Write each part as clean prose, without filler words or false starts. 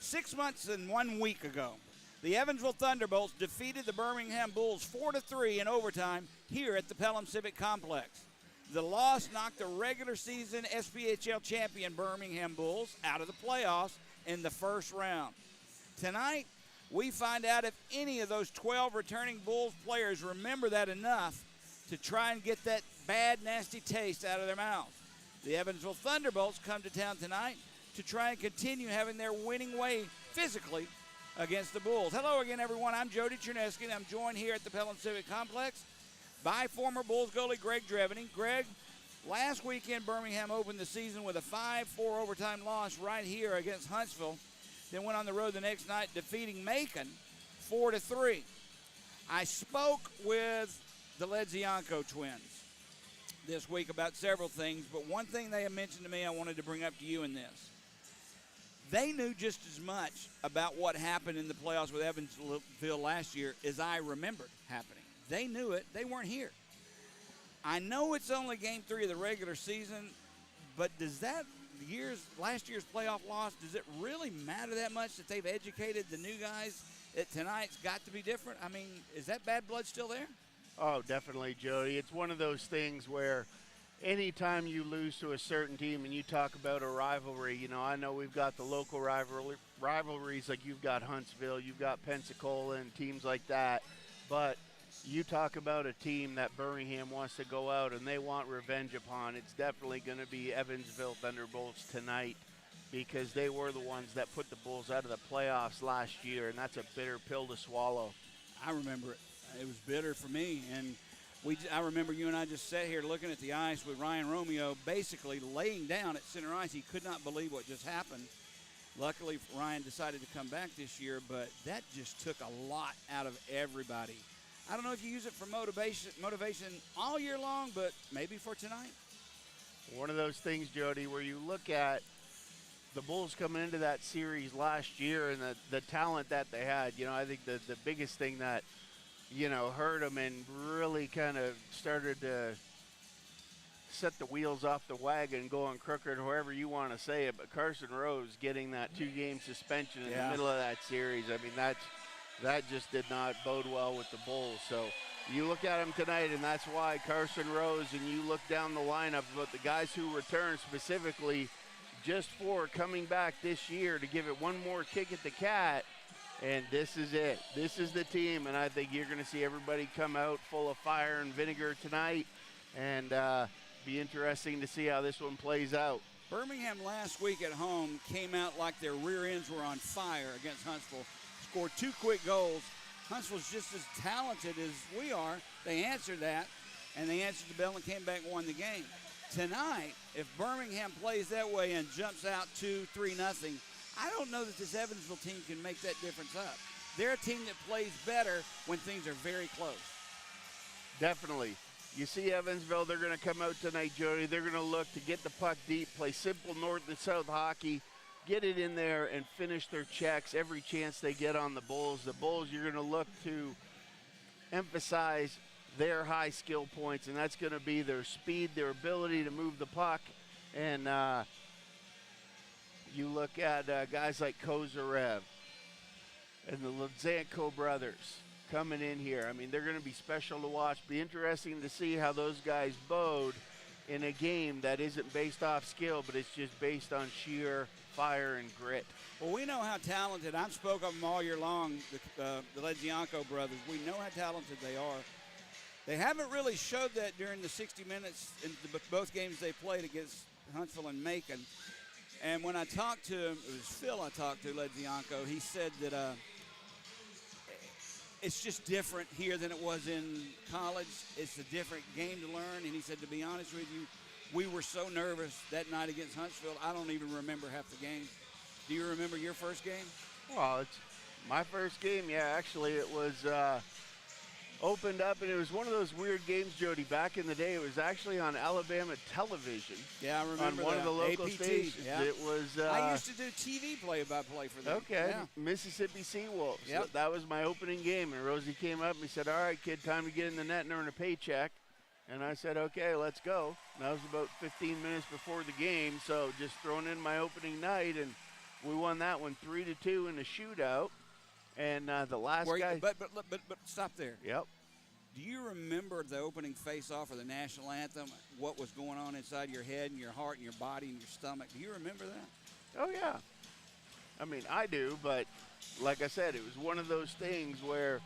6 months and 1 week ago, the Evansville Thunderbolts defeated the Birmingham Bulls 4-3 in overtime here at the Pelham Civic Complex. The loss knocked the regular season SPHL champion Birmingham Bulls out of the playoffs in the first round. Tonight, we find out if any of those 12 returning Bulls players remember that enough to try and get that bad, nasty taste out of their mouths. The Evansville Thunderbolts come to town tonight to try and continue having their winning way physically against the Bulls. Hello again, everyone. I'm Jody Cherneski, and I'm joined here at the Pelham Civic Complex by former Bulls goalie Greg Dreveny. Greg, last weekend Birmingham opened the season with a 5-4 overtime loss right here against Huntsville, then went on the road the next night defeating Macon 4-3. I spoke with the Ledzianko twins this week about several things, but one thing they have mentioned to me I wanted to bring up to you in this. They knew just as much about what happened in the playoffs with Evansville last year as I remembered happening. They knew it. They weren't here. I know it's only game 3 of the regular season, but does that last year's playoff loss, does it really matter that much that they've educated the new guys that tonight's got to be different? I mean, is that bad blood still there? Oh, definitely, Jody. It's one of those things where anytime you lose to a certain team and you talk about a rivalry, I know we've got the local rivalries like you've got Huntsville, you've got Pensacola and teams like that, but you talk about a team that Birmingham wants to go out and they want revenge upon, it's definitely going to be Evansville Thunderbolts tonight, because they were the ones that put the Bulls out of the playoffs last year, and that's a bitter pill to swallow. I remember it. It was bitter for me, and I remember you and I just sat here looking at the ice with Ryan Romeo basically laying down at center ice. He could not believe what just happened. Luckily, Ryan decided to come back this year, but that just took a lot out of everybody. I don't know if you use it for motivation all year long, but maybe for tonight. One of those things, Jody, where you look at the Bulls coming into that series last year and the talent that they had. I think the biggest thing that hurt them and really kind of started to set the wheels off the wagon going crooked, however you want to say it, but Carson Rose getting that 2-game suspension in the middle of that series, I mean, that just did not bode well with the Bulls. So you look at them tonight, and that's why Carson Rose, and you look down the lineup about the guys who return specifically just for coming back this year to give it one more kick at the cat. And this is it. This is the team, and I think you're going to see everybody come out full of fire and vinegar tonight, and be interesting to see how this one plays out. Birmingham last week at home came out like their rear ends were on fire against Huntsville, scored 2 quick goals. Huntsville's just as talented as we are. They answered that, and they answered the bell and came back and won the game. Tonight, if Birmingham plays that way and jumps out 2-3-0, I don't know that this Evansville team can make that difference up. They're a team that plays better when things are very close. Definitely. You see Evansville, they're going to come out tonight, Jody. They're going to look to get the puck deep, play simple north and south hockey, get it in there and finish their checks every chance they get on the Bulls. The Bulls, you're going to look to emphasize their high skill points, and that's going to be their speed, their ability to move the puck, and you look at guys like Kozarev and the Ledzianko brothers coming in here. I mean, they're going to be special to watch. Be interesting to see how those guys bode in a game that isn't based off skill, but it's just based on sheer fire and grit. Well, we know how talented. I've spoke of them all year long, the Ledzianko brothers. We know how talented they are. They haven't really showed that during the 60 minutes in both games they played against Huntsville and Macon. And when I talked to him, it was Phil I talked to, Ledzianko, he said that it's just different here than it was in college. It's a different game to learn. And he said, to be honest with you, we were so nervous that night against Huntsville, I don't even remember half the game. Do you remember your first game? Well, it's my first game, yeah. Actually, it was opened up, and it was one of those weird games, Jody. Back in the day, it was actually on Alabama television. Yeah, I remember on one that. of the local APT, stations. yeah. It was. I used to do TV play-by-play for them. Okay, yeah. Mississippi Seawolves. Yep. So that was my opening game, and Rosie came up and he said, "All right, kid, time to get in the net and earn a paycheck." And I said, "Okay, let's go." And that was about 15 minutes before the game, so just throwing in my opening night, and We won that one 3-2 in a shootout. And the last guy. But stop there. Yep. Do you remember the opening face-off of the national anthem? What was going on inside your head and your heart and your body and your stomach? Do you remember that? Oh, yeah. I mean, I do, but like I said, it was one of those things where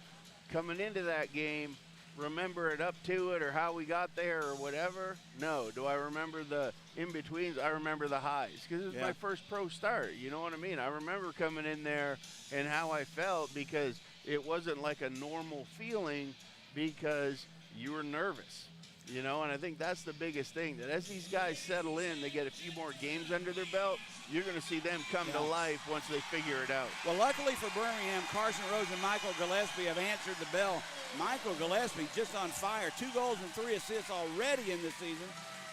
coming into that game, remember it up to it or how we got there or whatever? No. Do I remember the in-betweens? I remember the highs because it was my first pro start. You know what I mean? I remember coming in there and how I felt because it wasn't like a normal feeling because you were nervous. You know, and I think that's the biggest thing, that as these guys settle in, they get a few more games under their belt, you're going to see them come to life once they figure it out. Well, luckily for Birmingham, Carson Rose and Michael Gillespie have answered the bell. Michael Gillespie just on fire, 2 goals and 3 assists already in the season.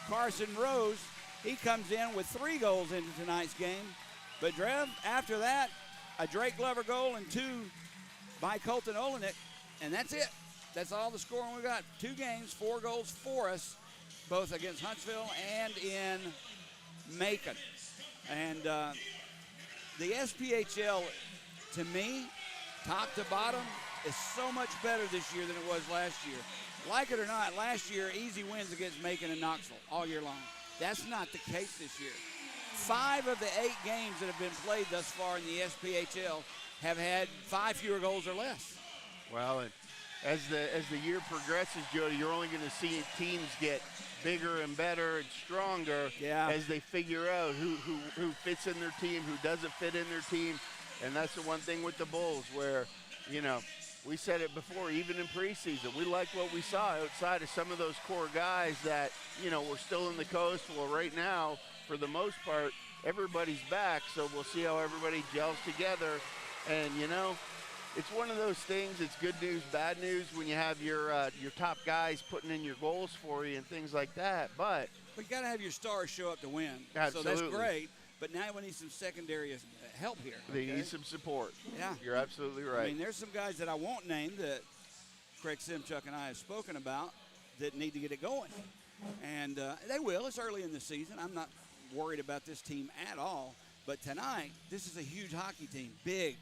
Carson Rose, he comes in with 3 goals into tonight's game. But, Drev, after that, a Drake Glover goal and 2 by Colton Olenek, and that's it. That's all the scoring we got. 2 games, 4 goals for us, both against Huntsville and in Macon. And the SPHL, to me, top to bottom, is so much better this year than it was last year. Like it or not, last year, easy wins against Macon and Knoxville all year long. That's not the case this year. 5 of the 8 games that have been played thus far in the SPHL have had 5 fewer goals or less. Well, and as the year progresses, Jody, you're only going to see teams get bigger and better and stronger as they figure out who fits in their team, who doesn't fit in their team. And that's the one thing with the Bulls where, you know, we said it before, even in preseason, we liked what we saw outside of some of those core guys that, you know, were still in the coast. Well, right now, for the most part, everybody's back, so we'll see how everybody gels together. And, you know, it's one of those things. It's good news, bad news when you have your top guys putting in your goals for you and things like that. But you got to have your stars show up to win. Absolutely. So that's great. But now we need some secondary help here. They need some support. Yeah. You're absolutely right. I mean, there's some guys that I won't name that Craig Simchuk and I have spoken about that need to get it going. And they will. It's early in the season. I'm not worried about this team at all. But tonight, this is a huge hockey team. Big.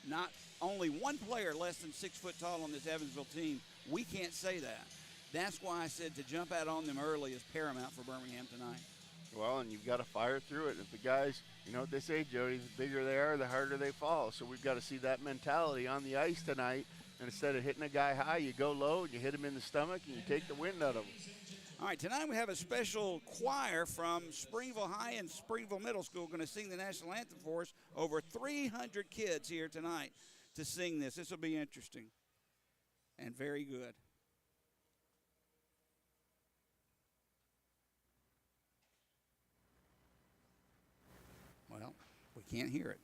Not only one player less than 6 foot tall on this Evansville team. We can't say that. That's why I said to jump out on them early is paramount for Birmingham tonight. Well, and you've got to fire through it. If the guys, you know what they say, Jody, the bigger they are, the harder they fall. So we've got to see that mentality on the ice tonight. And instead of hitting a guy high, you go low and you hit him in the stomach and you take the wind out of him. All right, tonight we have a special choir from Springville High and Springville Middle School going to sing the national anthem for us. Over 300 kids here tonight to sing this. This will be interesting and very good. Well, we can't hear it.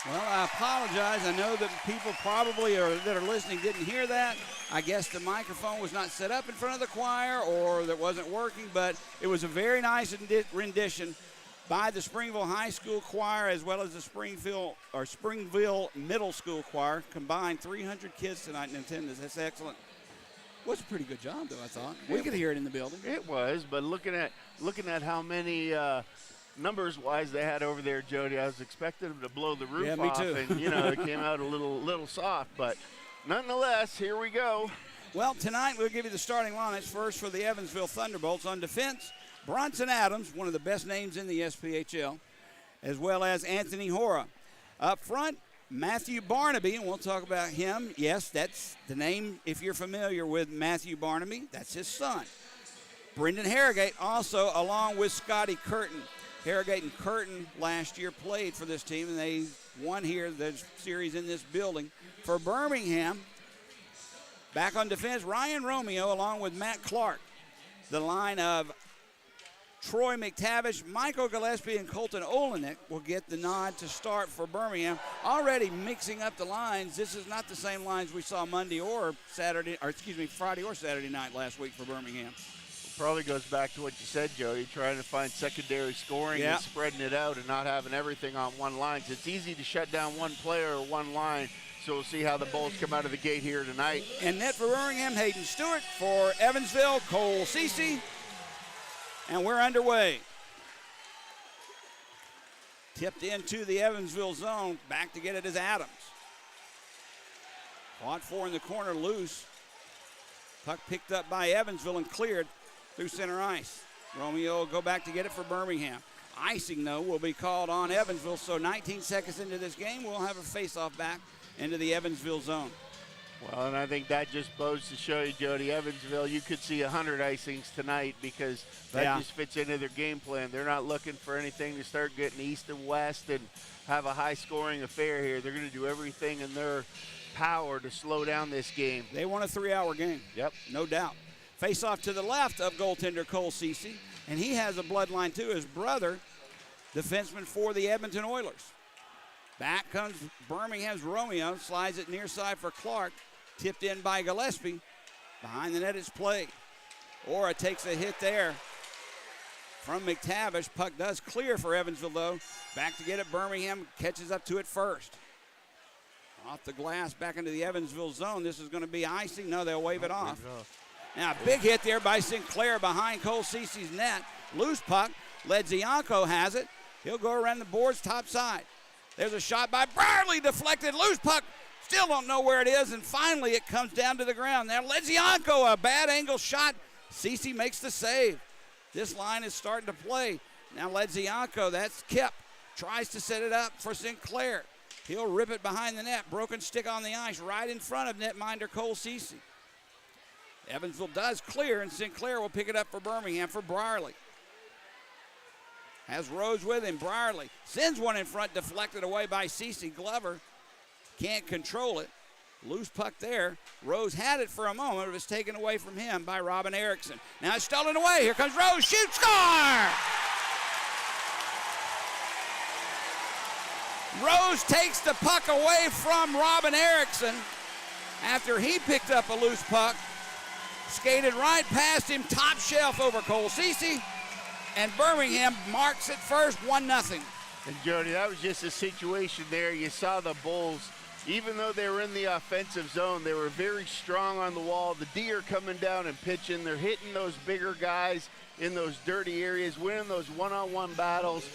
Well, I apologize. I know that people probably that are listening didn't hear that. I guess the microphone was not set up in front of the choir or that wasn't working, but it was a very nice rendition by the Springville High School Choir as well as the Springville Middle School Choir. Combined 300 kids tonight in attendance. That's excellent. Was a pretty good job, though, I thought. We could hear it in the building. It was, but looking at how many numbers-wise they had over there, Jody, I was expecting them to blow the roof me off, too. and it came out a little soft, but nonetheless, here we go. Well, tonight we'll give you the starting lineups. First for the Evansville Thunderbolts on defense, Bronson Adams, one of the best names in the SPHL, as well as Anthony Hora. Up front, Matthew Barnaby, and we'll talk about him. Yes, that's the name, if you're familiar with Matthew Barnaby, that's his son. Brendan Harrogate also, along with Scotty Curtin. Harrogate and Curtin last year played for this team, and they won here the series in this building. For Birmingham, back on defense, Ryan Romeo along with Matt Clark. The line of Troy McTavish, Michael Gillespie, and Colton Olenek will get the nod to start for Birmingham. Already mixing up the lines. This is not the same lines we saw Friday or Saturday night last week for Birmingham. Probably goes back to what you said, Jody, trying to find secondary scoring and spreading it out and not having everything on one line. So it's easy to shut down one player or one line, so we'll see how the Bulls come out of the gate here tonight. And net for Birmingham, Hayden Stewart. For Evansville, Cole Cece. And we're underway. Tipped into the Evansville zone. Back to get it is Adams. Fought for in the corner, loose. Puck picked up by Evansville and cleared through center ice. Romeo will go back to get it for Birmingham. Icing, though, will be called on Evansville, so 19 seconds into this game, we'll have a face-off back into the Evansville zone. Well, and I think that just goes to show you, Jody, Evansville, you could see 100 icings tonight because that just fits into their game plan. They're not looking for anything to start getting east and west and have a high-scoring affair here. They're going to do everything in their power to slow down this game. They want a 3-hour game. Yep. No doubt. Face off to the left of goaltender Cole Cece, and he has a bloodline too. His brother, defenseman for the Edmonton Oilers. Back comes Birmingham's Romeo, slides it near side for Clark, tipped in by Gillespie. Behind the net is played. Ora takes a hit there from McTavish. Puck does clear for Evansville, though. Back to get it, Birmingham catches up to it first. Off the glass, back into the Evansville zone. This is going to be icing. No, they'll wave it off. Now, a big hit there by Sinclair behind Cole Cece's net. Loose puck. Ledzianko has it. He'll go around the boards top side. There's a shot by Brierley, deflected. Loose puck. Still don't know where it is, and finally it comes down to the ground. Now, Ledzianko, a bad angle shot. Cece makes the save. This line is starting to play. Now, Ledzianko, that's Kip. Tries to set it up for Sinclair. He'll rip it behind the net. Broken stick on the ice right in front of netminder Cole Cece. Evansville does clear, and Sinclair will pick it up for Birmingham for Brierley. Has Rose with him. Brierley sends one in front, deflected away by Cece. Glover can't control it. Loose puck there. Rose had it for a moment. It was taken away from him by Robin Erickson. Now it's stolen away. Here comes Rose. Shoot, score! Rose takes the puck away from Robin Erickson after he picked up a loose puck. Skated right past him, top shelf over Cole Cece, and Birmingham marks it first, 1-0. And Jody, that was just a situation there. You saw the Bulls, even though they were in the offensive zone, they were very strong on the wall. The D are coming down and pitching. They're hitting those bigger guys in those dirty areas, winning those one-on-one battles.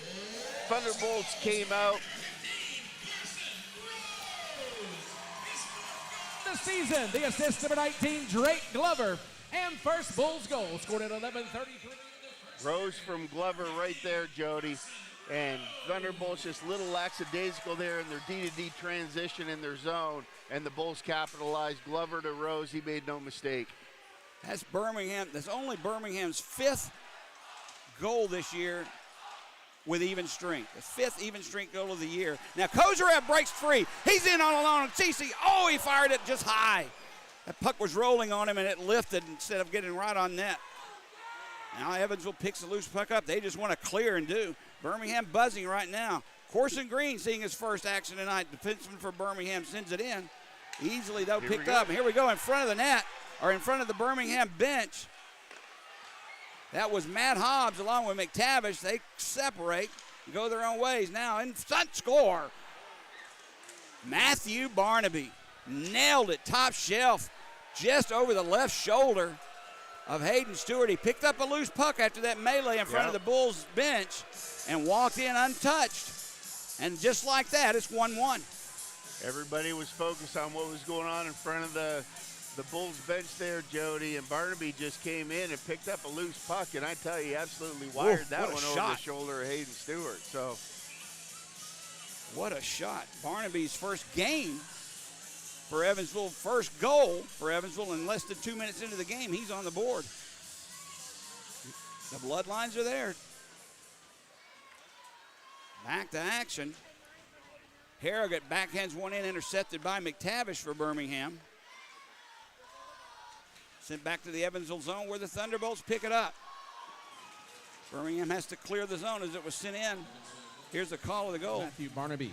Thunderbolts came out. This season, the assist number 19, Drake Glover, and first Bulls goal, scored at 11:33. Rose from Glover right there, Jody. And Thunderbolts just a little lackadaisical there in their D-to-D transition in their zone. And the Bulls capitalized. Glover to Rose, he made no mistake. That's Birmingham. That's only Birmingham's 5th goal this year with even strength. The 5th even strength goal of the year. Now Kozarev breaks free. He's in all alone. Cece, he fired it just high. That puck was rolling on him and it lifted instead of getting right on net. Now Evansville picks the loose puck up. They just want to clear and do. Birmingham buzzing right now. Corson Green seeing his first action tonight. Defenseman for Birmingham sends it in. Easily, though, picked up. Here we go in front of the net, or in front of the Birmingham bench. That was Matt Hobbs along with McTavish. They separate and go their own ways. Now in front score. Matthew Barnaby nailed it, top shelf. just over the left shoulder of Hayden Stewart. He picked up a loose puck after that melee in front of the Bulls bench and walked in untouched. And just like that, it's 1-1. Everybody was focused on what was going on in front of the Bulls bench there, Jody, and Barnaby just came in and picked up a loose puck, and I tell you, he absolutely wired that one over the shoulder of Hayden Stewart. So, what a shot. Barnaby's first game for Evansville, first goal for Evansville in less than 2 minutes into the game. He's on the board. The bloodlines are there. Back to action. Harrogate backhands one in, intercepted by McTavish for Birmingham. Sent back to the Evansville zone where the Thunderbolts pick it up. Birmingham has to clear the zone as it was sent in. Here's the call of the goal. Matthew Barnaby.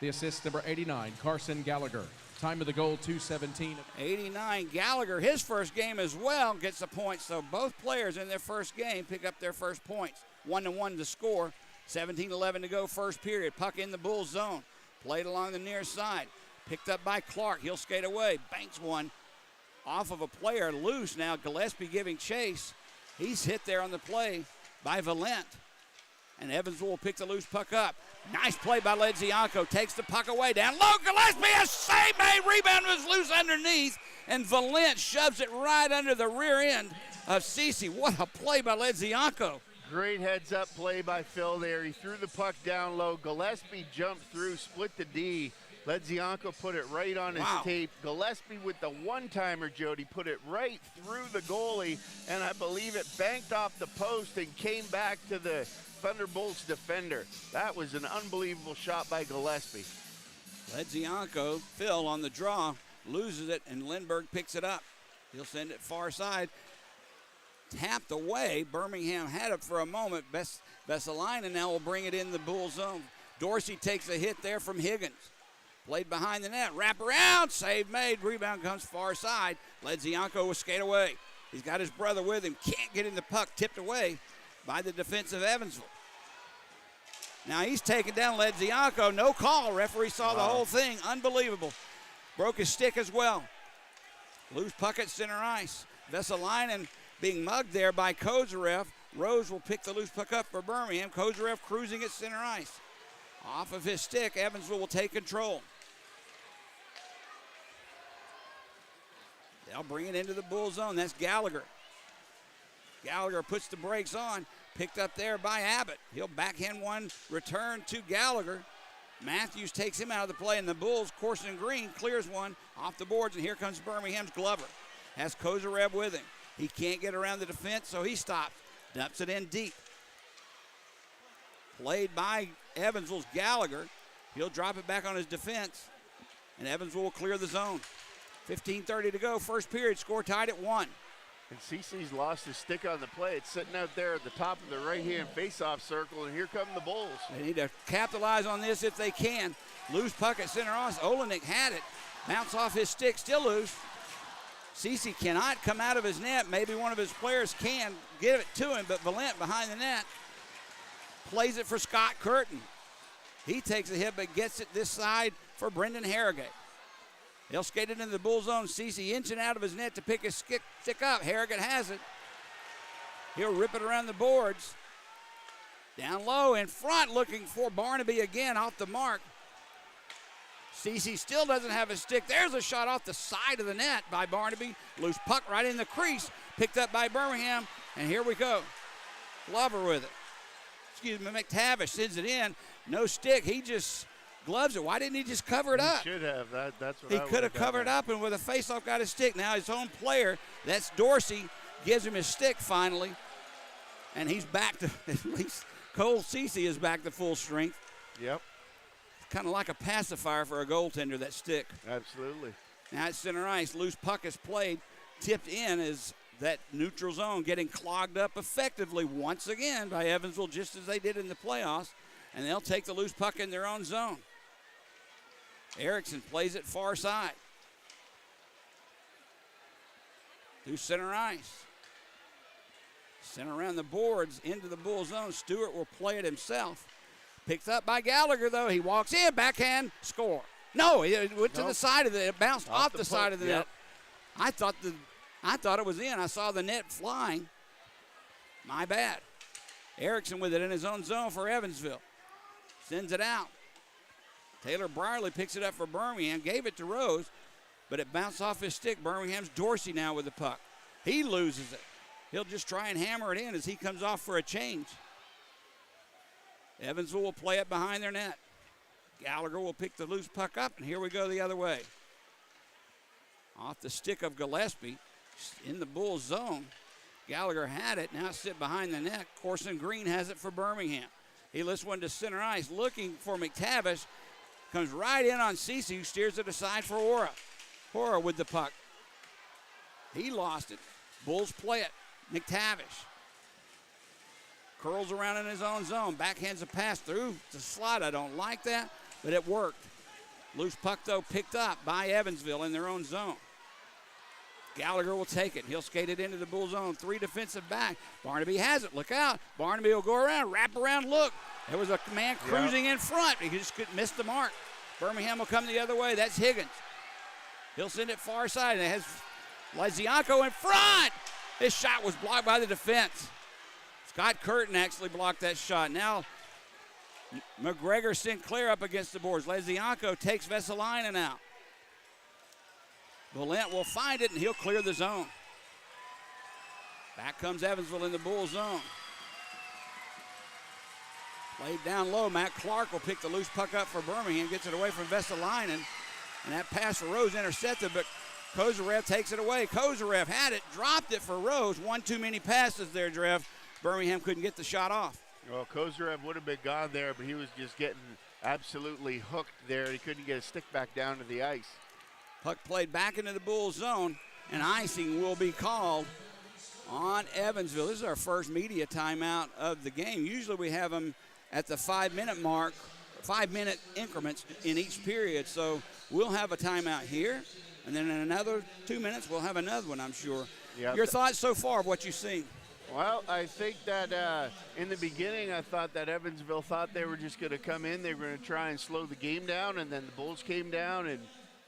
The assist, number 89, Carson Gallagher. Time of the goal, 2:17. 89, Gallagher, his first game as well, gets the point. So both players in their first game pick up their first points. 1-1 to score. 17-11 to go, first period. Puck in the Bulls zone. Played along the near side. Picked up by Clark. He'll skate away. Banks one off of a player loose now. Gillespie giving chase. He's hit there on the play by Valent. And Evansville will pick the loose puck up. Nice play by Ledzianko. Takes the puck away. Down low. Gillespie, a save made. Rebound was loose underneath. And Valent shoves it right under the rear end of Cece. What a play by Ledzianko. Great heads-up play by Phil there. He threw the puck down low. Gillespie jumped through, split the D. Ledzianko put it right on his tape. Gillespie with the one-timer, Jody, put it right through the goalie, and I believe it banked off the post and came back to the Thunderbolts defender. That was an unbelievable shot by Gillespie. Ledzianko, Phil on the draw, loses it, and Lindbergh picks it up. He'll send it far side. Tapped away. Birmingham had it for a moment. Vesalainen now will bring it in the Bull zone. Dorsey takes a hit there from Higgins. Played behind the net. Wrap around. Save made. Rebound comes far side. Ledzianko will skate away. He's got his brother with him. Can't get in the puck. Tipped away by the defense of Evansville. Now he's taken down Ledzianko. No call. Referee saw the whole thing. Unbelievable. Broke his stick as well. Loose puck at center ice. Vesalainen being mugged there by Kozarev. Rose will pick the loose puck up for Birmingham. Kozarev cruising at center ice. Off of his stick, Evansville will take control. They'll bring it into the Bull zone. That's Gallagher. Gallagher puts the brakes on. Picked up there by Abbott. He'll backhand one, return to Gallagher. Matthews takes him out of the play, and the Bulls, Corson Green, clears one off the boards, and here comes Birmingham's Glover. Has Kozarev with him. He can't get around the defense, so he stops. Dumps it in deep. Played by Evansville's Gallagher. He'll drop it back on his defense, and Evansville will clear the zone. 15:30 to go, first period, score tied at 1. And CC's lost his stick on the play. It's sitting out there at the top of the right-hand face-off circle, and here come the Bulls. They need to capitalize on this if they can. Loose puck at center ice. Olenek had it. Bounce off his stick, still loose. Cece cannot come out of his net. Maybe one of his players can give it to him, but Valent behind the net plays it for Scott Curtin. He takes a hit, but gets it this side for Brendan Harrogate. He'll skate it into the Bull zone. Cece inching out of his net to pick his stick up. Harrogate has it. He'll rip it around the boards. Down low in front, looking for Barnaby again off the mark. Cece still doesn't have his stick. There's a shot off the side of the net by Barnaby. Loose puck right in the crease. Picked up by Birmingham. And here we go. Glover with it. McTavish sends it in. No stick. He just gloves it. Why didn't he just cover it up? He should have. That's what he could have covered up, and with a face-off got his stick. Now his own player, that's Dorsey, gives him his stick finally. And he's back to, at least Cole Cece is back to full strength. Yep. Kind of like a pacifier for a goaltender, that stick. Absolutely. Now it's center ice. Loose puck is played. Tipped in is that neutral zone getting clogged up effectively once again by Evansville, just as they did in the playoffs. And they'll take the loose puck in their own zone. Erickson plays it far side. Through center ice. Sent around the boards into the Bull zone. Stewart will play it himself. Picked up by Gallagher, though. He walks in, backhand, score. No, it went to the side of it. It bounced off the side of the net. I thought it was in. I saw the net flying. My bad. Erickson with it in his own zone for Evansville. Sends it out. Taylor Brierly picks it up for Birmingham. Gave it to Rose, but it bounced off his stick. Birmingham's Dorsey now with the puck. He loses it. He'll just try and hammer it in as he comes off for a change. Evansville will play it behind their net. Gallagher will pick the loose puck up, and here we go the other way. Off the stick of Gillespie in the Bulls zone. Gallagher had it. Now sit behind the net. Corson Green has it for Birmingham. He lifts one to center ice, looking for McTavish. Comes right in on Cece, who steers it aside for Ora. Ora with the puck. He lost it. Bulls play it. McTavish curls around in his own zone. Backhands a pass through the slot. I don't like that, but it worked. Loose puck, though, picked up by Evansville in their own zone. Gallagher will take it. He'll skate it into the Bull zone. 3 defensive back. Barnaby has it. Look out. Barnaby will go around, wrap around, look. There was a man cruising in front. He just couldn't miss the mark. Birmingham will come the other way. That's Higgins. He'll send it far side, and it has Lezianko in front. This shot was blocked by the defense. Scott Curtin actually blocked that shot. Now McGregor Sinclair up against the boards. Lezianko takes Vesalainen out. Valent will find it, and he'll clear the zone. Back comes Evansville in the Bull zone. Played down low. Matt Clark will pick the loose puck up for Birmingham, gets it away from Vesalainen, and that pass for Rose intercepted, but Kozarev takes it away. Kozarev had it, dropped it for Rose. One too many passes there, Drev. Birmingham couldn't get the shot off. Well, Kozarev would have been gone there, but he was just getting absolutely hooked there. He couldn't get a stick back down to the ice. Puck played back into the Bulls zone, and icing will be called on Evansville. This is our first media timeout of the game. Usually we have them at the 5-minute mark, 5-minute increments in each period. So we'll have a timeout here, and then in another 2 minutes we'll have another one, I'm sure. Yep. Your thoughts so far of what you've seen? Well, I think that in the beginning I thought that Evansville thought they were just going to come in. They were going to try and slow the game down, and then the Bulls came down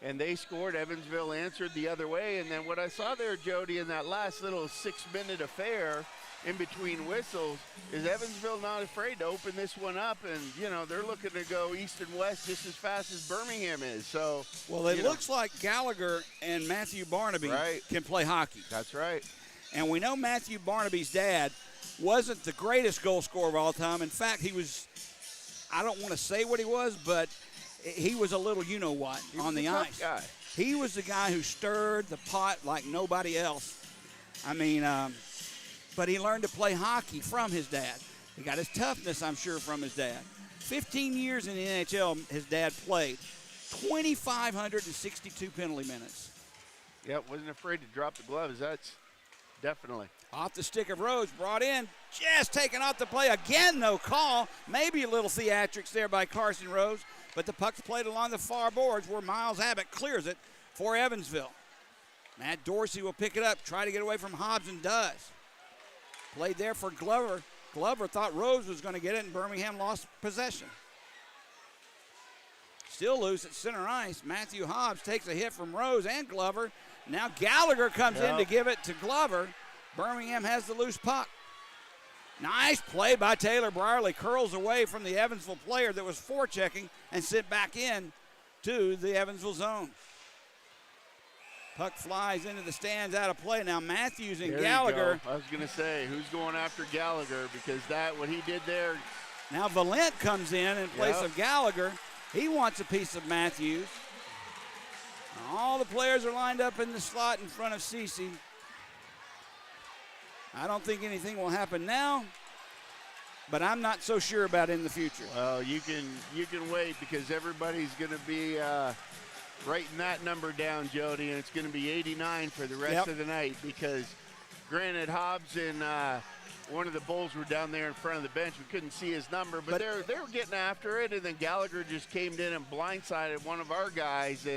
and they scored. Evansville answered the other way. And then what I saw there, Jody, in that last little 6-minute affair in between whistles is Evansville not afraid to open this one up. And, you know, they're looking to go east and west just as fast as Birmingham is. So, well, it looks like Gallagher and Matthew Barnaby can play hockey. That's right. And we know Matthew Barnaby's dad wasn't the greatest goal scorer of all time. In fact, he was, I don't want to say what he was, but he was a little you-know-what on the ice. Guy. He was the guy who stirred the pot like nobody else. I mean, but he learned to play hockey from his dad. He got his toughness, I'm sure, from his dad. 15 years in the NHL, his dad played. 2,562 penalty minutes. Yeah, wasn't afraid to drop the gloves. That's definitely. Off the stick of Rose, brought in, just taken off the play. Again, no call. Maybe a little theatrics there by Carson Rose, but the puck's played along the far boards where Miles Abbott clears it for Evansville. Matt Dorsey will pick it up, try to get away from Hobbs, and does. Played there for Glover. Glover thought Rose was going to get it, and Birmingham lost possession. Still loose at center ice. Matthew Hobbs takes a hit from Rose and Glover. Now Gallagher comes in to give it to Glover. Birmingham has the loose puck. Nice play by Taylor Brierly. Curls away from the Evansville player that was forechecking and sent back in to the Evansville zone. Puck flies into the stands, out of play. Now Matthews and Gallagher. I was going to say, who's going after Gallagher? Because what he did there. Now Valent comes in place of Gallagher. He wants a piece of Matthews. All the players are lined up in the slot in front of Cece. I don't think anything will happen now, but I'm not so sure about in the future. Well, you can wait because everybody's going to be writing that number down, Jody, and it's going to be 89 for the rest of the night because, granted, Hobbs and one of the Bulls were down there in front of the bench. We couldn't see his number, but they were getting after it, and then Gallagher just came in and blindsided one of our guys.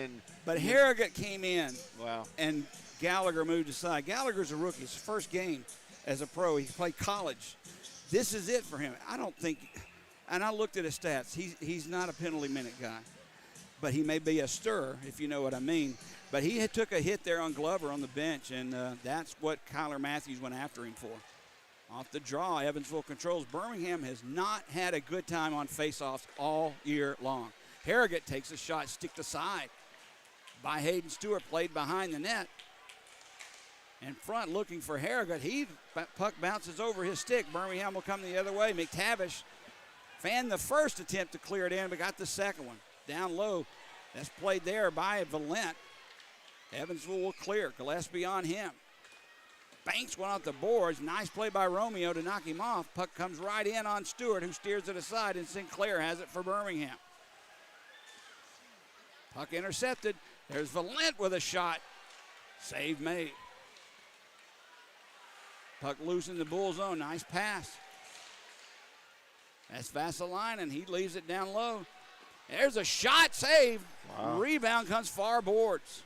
But Harrogate came in, wow, and Gallagher moved aside. Gallagher's a rookie. His first game as a pro. He played college. This is it for him. I don't think, and I looked at his stats. He's not a penalty minute guy. but he may be a stirrer, if you know what I mean. But he had took a hit there on Glover on the bench, and that's what Kyler Matthews went after him for. Off the draw, Evansville controls. Birmingham has not had a good time on faceoffs all year long. Harrogate takes a shot, sticked aside by Hayden Stewart, played behind the net. In front, looking for Harrogate. Puck bounces over his stick. Birmingham will come the other way. McTavish fanned the first attempt to clear it in, but got the second one. Down low, that's played there by Valent. Evansville will clear. Gillespie on him. Banks went off the boards. Nice play by Romeo to knock him off. Puck comes right in on Stewart, who steers it aside, and Sinclair has it for Birmingham. Puck intercepted. There's Valent with a shot. Save made. Puck loose in the Bull zone. Nice pass. That's Vasalainen. He leaves it down low. There's a shot, save. Wow. Rebound comes far boards.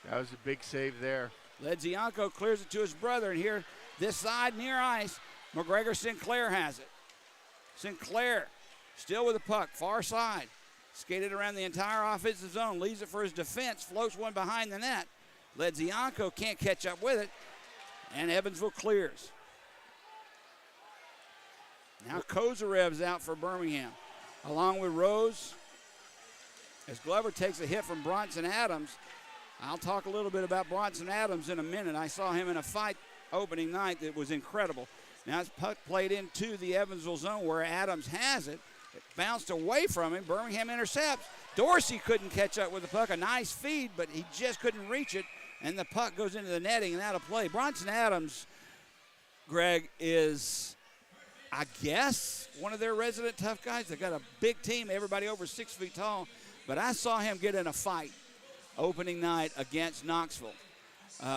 That was a big save there. Ledzianko clears it to his brother, and here, this side near ice, McGregor Sinclair has it. Sinclair still with the puck, far side. Skated around the entire offensive zone, leaves it for his defense, floats one behind the net. Ledzianko can't catch up with it, and Evansville clears. Now Kozarev's out for Birmingham, along with Rose. As Glover takes a hit from Bronson Adams. I'll talk a little bit about Bronson Adams in a minute. I saw him in a fight opening night that was incredible. Now it's puck played into the Evansville zone where Adams has it. It bounced away from him. Birmingham intercepts. Dorsey couldn't catch up with the puck. A nice feed, but he just couldn't reach it. And the puck goes into the netting and out of play. Bronson Adams, Greg, is, I guess, one of their resident tough guys. They've got a big team, everybody over 6 feet tall. But I saw him get in a fight opening night against Knoxville.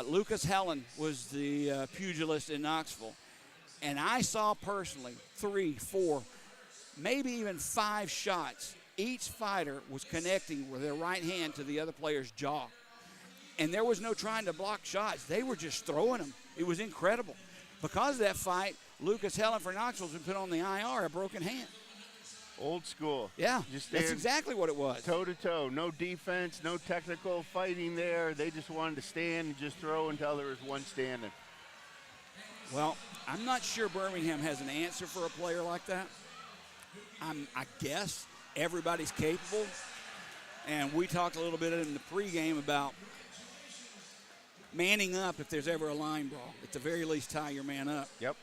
Lucas Helen was the pugilist in Knoxville. And I saw personally 3, 4, maybe even 5 shots. Each fighter was connecting with their right hand to the other player's jaw. And there was no trying to block shots. They were just throwing them. It was incredible. Because of that fight, Lucas Helen for Knoxville has been put on the IR, a broken hand. Old school. Yeah, just that's exactly what it was. Toe-to-toe. No defense, no technical fighting there. They just wanted to stand and just throw until there was one standing. Well, I'm not sure Birmingham has an answer for a player like that. I guess everybody's capable. And we talked a little bit in the pregame about manning up if there's ever a line brawl. At the very least, tie your man up. Yep.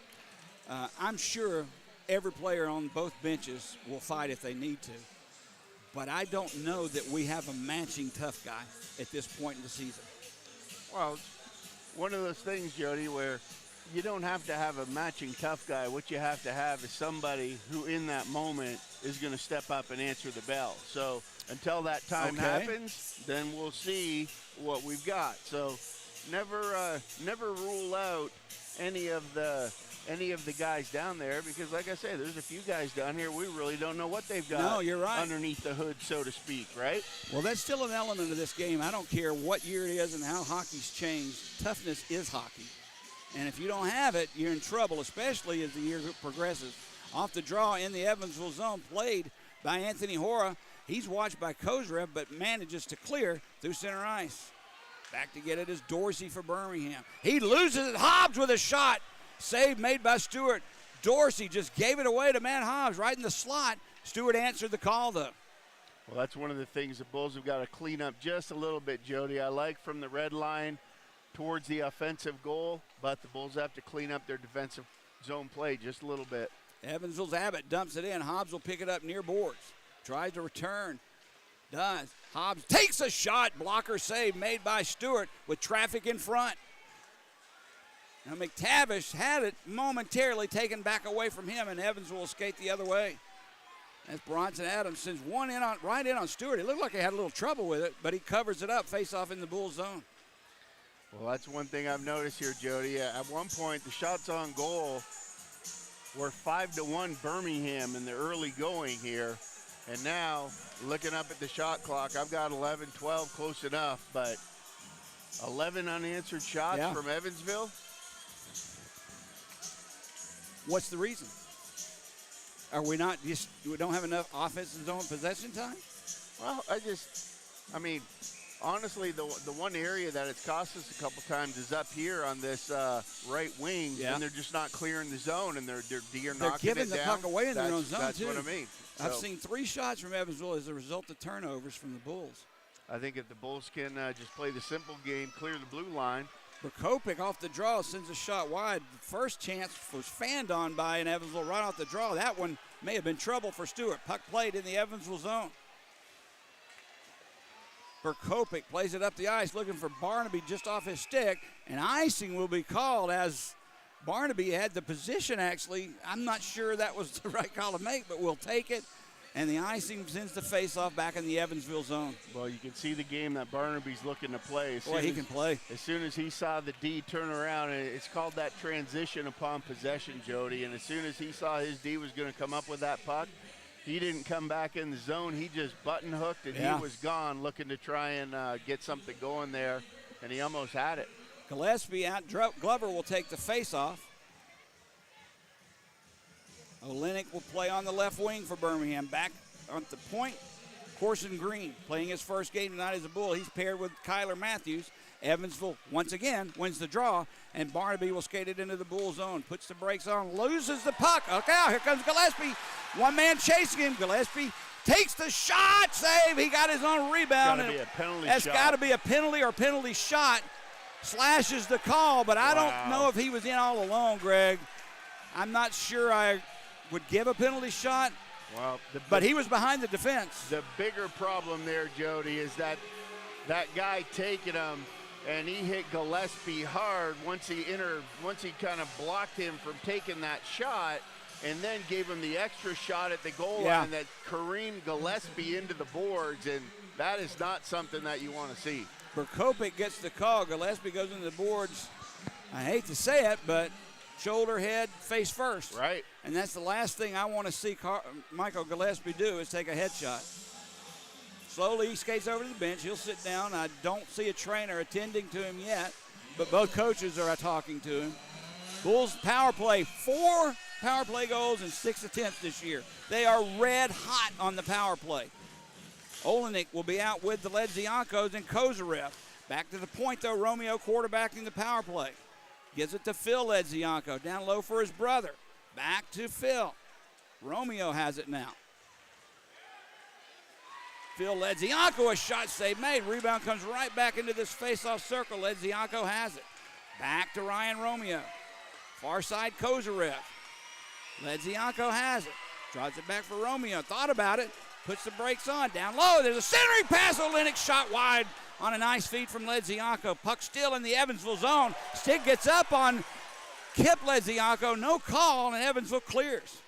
I'm sure every player on both benches will fight if they need to. But I don't know that we have a matching tough guy at this point in the season. Well, it's one of those things, Jody, where you don't have to have a matching tough guy. What you have to have is somebody who in that moment is going to step up and answer the bell. So until that time happens, then we'll see what we've got. So never rule out any of the guys down there, because like I say, there's a few guys down here we really don't know what they've got. No, you're right. Underneath the hood, so to speak, right? Well, that's still an element of this game. I don't care what year it is and how hockey's changed. Toughness is hockey. And if you don't have it, you're in trouble, especially as the year progresses. Off the draw in the Evansville zone, played by Anthony Hora. He's watched by Kozarev, but manages to clear through center ice. Back to get it is Dorsey for Birmingham. He loses it. Hobbs with a shot. Save made by Stewart. Dorsey just gave it away to Matt Hobbs right in the slot. Stewart answered the call, though. Well, that's one of the things the Bulls have got to clean up just a little bit, Jody. I like from the red line towards the offensive goal, but the Bulls have to clean up their defensive zone play just a little bit. Evansville's Abbott dumps it in. Hobbs will pick it up near boards. Tries to return. Does. Hobbs takes a shot. Blocker save made by Stewart with traffic in front. Now McTavish had it momentarily taken back away from him, and Evansville will skate the other way. As Bronson Adams sends one right in on Stewart. It looked like he had a little trouble with it, but he covers it up, face off in the Bull zone. Well, that's one thing I've noticed here, Jody. At one point, the shots on goal were 5-1 Birmingham in the early going here. And now, looking up at the shot clock, I've got 11, 12, close enough, but 11 unanswered shots from Evansville. What's the reason? Are we not we don't have enough offensive zone possession time? Well, I mean, honestly, the one area that it's cost us a couple times is up here on this right wing, and they're just not clearing the zone, and they're knocking it down. They're giving the puck away in their own zone, that's too. That's what I mean. I've seen 3 shots from Evansville as a result of turnovers from the Bulls. I think if the Bulls can just play the simple game, clear the blue line. Prokopik off the draw sends a shot wide. The first chance was fanned on by an Evansville right off the draw. That one may have been trouble for Stewart. Puck played in the Evansville zone. Prokopik plays it up the ice looking for Barnaby just off his stick, and icing will be called as Barnaby had the position actually. I'm not sure that was the right call to make, but we'll take it. And the icing sends the face-off back in the Evansville zone. Well, you can see the game that Barnaby's looking to play. Boy, he can play. As soon as he saw the D turn around, and it's called that transition upon possession, Jody. And as soon as he saw his D was going to come up with that puck, he didn't come back in the zone. He just button hooked, and he was gone looking to try and get something going there, and he almost had it. Gillespie out. Glover will take the face-off. Olenek will play on the left wing for Birmingham. Back on the point, Corson Green playing his first game tonight as a Bull. He's paired with Kyler Matthews. Evansville, once again, wins the draw, and Barnaby will skate it into the Bull zone. Puts the brakes on, loses the puck. Okay, here comes Gillespie. One man chasing him. Gillespie takes the shot. Save. He got his own rebound. It's got to be a penalty That's shot. got to be a penalty or penalty shot. Slashes the call, but I don't know if he was in all alone, Greg. I'm not sure I would give a penalty shot, but he was behind the defense. The bigger problem there, Jody, is that guy taking him, and he hit Gillespie hard once he kind of blocked him from taking that shot, and then gave him the extra shot at the goal line that careened Gillespie into the boards, and that is not something that you want to see. Prokopik gets the call. Gillespie goes into the boards. I hate to say it, but shoulder, head, face first. Right. And that's the last thing I want to see Michael Gillespie do is take a headshot. Slowly he skates over to the bench. He'll sit down. I don't see a trainer attending to him yet, but both coaches are talking to him. Bulls power play, 4 power play goals and 6 attempts this year. They are red hot on the power play. Olenek will be out with the Ledziankos and Kozarev. Back to the point, though. Romeo quarterbacking the power play. Gives it to Phil Ledzianko. Down low for his brother. Back to Phil. Romeo has it now. Phil Ledzianko, a shot save made. Rebound comes right back into this face-off circle. Ledzianko has it. Back to Ryan Romeo. Far side, Kozarev. Ledzianko has it. Draws it back for Romeo. Thought about it. Puts the brakes on. Down low. There's a centering pass. Olenek shot wide on a nice feed from Ledzianko. Puck still in the Evansville zone. Stick gets up on Kip Ledzianko. No call, and Evansville clears.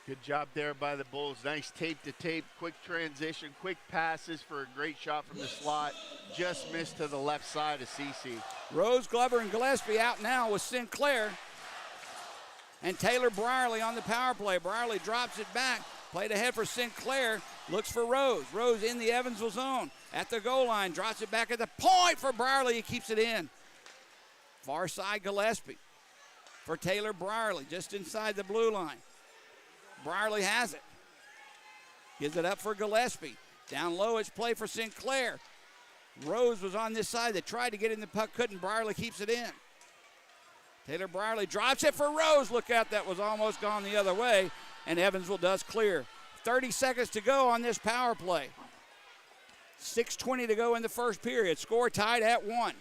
Good job there by the Bulls. Nice tape-to-tape, quick transition, quick passes for a great shot from the slot. Just missed to the left side of CC. Rose, Glover, and Gillespie out now with Sinclair. And Taylor Brierley on the power play. Brierley drops it back. Played ahead for Sinclair. Looks for Rose. Rose in the Evansville zone. At the goal line. Drops it back at the point for Brierley. He keeps it in. Far side Gillespie. For Taylor Brierley. Just inside the blue line. Brierley has it. Gives it up for Gillespie. Down low, it's play for Sinclair. Rose was on this side. They tried to get in the puck, couldn't. Brierley keeps it in. Taylor Brierley drops it for Rose. Look out, that was almost gone the other way. And Evansville does clear. 30 seconds to go on this power play. 6:20 to go in the first period. Score tied at 1.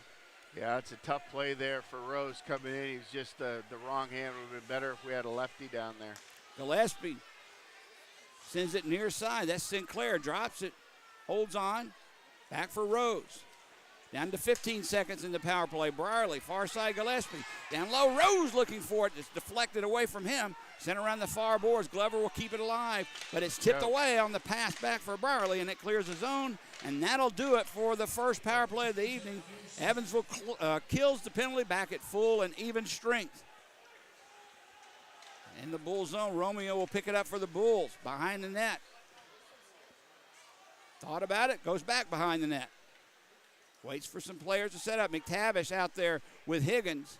Yeah, it's a tough play there for Rose coming in. He was just the wrong hand. It would have been better if we had a lefty down there. Gillespie sends it near side. That's Sinclair. Drops it. Holds on. Back for Rose. Down to 15 seconds in the power play. Brierley, far side Gillespie. Down low, Rose looking for it. It's deflected away from him. Sent around the far boards. Glover will keep it alive, but it's tipped away on the pass back for Brierley, and it clears the zone, and that'll do it for the first power play of the evening. Evansville kills the penalty back at full and even strength. In the Bull zone, Romeo will pick it up for the Bulls. Behind the net. Thought about it, goes back behind the net. Waits for some players to set up. McTavish out there with Higgins.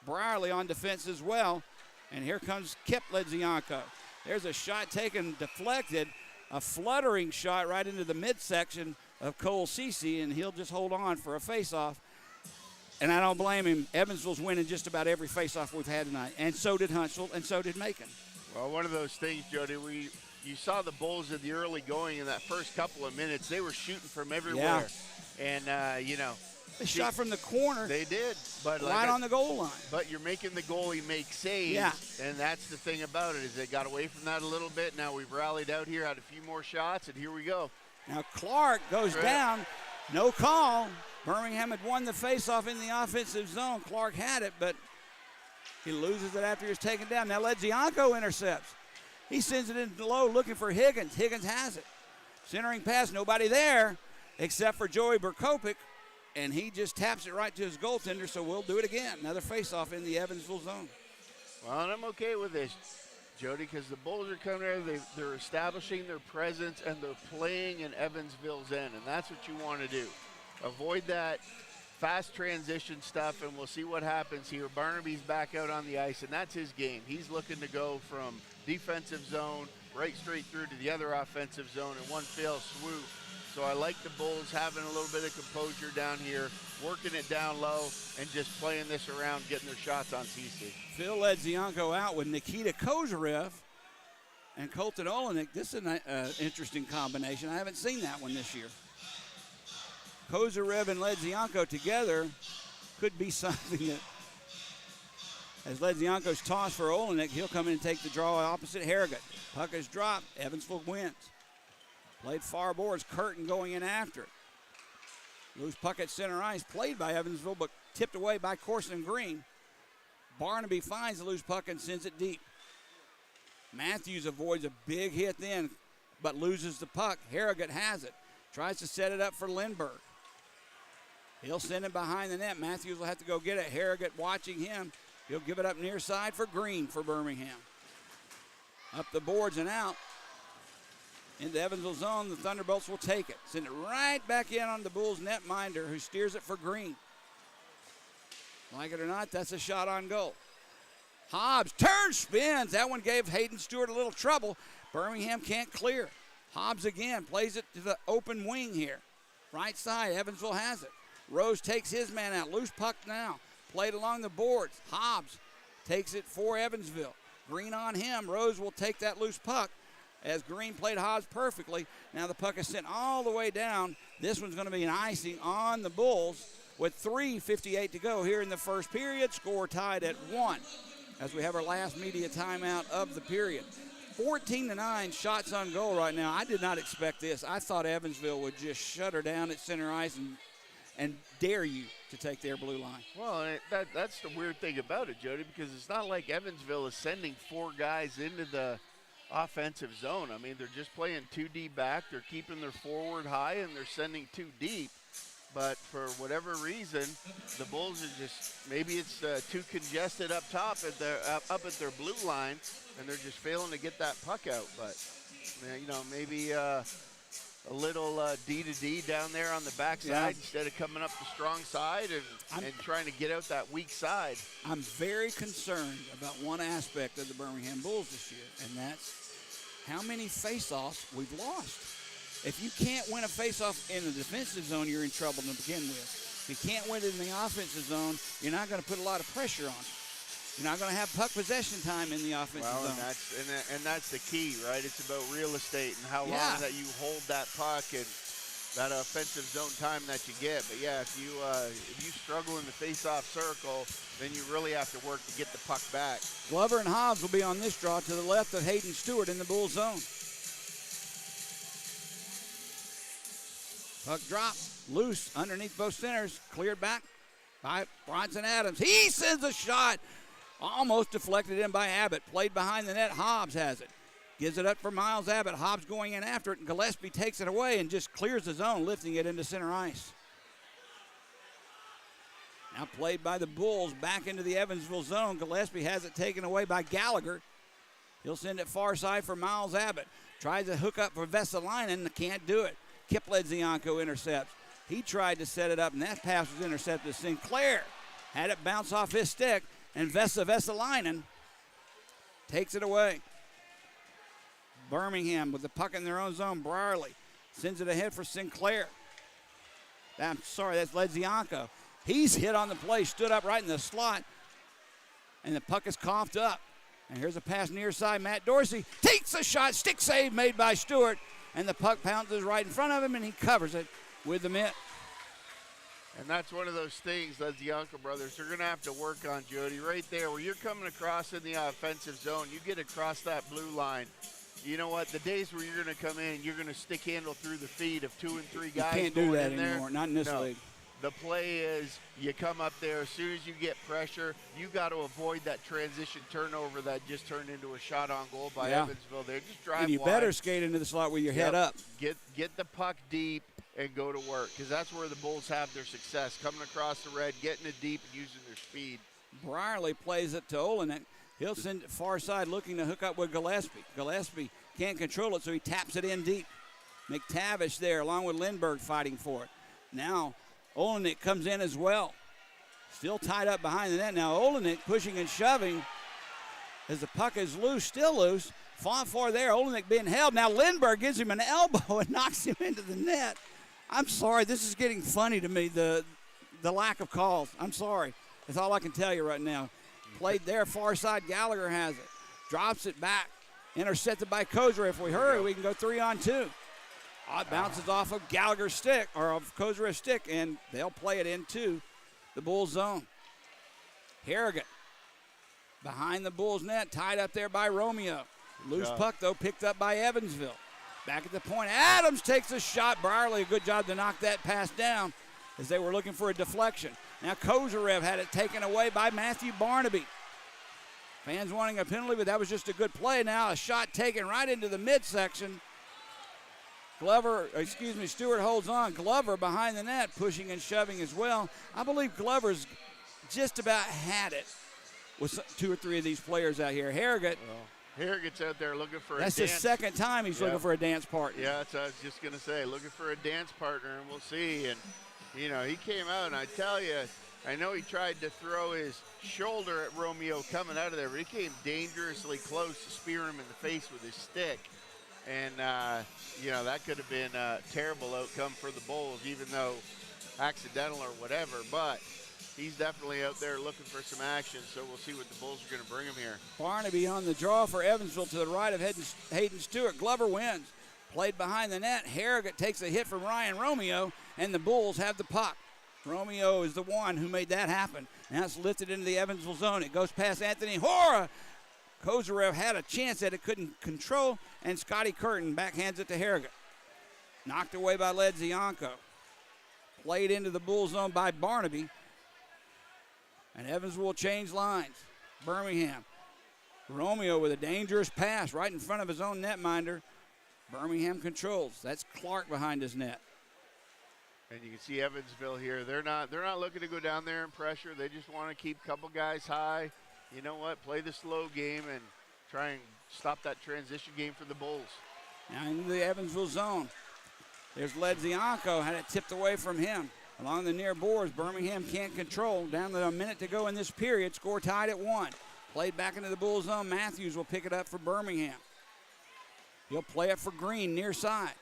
Brierley on defense as well. And here comes Kip Ledzianko. There's a shot taken, deflected. A fluttering shot right into the midsection of Cole Cece, and he'll just hold on for a face-off. And I don't blame him. Evansville's winning just about every face-off we've had tonight. And so did Huntsville, and so did Macon. Well, one of those things, Jody, you saw the Bulls in the early going in that first couple of minutes. They were shooting from everywhere. Yeah. And, you know. They shot from the corner. They did. But right on the goal line. But you're making the goalie make saves. Yeah. And that's the thing about it, is they got away from that a little bit. Now we've rallied out here, had a few more shots, and here we go. Now Clark goes down. No call. Birmingham had won the faceoff in the offensive zone. Clark had it, but he loses it after he was taken down. Now Ledzianko intercepts. He sends it in low looking for Higgins. Higgins has it. Centering pass, nobody there except for Joey Burkopic, and he just taps it right to his goaltender, so we'll do it again. Another faceoff in the Evansville zone. Well, and I'm okay with this, Jody, because the Bulls are coming there. They're establishing their presence, and they're playing in Evansville's end, and that's what you want to do. Avoid that fast transition stuff, and we'll see what happens here. Barnaby's back out on the ice, and that's his game. He's looking to go from defensive zone right straight through to the other offensive zone in one fell swoop. So I like the Bulls having a little bit of composure down here, working it down low, and just playing this around, getting their shots on CC. Phil Ledzianko out with Nikita Kozarev and Colton Olenek. This is an interesting combination. I haven't seen that one this year. Kozarev and Ledzianko together could be something that, as Ledzianko's toss for Olenek, he'll come in and take the draw opposite Harrigan. Puck is dropped. Evansville wins. Played far boards. Curtin going in after it. Loose puck at center ice. Played by Evansville, but tipped away by Corson Green. Barnaby finds the loose puck and sends it deep. Matthews avoids a big hit then, but loses the puck. Harrigan has it. Tries to set it up for Lindbergh. He'll send it behind the net. Matthews will have to go get it. Harrigan watching him. He'll give it up near side for Green for Birmingham. Up the boards and out. Into Evansville zone, the Thunderbolts will take it. Send it right back in on the Bulls netminder, who steers it for Green. Like it or not, that's a shot on goal. Hobbs turns, spins. That one gave Hayden Stewart a little trouble. Birmingham can't clear. Hobbs again plays it to the open wing here. Right side, Evansville has it. Rose takes his man out. Loose puck now. Played along the boards. Hobbs takes it for Evansville. Green on him. Rose will take that loose puck as Green played Hobbs perfectly. Now the puck is sent all the way down. This one's going to be an icing on the Bulls with 3:58 to go here in the first period. Score tied at 1 as we have our last media timeout of the period. 14-9 shots on goal right now. I did not expect this. I thought Evansville would just shut her down at center ice and dare you to take their blue line. Well, that's the weird thing about it, Jody, because it's not like Evansville is sending 4 guys into the offensive zone. I mean, they're just playing 2 deep back. They're keeping their forward high, and they're sending 2 deep. But for whatever reason, the Bulls are just, maybe it's too congested up top at up at their blue line, and they're just failing to get that puck out. But, you know, maybe a little D-to-D down there on the backside instead of coming up the strong side and trying to get out that weak side. I'm very concerned about one aspect of the Birmingham Bulls this year, and that's how many face-offs we've lost. If you can't win a face-off in the defensive zone, you're in trouble to begin with. If you can't win it in the offensive zone, you're not going to put a lot of pressure on it. You're not going to have puck possession time in the offensive zone. And that's the key, right? It's about real estate and how long that you hold that puck and that offensive zone time that you get. But yeah, if you struggle in the face-off circle, then you really have to work to get the puck back. Glover and Hobbs will be on this draw to the left of Hayden Stewart in the Bull zone. Puck drop, loose underneath both centers, cleared back by Bronson Adams. He sends a shot, almost deflected in by Abbott. Played behind the net, Hobbs has it. Gives it up for Miles Abbott. Hobbs going in after it, and Gillespie takes it away and just clears the zone, lifting it into center ice. Now played by the Bulls back into the Evansville zone. Gillespie has it taken away by Gallagher. He'll send it far side for Miles Abbott. Tries to hook up for Vesalainen, can't do it. Kip Ledzianko intercepts. He tried to set it up, and that pass was intercepted. Sinclair had it bounce off his stick, and Vesalainen takes it away. Birmingham with the puck in their own zone. Brierly sends it ahead for Sinclair. I'm sorry, that's Ledzianko. He's hit on the play, stood up right in the slot, and the puck is coughed up. And here's a pass near side. Matt Dorsey takes a shot, stick save made by Stewart, and the puck bounces right in front of him, and he covers it with the mitt. And that's one of those things that the Uncle brothers are going to have to work on, Jody. Right there, where you're coming across in the offensive zone, you get across that blue line. You know what? The days where you're going to come in, you're going to stick handle through the feet of 2 and 3 guys. You can't do that in anymore, there. not in this league. The play is you come up there, as soon as you get pressure, you got to avoid that transition turnover that just turned into a shot on goal by Evansville. They're just driving. And you better skate into the slot with your head up. Get the puck deep and go to work, because that's where the Bulls have their success, coming across the red, getting it deep, and using their speed. Brierly plays it to Olenek. He'll send it far side looking to hook up with Gillespie. Gillespie can't control it, so he taps it in deep. McTavish there along with Lindbergh fighting for it. Now Olenek comes in as well. Still tied up behind the net. Now Olenek pushing and shoving as the puck is loose, still loose. Fought for there, Olenek being held. Now Lindbergh gives him an elbow and knocks him into the net. I'm sorry, this is getting funny to me, the lack of calls. I'm sorry. That's all I can tell you right now. Played there, far side, Gallagher has it. Drops it back. Intercepted by Kozer. If we hurry, we can go 3-on-2. It bounces off of Gallagher's stick, or of Kozer's stick, and they'll play it into the Bulls zone. Harrigan behind the Bulls net, tied up there by Romeo. Loose puck, though, picked up by Evansville. Back at the point, Adams takes a shot. Brierly, a good job to knock that pass down as they were looking for a deflection. Now Kozarev had it taken away by Matthew Barnaby. Fans wanting a penalty, but that was just a good play. Now a shot taken right into the midsection. Stewart holds on. Glover behind the net, pushing and shoving as well. I believe Glover's just about had it with 2 or 3 of these players out here. Harrigan's out there looking for That's a dance. the second time he's looking for a dance partner. Yeah, that's what I was just going to say. Looking for a dance partner, and we'll see. And, you know, he came out, and I tell you, I know he tried to throw his shoulder at Romeo coming out of there, but he came dangerously close to spear him in the face with his stick. And, you know, that could have been a terrible outcome for the Bulls, even though accidental or whatever. But he's definitely out there looking for some action, so we'll see what the Bulls are going to bring him here. Barnaby on the draw for Evansville to the right of Hayden Stewart. Glover wins. Played behind the net. Harrigan takes a hit from Ryan Romeo, and the Bulls have the puck. Romeo is the one who made that happen. Now it's lifted into the Evansville zone. It goes past Anthony Hora. Kozarev had a chance that it couldn't control, and Scotty Curtin backhands it to Harrigan. Knocked away by Ledzianko. Played into the Bull zone by Barnaby. And Evansville will change lines. Birmingham. Romeo with a dangerous pass right in front of his own netminder. Birmingham controls. That's Clark behind his net. And you can see Evansville here. They're not looking to go down there and pressure. They just want to keep a couple guys high. You know what? Play the slow game and try and stop that transition game for the Bulls. Now into the Evansville zone. There's Ledzianko. Had it tipped away from him. Along the near boards, Birmingham can't control. Down to a minute to go in this period. Score tied at 1. Played back into the Bull zone. Matthews will pick it up for Birmingham. He'll play it for Green near side.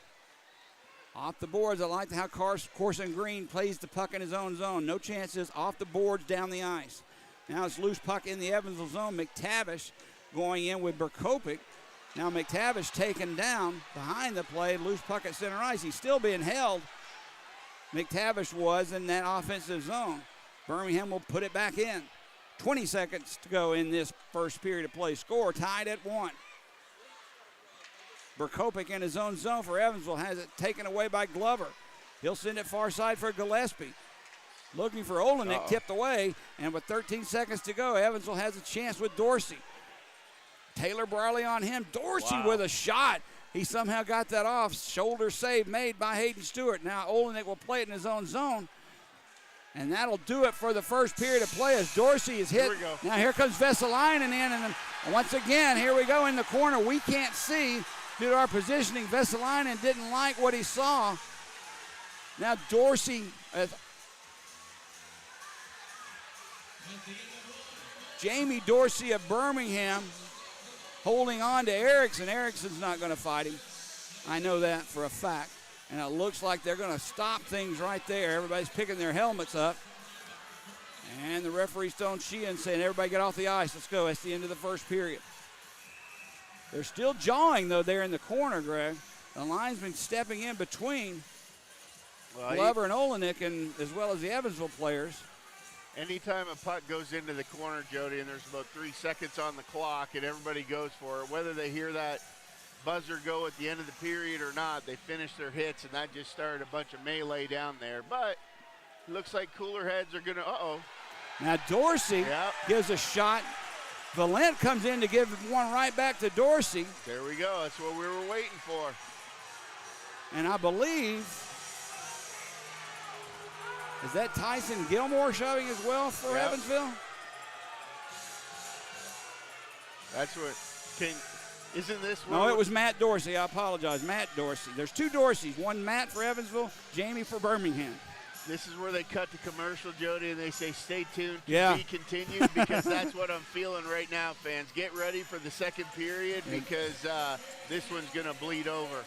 Off the boards, I like how Corson Green plays the puck in his own zone. No chances, off the boards, down the ice. Now it's loose puck in the Evansville zone. McTavish going in with Berkopic. Now McTavish taken down behind the play. Loose puck at center ice. He's still being held. McTavish was in that offensive zone. Birmingham will put it back in. 20 seconds to go in this first period of play. Score tied at 1. Berkopic in his own zone for Evansville has it taken away by Glover. He'll send it far side for Gillespie. Looking for Olenek, tipped away, and with 13 seconds to go, Evansville has a chance with Dorsey. Taylor Brierly on him. Dorsey with a shot. He somehow got that off. Shoulder save made by Hayden Stewart. Now Olenek will play it in his own zone. And that'll do it for the first period of play as Dorsey is hit. Here we go. Now here comes Vesalainen in, and once again, here we go in the corner. We can't see due to our positioning. Vesalainen didn't like what he saw. Now Dorsey, Jamie Dorsey of Birmingham holding on to Erickson. Erickson's not going to fight him. I know that for a fact. And it looks like they're going to stop things right there. Everybody's picking their helmets up. And the referee's throwing Sheehan saying, everybody get off the ice. Let's go. That's the end of the first period. They're still jawing, though, there in the corner, Greg. The linesman stepping in between Glover and Olenek, and as well as the Evansville players. Anytime a puck goes into the corner, Jody, and there's about 3 seconds on the clock and everybody goes for it, whether they hear that buzzer go at the end of the period or not, they finish their hits, and that just started a bunch of melee down there. But it looks like cooler heads are going to, Now Dorsey gives a shot. Valent comes in to give one right back to Dorsey. There we go. That's what we were waiting for. And I believe, is that Tyson Gilmore shoving as well for Evansville? That's what, isn't this what? No, it was Matt Dorsey. I apologize. Matt Dorsey. There's 2 Dorseys. One Matt for Evansville, Jamie for Birmingham. This is where they cut to commercial, Jody, and they say, stay tuned to be continued, because that's what I'm feeling right now, fans. Get ready for the second period, because this one's going to bleed over.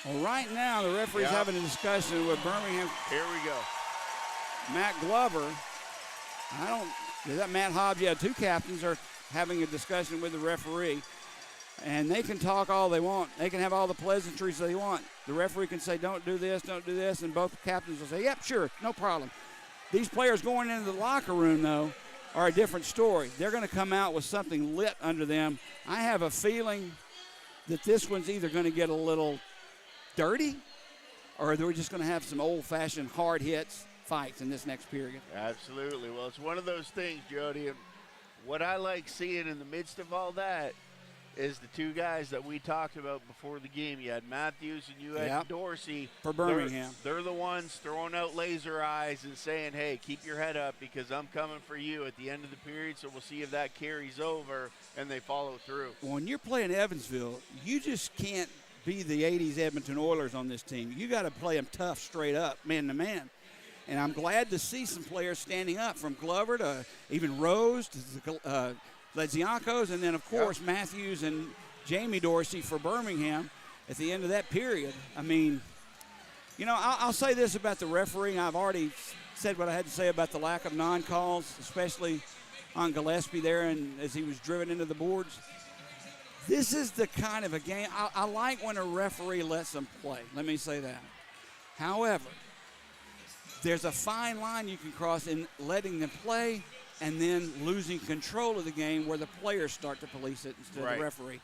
Well, right now, the referee's having a discussion with Birmingham. Here we go. Matt Glover. Is that Matt Hobbs? Yeah, 2 captains are having a discussion with the referee. And they can talk all they want. They can have all the pleasantries they want. The referee can say, don't do this, and both captains will say, yep, sure, no problem. These players going into the locker room, though, are a different story. They're going to come out with something lit under them. I have a feeling that this one's either going to get a little dirty, or they're just going to have some old-fashioned hard hits fights in this next period. Absolutely. Well, it's one of those things, Jody, and what I like seeing in the midst of all that is the 2 guys that we talked about before the game. You had Matthews and you had Dorsey. For Birmingham. They're the ones throwing out laser eyes and saying, hey, keep your head up because I'm coming for you at the end of the period, so we'll see if that carries over and they follow through. When you're playing Evansville, you just can't be the 80s Edmonton Oilers on this team. You got to play them tough straight up, man to man. And I'm glad to see some players standing up, from Glover to even Rose to Leziankos, and then, of course, Matthews and Jamie Dorsey for Birmingham at the end of that period. I mean, you know, I'll say this about the refereeing. I've already said what I had to say about the lack of non-calls, especially on Gillespie there and as he was driven into the boards. This is the kind of a game I like when a referee lets them play. Let me say that. However, there's a fine line you can cross in letting them play and then losing control of the game where the players start to police it instead of the referee.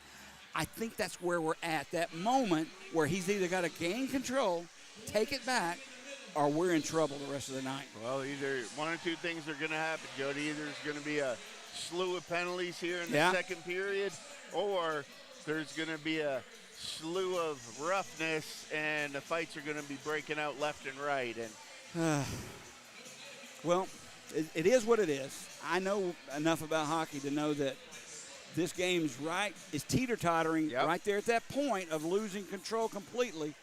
I think that's where we're at, that moment where he's either got to gain control, take it back, or we're in trouble the rest of the night. Well, either one or 2 things are going to happen, Jody. Either there's going to be a slew of penalties here in the second period, or there's going to be a slew of roughness and the fights are going to be breaking out left and right. And well, it is what it is. I know enough about hockey to know that this game's is teeter-tottering right there at that point of losing control completely,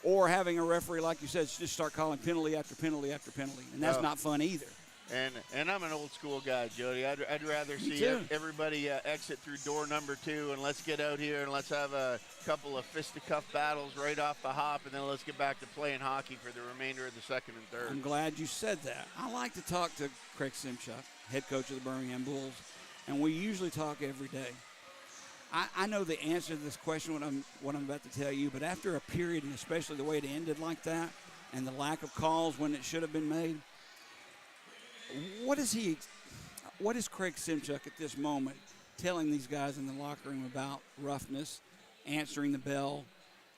or having a referee, like you said, just start calling penalty after penalty after penalty, and that's not fun either. And I'm an old school guy, Jody. I'd rather see everybody exit through door number 2, and let's get out here and let's have a couple of fisticuff battles right off the hop, and then let's get back to playing hockey for the remainder of the second and third. I'm glad you said that. I like to talk to Craig Simchuk, head coach of the Birmingham Bulls, and we usually talk every day. I know the answer to this question, what I'm about to tell you, but after a period, and especially the way it ended like that, and the lack of calls when it should have been made, what is Craig Simchuk at this moment telling these guys in the locker room about roughness, answering the bell,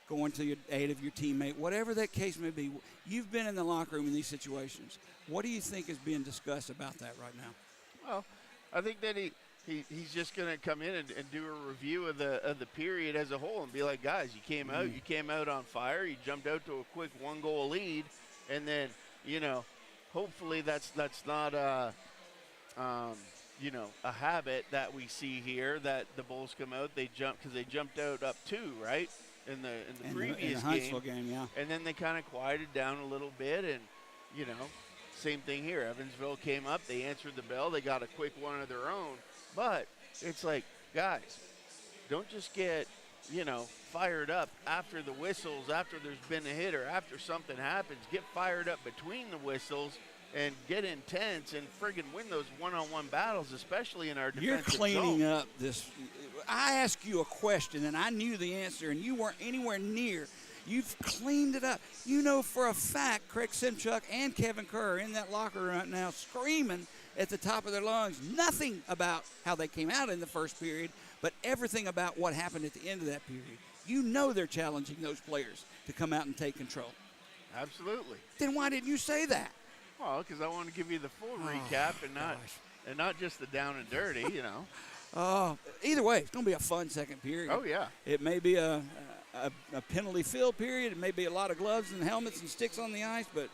going to the aid of your teammate, whatever that case may be? You've been in the locker room in these situations. What do you think is being discussed about that right now? Well, I think that he's just going to come in and do a review of the period as a whole and be like, guys, you came out on fire, you jumped out to a quick 1-goal lead, and then, you know, hopefully that's not a habit that we see here, that the Bulls come out, they jumped out up 2, right, in the previous game, and then they kind of quieted down a little bit, and you know, same thing here. Evansville came up, they answered the bell, they got a quick one of their own, but it's like, guys, don't just get fired up after the whistles, after there's been a hit or after something happens. Get fired up between the whistles and get intense and friggin' win those one-on-one battles, especially in our defensive You're cleaning zone. up this. I asked you a question, and I knew the answer, and you weren't anywhere near. You've cleaned it up. You know for a fact Craig Simchuk and Kevin Kerr are in that locker room right now screaming at the top of their lungs. Nothing about how they came out in the first period, but everything about what happened at the end of that period. You know they're challenging those players to come out and take control. Absolutely. Then why didn't you say that? Well, because I want to give you the full recap and not just the down and dirty, Either way, it's going to be a fun second period. Oh, yeah. It may be a penalty-filled period. It may be a lot of gloves and helmets and sticks on the ice. But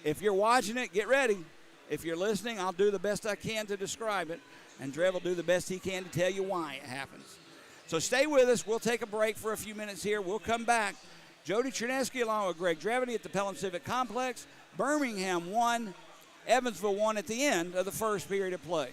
if you're watching it, get ready. If you're listening, I'll do the best I can to describe it. And Drev will do the best he can to tell you why it happens. So stay with us. We'll take a break for a few minutes here. We'll come back. Jody Chernesky along with Greg Drevany at the Pelham Civic Complex. Birmingham won. Evansville won at the end of the first period of play.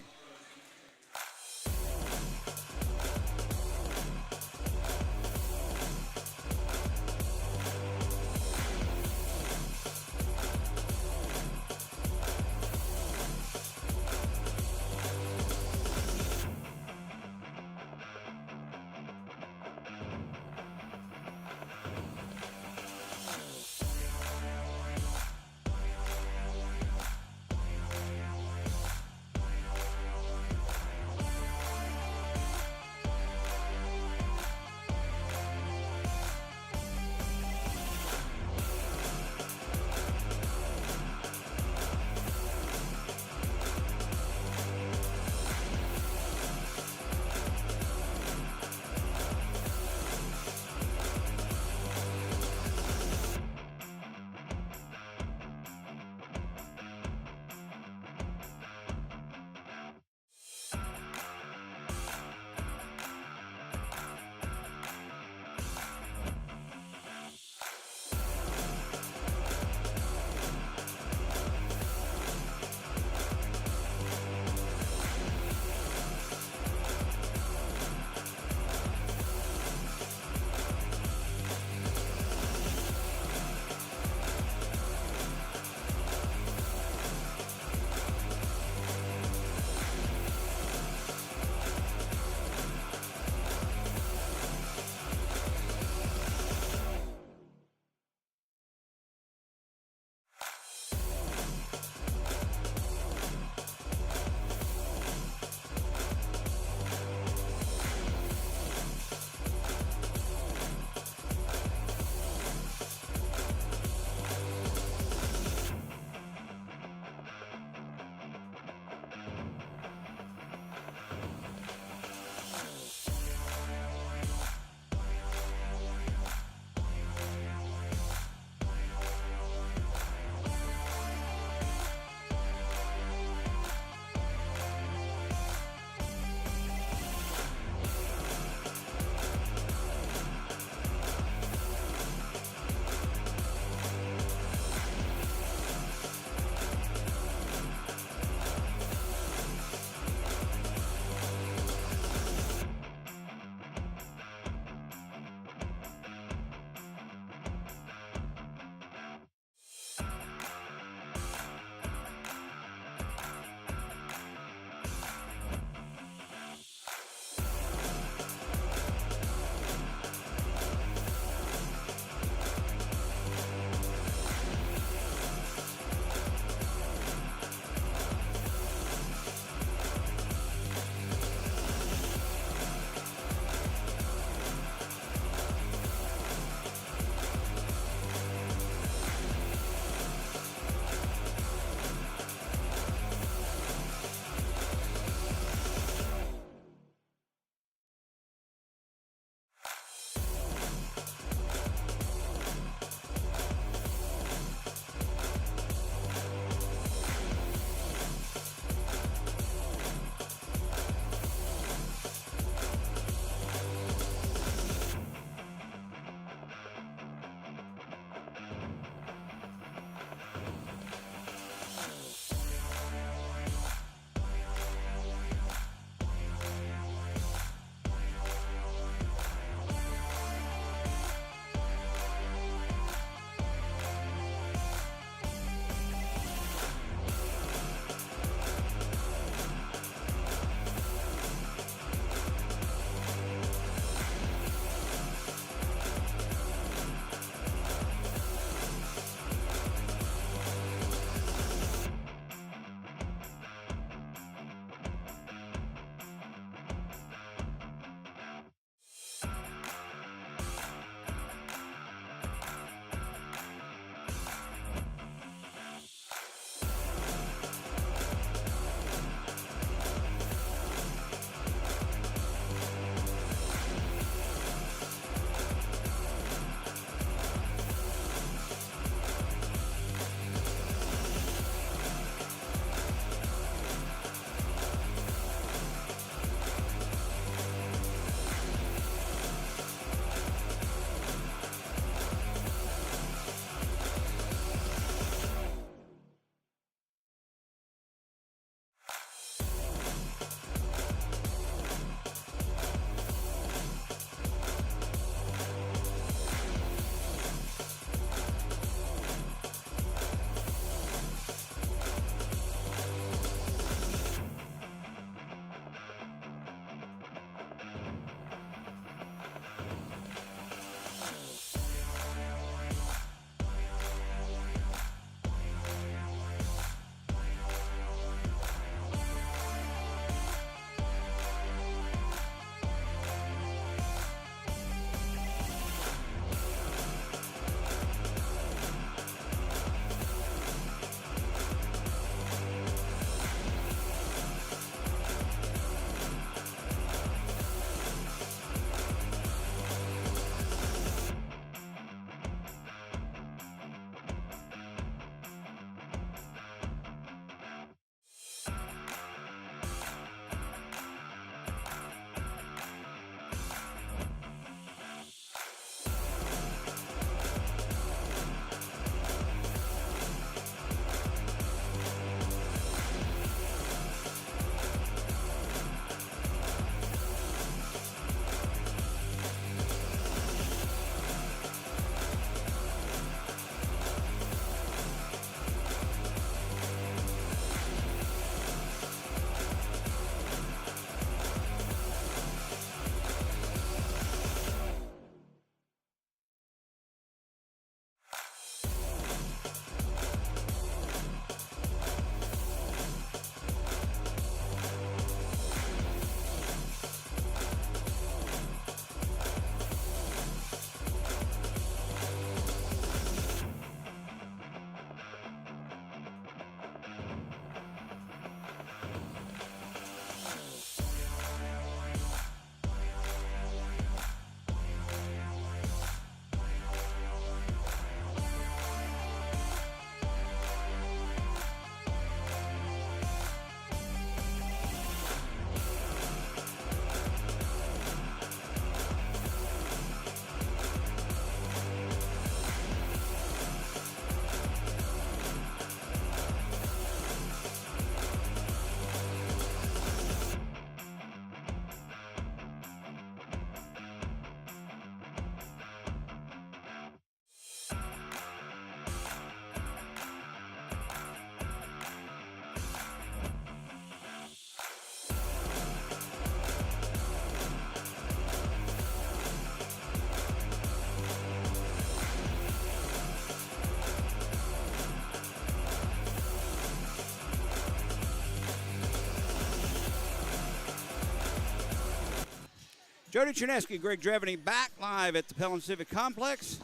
Jody Chernesky, Greg Dreveny back live at the Pelham Civic Complex.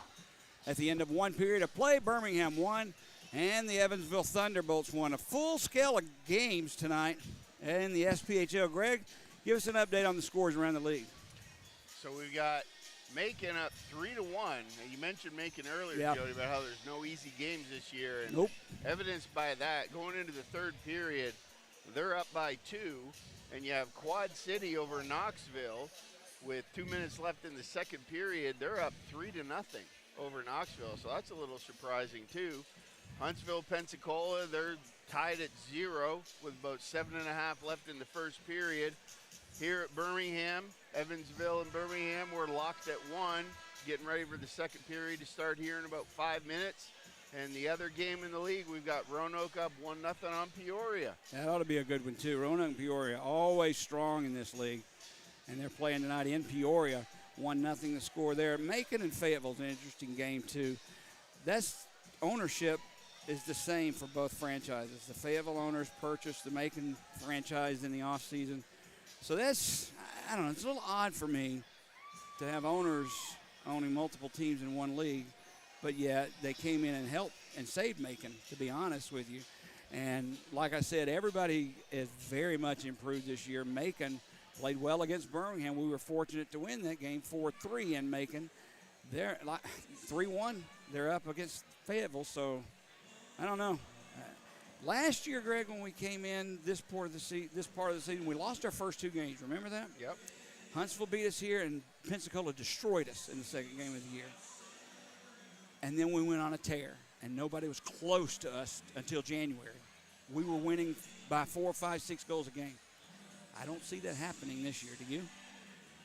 At the end of one period of play, Birmingham won, and the Evansville Thunderbolts won. A full scale of games tonight in the SPHL. Greg, give us an update on the scores around the league. So we've got Macon up 3-1. You mentioned Macon earlier, Yeah. Jody, about how there's no easy games this year. And Nope. evidenced by that, going into the third period, they're up by 2, and you have Quad City over Knoxville with 2 minutes left in the second period. They're up 3-0 over Knoxville, so that's a little surprising too. Huntsville, Pensacola, they're tied at 0 with about 7.5 left in the first period. Here at Birmingham, Evansville and Birmingham were locked at 1, getting ready for the second period to start here in about 5 minutes. And the other game in the league, we've got Roanoke up 1-0 on Peoria. That ought to be a good one, too. Roanoke and Peoria, always strong in this league. And they're playing tonight in Peoria. 1-0 the score there. Macon and Fayetteville is an interesting game, too. That's ownership is the same for both franchises. The Fayetteville owners purchased the Macon franchise in the offseason. So that's, I don't know, it's a little odd for me to have owners owning multiple teams in one league, but yet they came in and helped and saved Macon, to be honest with you. And like I said, everybody is very much improved this year. Macon played well against Birmingham. We were fortunate to win that game 4-3 in Macon. They're like 3-1. They're up against Fayetteville, so I don't know. Last year, Greg, when we came in this part of the season, we lost our first 2 games. Remember that? Yep. Huntsville beat us here, and Pensacola destroyed us in the second game of the year. And then we went on a tear, and nobody was close to us until January. We were winning by 4, 5, 6 goals a game. I don't see that happening this year. Do you?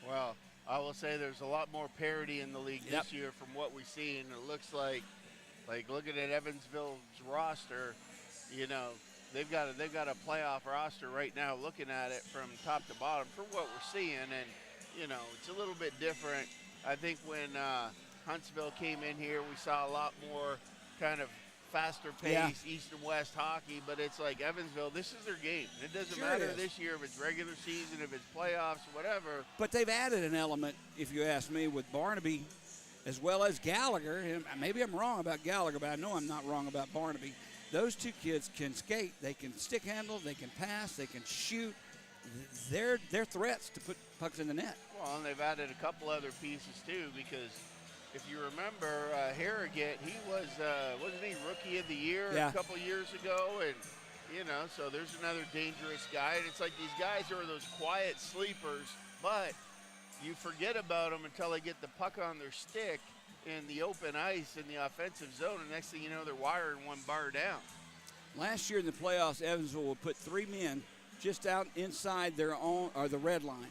Well, I will say there's a lot more parity in the league Yep. this year from what we see, and it looks like looking at Evansville's roster, you know, they've got a playoff roster right now. Looking at it from top to bottom for what we're seeing, and you know, it's a little bit different. I think when Huntsville came in here, we saw a lot more kind of faster pace, East and West hockey, but it's like Evansville, this is their game. It doesn't Sure matter it is. this year if it's regular season, if it's playoffs, whatever. But they've added an element, if you ask me, with Barnaby as well as Gallagher. And maybe I'm wrong about Gallagher, but I know I'm not wrong about Barnaby. Those 2 kids can skate. They can stick handle. They can pass. They can shoot. They're threats to put pucks in the net. Well, and they've added a couple other pieces too, because if you remember, Harrogate, he was, wasn't he Rookie of the Year Yeah. a couple years ago? And, you know, so there's another dangerous guy. And it's like these guys are those quiet sleepers, but you forget about them until they get the puck on their stick in the open ice in the offensive zone. And next thing you know, they're wiring 1 bar down. Last year in the playoffs, Evansville would put 3 men just out inside their own, or the red line,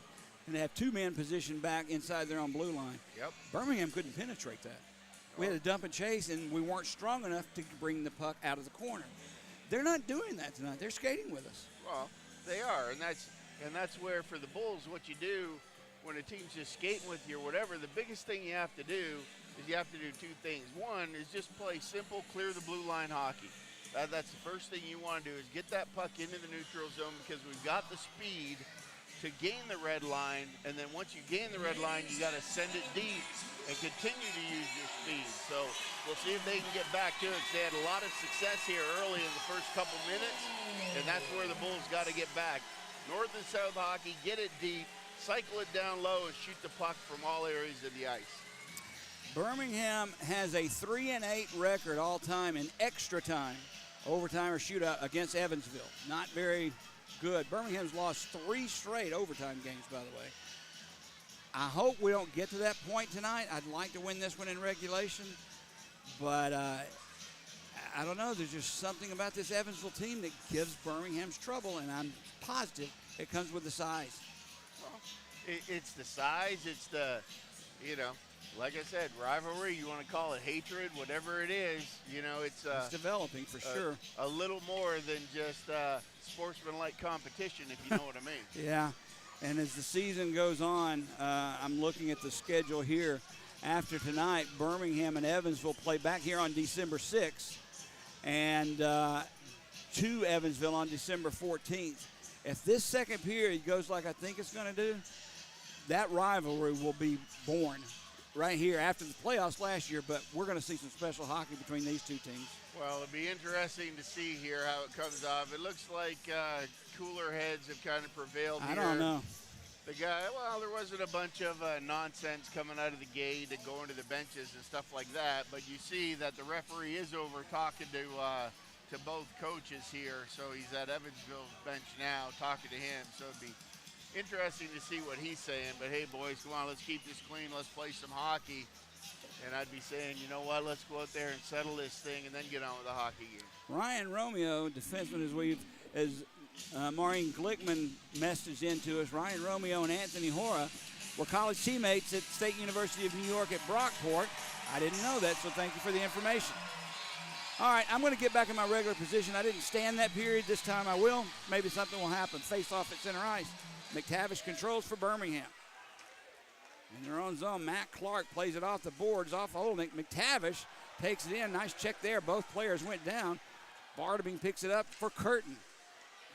and they have 2 men positioned back inside their own blue line. Yep. Birmingham couldn't penetrate that. We had to dump and chase, and we weren't strong enough to bring the puck out of the corner. They're not doing that tonight. They're skating with us. Well, they are, and that's where for the Bulls, what you do when a team's just skating with you or whatever, the biggest thing you have to do is you have to do 2 things. One is just play simple, clear the blue line hockey. That's the first thing you want to do is get that puck into the neutral zone, because we've got the speed to gain the red line, and then once you gain the red line, you got to send it deep and continue to use your speed. So we'll see if they can get back to it. They had a lot of success here early in the first couple minutes, and that's where the Bulls got to get back. North and south hockey, get it deep, cycle it down low, and shoot the puck from all areas of the ice. Birmingham has a 3-8 record all time in extra time, overtime or shootout against Evansville. Not very good. Birmingham's lost 3 straight overtime games, by the way. I hope we don't get to that point tonight. I'd like to win this one in regulation, but I don't know. There's just something about this Evansville team that gives Birmingham's trouble, and I'm positive it comes with the size. Well, it's the size. It's the, you know, like I said, rivalry. You want to call it hatred, whatever it is. You know, it's developing for sure. A little more than just sportsmanlike competition, if you know what I mean. Yeah, and as the season goes on, I'm looking at the schedule here. After tonight, Birmingham and Evansville play back here on December 6th, and to Evansville on December 14th. If this second period goes like I think it's going to do, that rivalry will be born right here after the playoffs last year, but we're going to see some special hockey between these two teams. Well, it'll be interesting to see here how it comes off. It looks like cooler heads have kind of prevailed here. I don't know. The guy, well, there wasn't a bunch of nonsense coming out of the gate and going to the benches and stuff like that, but you see that the referee is over talking to both coaches here. So he's at Evansville's bench now talking to him. So it'd be interesting to see what he's saying. But hey, boys, come on, let's keep this clean. Let's play some hockey. And I'd be saying, you know what, let's go out there and settle this thing and then get on with the hockey game. Ryan Romeo, defenseman, as Maureen Glickman messaged into us, Ryan Romeo and Anthony Hora were college teammates at State University of New York at Brockport. I didn't know that, so thank you for the information. All right, I'm going to get back in my regular position. I didn't stand that period. This time I will. Maybe something will happen. Face off at center ice. McTavish controls for Birmingham. In their own zone, Matt Clark plays it off the boards, off Olnick. McTavish takes it in. Nice check there. Both players went down. Bartabing picks it up for Curtin.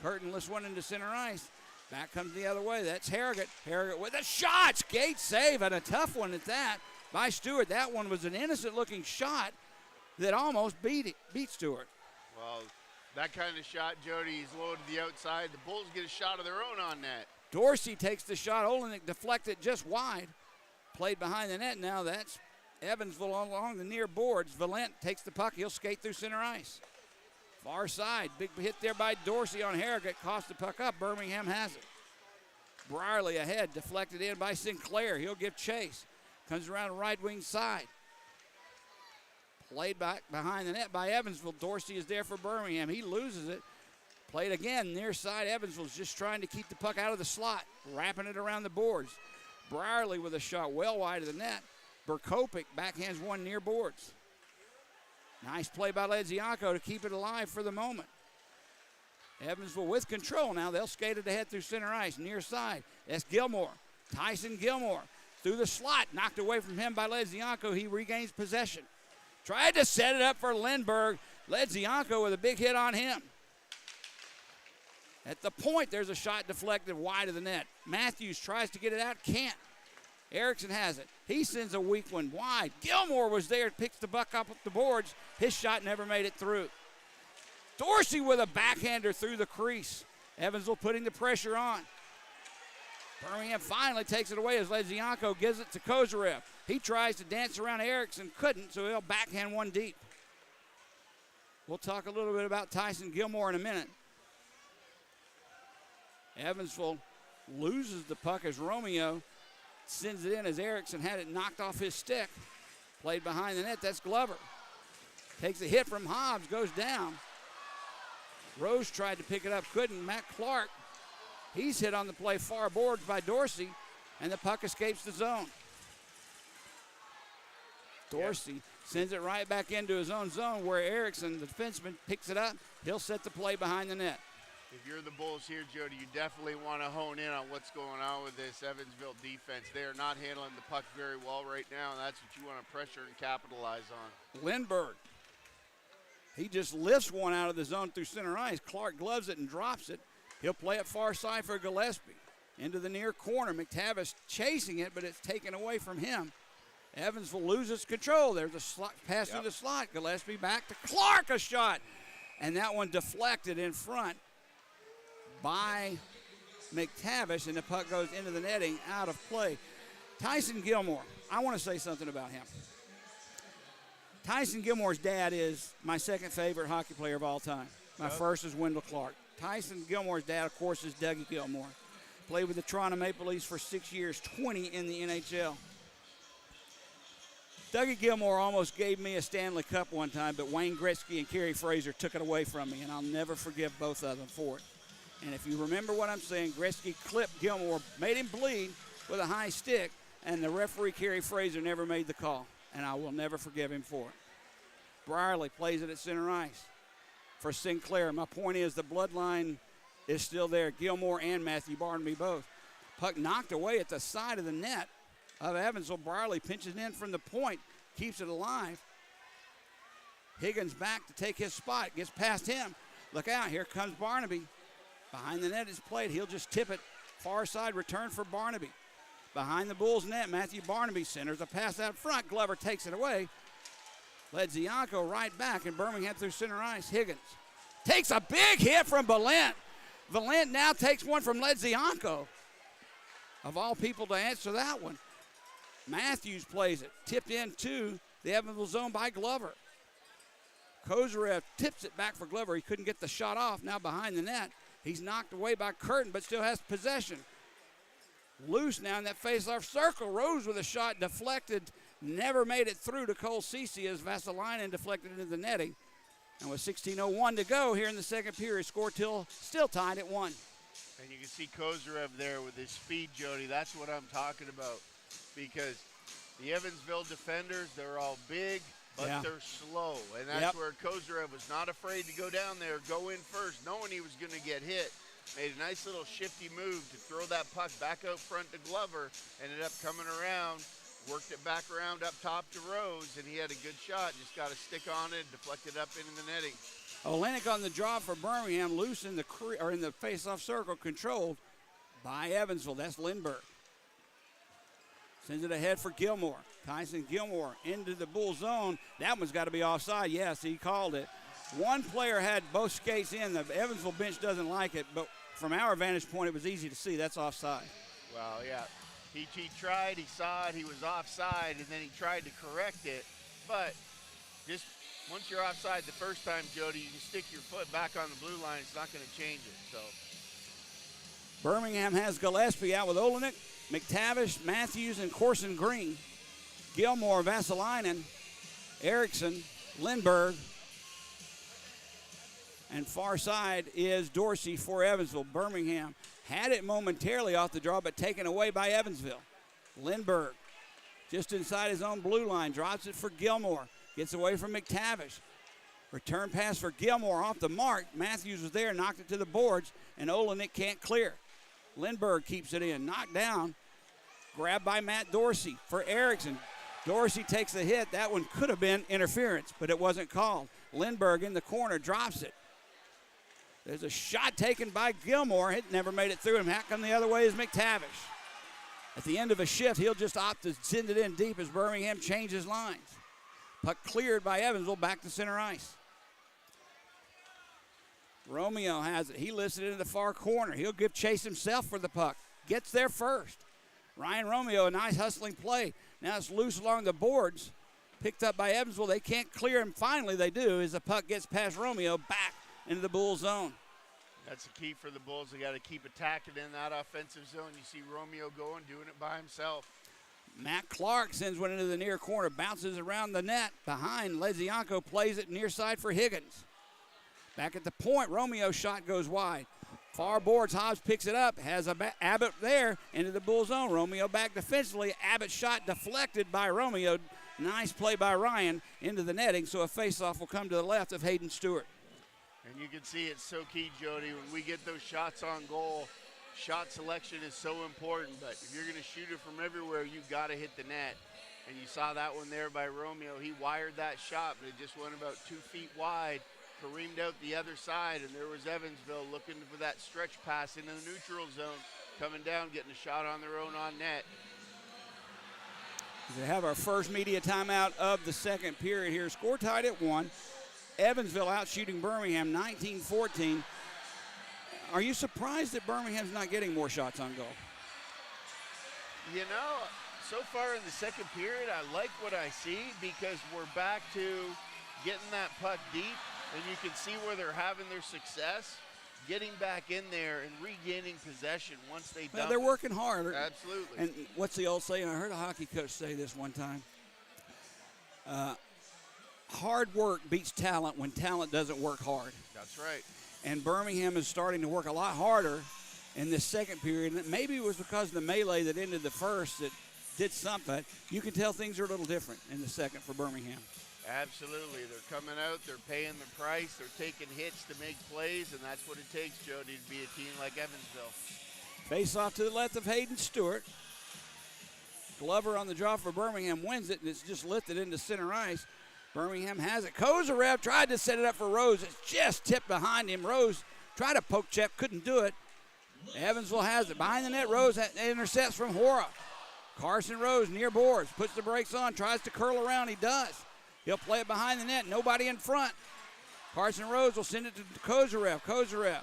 Curtin lifts one into center ice. Back comes the other way. That's Harrogate. Harrogate with a shot. Skate save, and a tough one at that by Stewart. That one was an innocent-looking shot that almost beat Stewart. Well, that kind of shot, Jody, is low to the outside. The Bulls get a shot of their own on net. Dorsey takes the shot. Olnick deflected just wide. Played behind the net now. That's Evansville along the near boards. Valent takes the puck. He'll skate through center ice. Far side. Big hit there by Dorsey on Harrogate. Cost the puck up. Birmingham has it. Brierly ahead. Deflected in by Sinclair. He'll give chase. Comes around the right wing side. Played back behind the net by Evansville. Dorsey is there for Birmingham. He loses it. Played again near side. Evansville's just trying to keep the puck out of the slot. Wrapping it around the boards. Brierly with a shot well wide of the net. Burkopic backhands one near boards. Nice play by Ledzianko to keep it alive for the moment. Evansville with control now. They'll skate it ahead through center ice. Near side. That's Gilmore. Tyson Gilmore through the slot. Knocked away from him by Ledzianko. He regains possession. Tried to set it up for Lindbergh. Ledzianko with a big hit on him. At the point, there's a shot deflected wide of the net. Matthews tries to get it out, can't. Erickson has it. He sends a weak one wide. Gilmore was there, picks the buck up the boards. His shot never made it through. Dorsey with a backhander through the crease. Evansville putting the pressure on. Birmingham finally takes it away as Ledzianko gives it to Kozarev. He tries to dance around Erickson, couldn't, so he'll backhand one deep. We'll talk a little bit about Tyson Gilmore in a minute. Evansville loses the puck as Romeo sends it in as Erickson had it knocked off his stick. Played behind the net, that's Glover. Takes a hit from Hobbs, goes down. Rose tried to pick it up, couldn't. Matt Clark, he's hit on the play far boards by Dorsey, and the puck escapes the zone. Dorsey sends it right back into his own zone where Erickson, the defenseman, picks it up. He'll set the play behind the net. If you're the Bulls here, Jody, you definitely want to hone in on what's going on with this Evansville defense. They are not handling the puck very well right now, and that's what you want to pressure and capitalize on. Lindbergh, he just lifts one out of the zone through center ice. Clark gloves it and drops it. He'll play it far side for Gillespie. Into the near corner. McTavish chasing it, but it's taken away from him. Evansville loses control. There's a slot, pass through the slot. Gillespie back to Clark, a shot. And that one deflected in front by McTavish, and the puck goes into the netting, out of play. Tyson Gilmore, I want to say something about him. Tyson Gilmore's dad is my second favorite hockey player of all time. My first is Wendell Clark. Tyson Gilmore's dad, of course, is Dougie Gilmore. Played with the Toronto Maple Leafs for 6 years, 20 in the NHL. Dougie Gilmore almost gave me a Stanley Cup one time, but Wayne Gretzky and Kerry Fraser took it away from me, and I'll never forgive both of them for it. And if you remember what I'm saying, Gretzky clipped Gilmore, made him bleed with a high stick, and the referee, Kerry Fraser, never made the call. And I will never forgive him for it. Brierly plays it at center ice for Sinclair. My point is the bloodline is still there. Gilmore and Matthew Barnaby both. Puck knocked away at the side of the net of Evansville. Brierly pinches in from the point, keeps it alive. Higgins back to take his spot, gets past him. Look out, here comes Barnaby. Behind the net is played. He'll just tip it far side, return for Barnaby. behind the Bulls net. Matthew Barnaby centers a pass out front. Glover takes it away. Ledzianko right back, and Birmingham through center ice. Higgins takes a big hit from Valent. Valent now takes one from Ledzianko. Of all people to answer that one. Matthews plays it. Tipped into the Evansville zone by Glover. Kozarev tips it back for Glover. He couldn't get the shot off. Now behind the net. He's knocked away by Curtin, but still has possession. Loose now in that face-off circle. Rose with a shot deflected. Never made it through to Cole Ceci as Vasalainen deflected into the netting. And with 16:01 to go here in the second period, score still tied at 1. And you can see Kozarev there with his speed, Jody. That's what I'm talking about. Because the Evansville defenders, they're all big, but they're slow. And that's where Kozarev was not afraid to go down there, go in first, knowing he was going to get hit. Made a nice little shifty move to throw that puck back out front to Glover. Ended up coming around, worked it back around up top to Rose, and he had a good shot. Just got a stick on it, deflected up into the netting. Olenek on the draw for Birmingham, loose in the face-off circle, controlled by Evansville. That's Lindbergh. Sends it ahead for Gilmore. Tyson Gilmore into the Bull zone. That one's got to be offside. Yes, he called it. One player had both skates in. The Evansville bench doesn't like it, but from our vantage point, it was easy to see. That's offside. Well, yeah. He tried, he saw it, he was offside, and then he tried to correct it. But just once you're offside the first time, Jody, you can stick your foot back on the blue line. It's not going to change it. So Birmingham has Gillespie out with Olenek, McTavish, Matthews, and Corson Green. Gilmore, Vasalainen, Erickson, Lindbergh. And far side is Dorsey for Evansville. Birmingham had it momentarily off the draw, but taken away by Evansville. Lindbergh just inside his own blue line, drops it for Gilmore. Gets away from McTavish. Return pass for Gilmore off the mark. Matthews was there, knocked it to the boards, and Olenek can't clear. Lindbergh keeps it in, knocked down. Grabbed by Matt Dorsey for Erickson. Dorsey takes the hit. That one could have been interference, but it wasn't called. Lindbergh in the corner drops it. There's a shot taken by Gilmore. It never made it through him. How come the other way is McTavish? At the end of a shift, he'll just opt to send it in deep as Birmingham changes lines. Puck cleared by Evansville, back to center ice. Romeo has it. He lifts it into the far corner. He'll give chase himself for the puck. Gets there first. Ryan Romeo, a nice hustling play. Now it's loose along the boards. Picked up by Evansville. They can't clear him. Finally they do as the puck gets past Romeo back into the Bull zone. That's the key for the Bulls. They got to keep attacking in that offensive zone. You see Romeo going, doing it by himself. Matt Clark sends one into the near corner, bounces around the net. Behind, Ledzianko plays it near side for Higgins. Back at the point, Romeo's shot goes wide. Far boards, Hobbs picks it up, has Abbott there into the Bull zone. Romeo back defensively. Abbott's shot deflected by Romeo. Nice play by Ryan into the netting, so a faceoff will come to the left of Hayden Stewart. And you can see it's so key, Jody, when we get those shots on goal, shot selection is so important, but if you're going to shoot it from everywhere, you've got to hit the net. And you saw that one there by Romeo. He wired that shot, but it just went about 2 feet wide, careened out the other side, and there was Evansville looking for that stretch pass into the neutral zone, coming down, getting a shot on their own on net. We have our first media timeout of the second period here. Score tied at 1. Evansville out shooting Birmingham 19-14. Are you surprised that Birmingham's not getting more shots on goal? You know, so far in the second period, I like what I see because we're back to getting that puck deep, and you can see where they're having their success, getting back in there and regaining possession once they dump. They're working hard. Absolutely. And what's the old saying? I heard a hockey coach say this one time. Hard work beats talent when talent doesn't work hard. That's right. And Birmingham is starting to work a lot harder in this second period. And maybe it was because of the melee that ended the first that did something. You can tell things are a little different in the second for Birmingham. Absolutely. They're coming out. They're paying the price. They're taking hits to make plays, and that's what it takes, Jody, to be a team like Evansville. Face off to the left of Hayden Stewart. Glover on the draw for Birmingham wins it, and it's just lifted into center ice. Birmingham has it. Kozarev tried to set it up for Rose. It's just tipped behind him. Rose tried to poke check, couldn't do it. Evansville has it. Behind the net, Rose intercepts from Hora. Carson Rose near boards, puts the brakes on, tries to curl around. He does. He'll play it behind the net. Nobody in front. Carson Rose will send it to Kozarev. Kozarev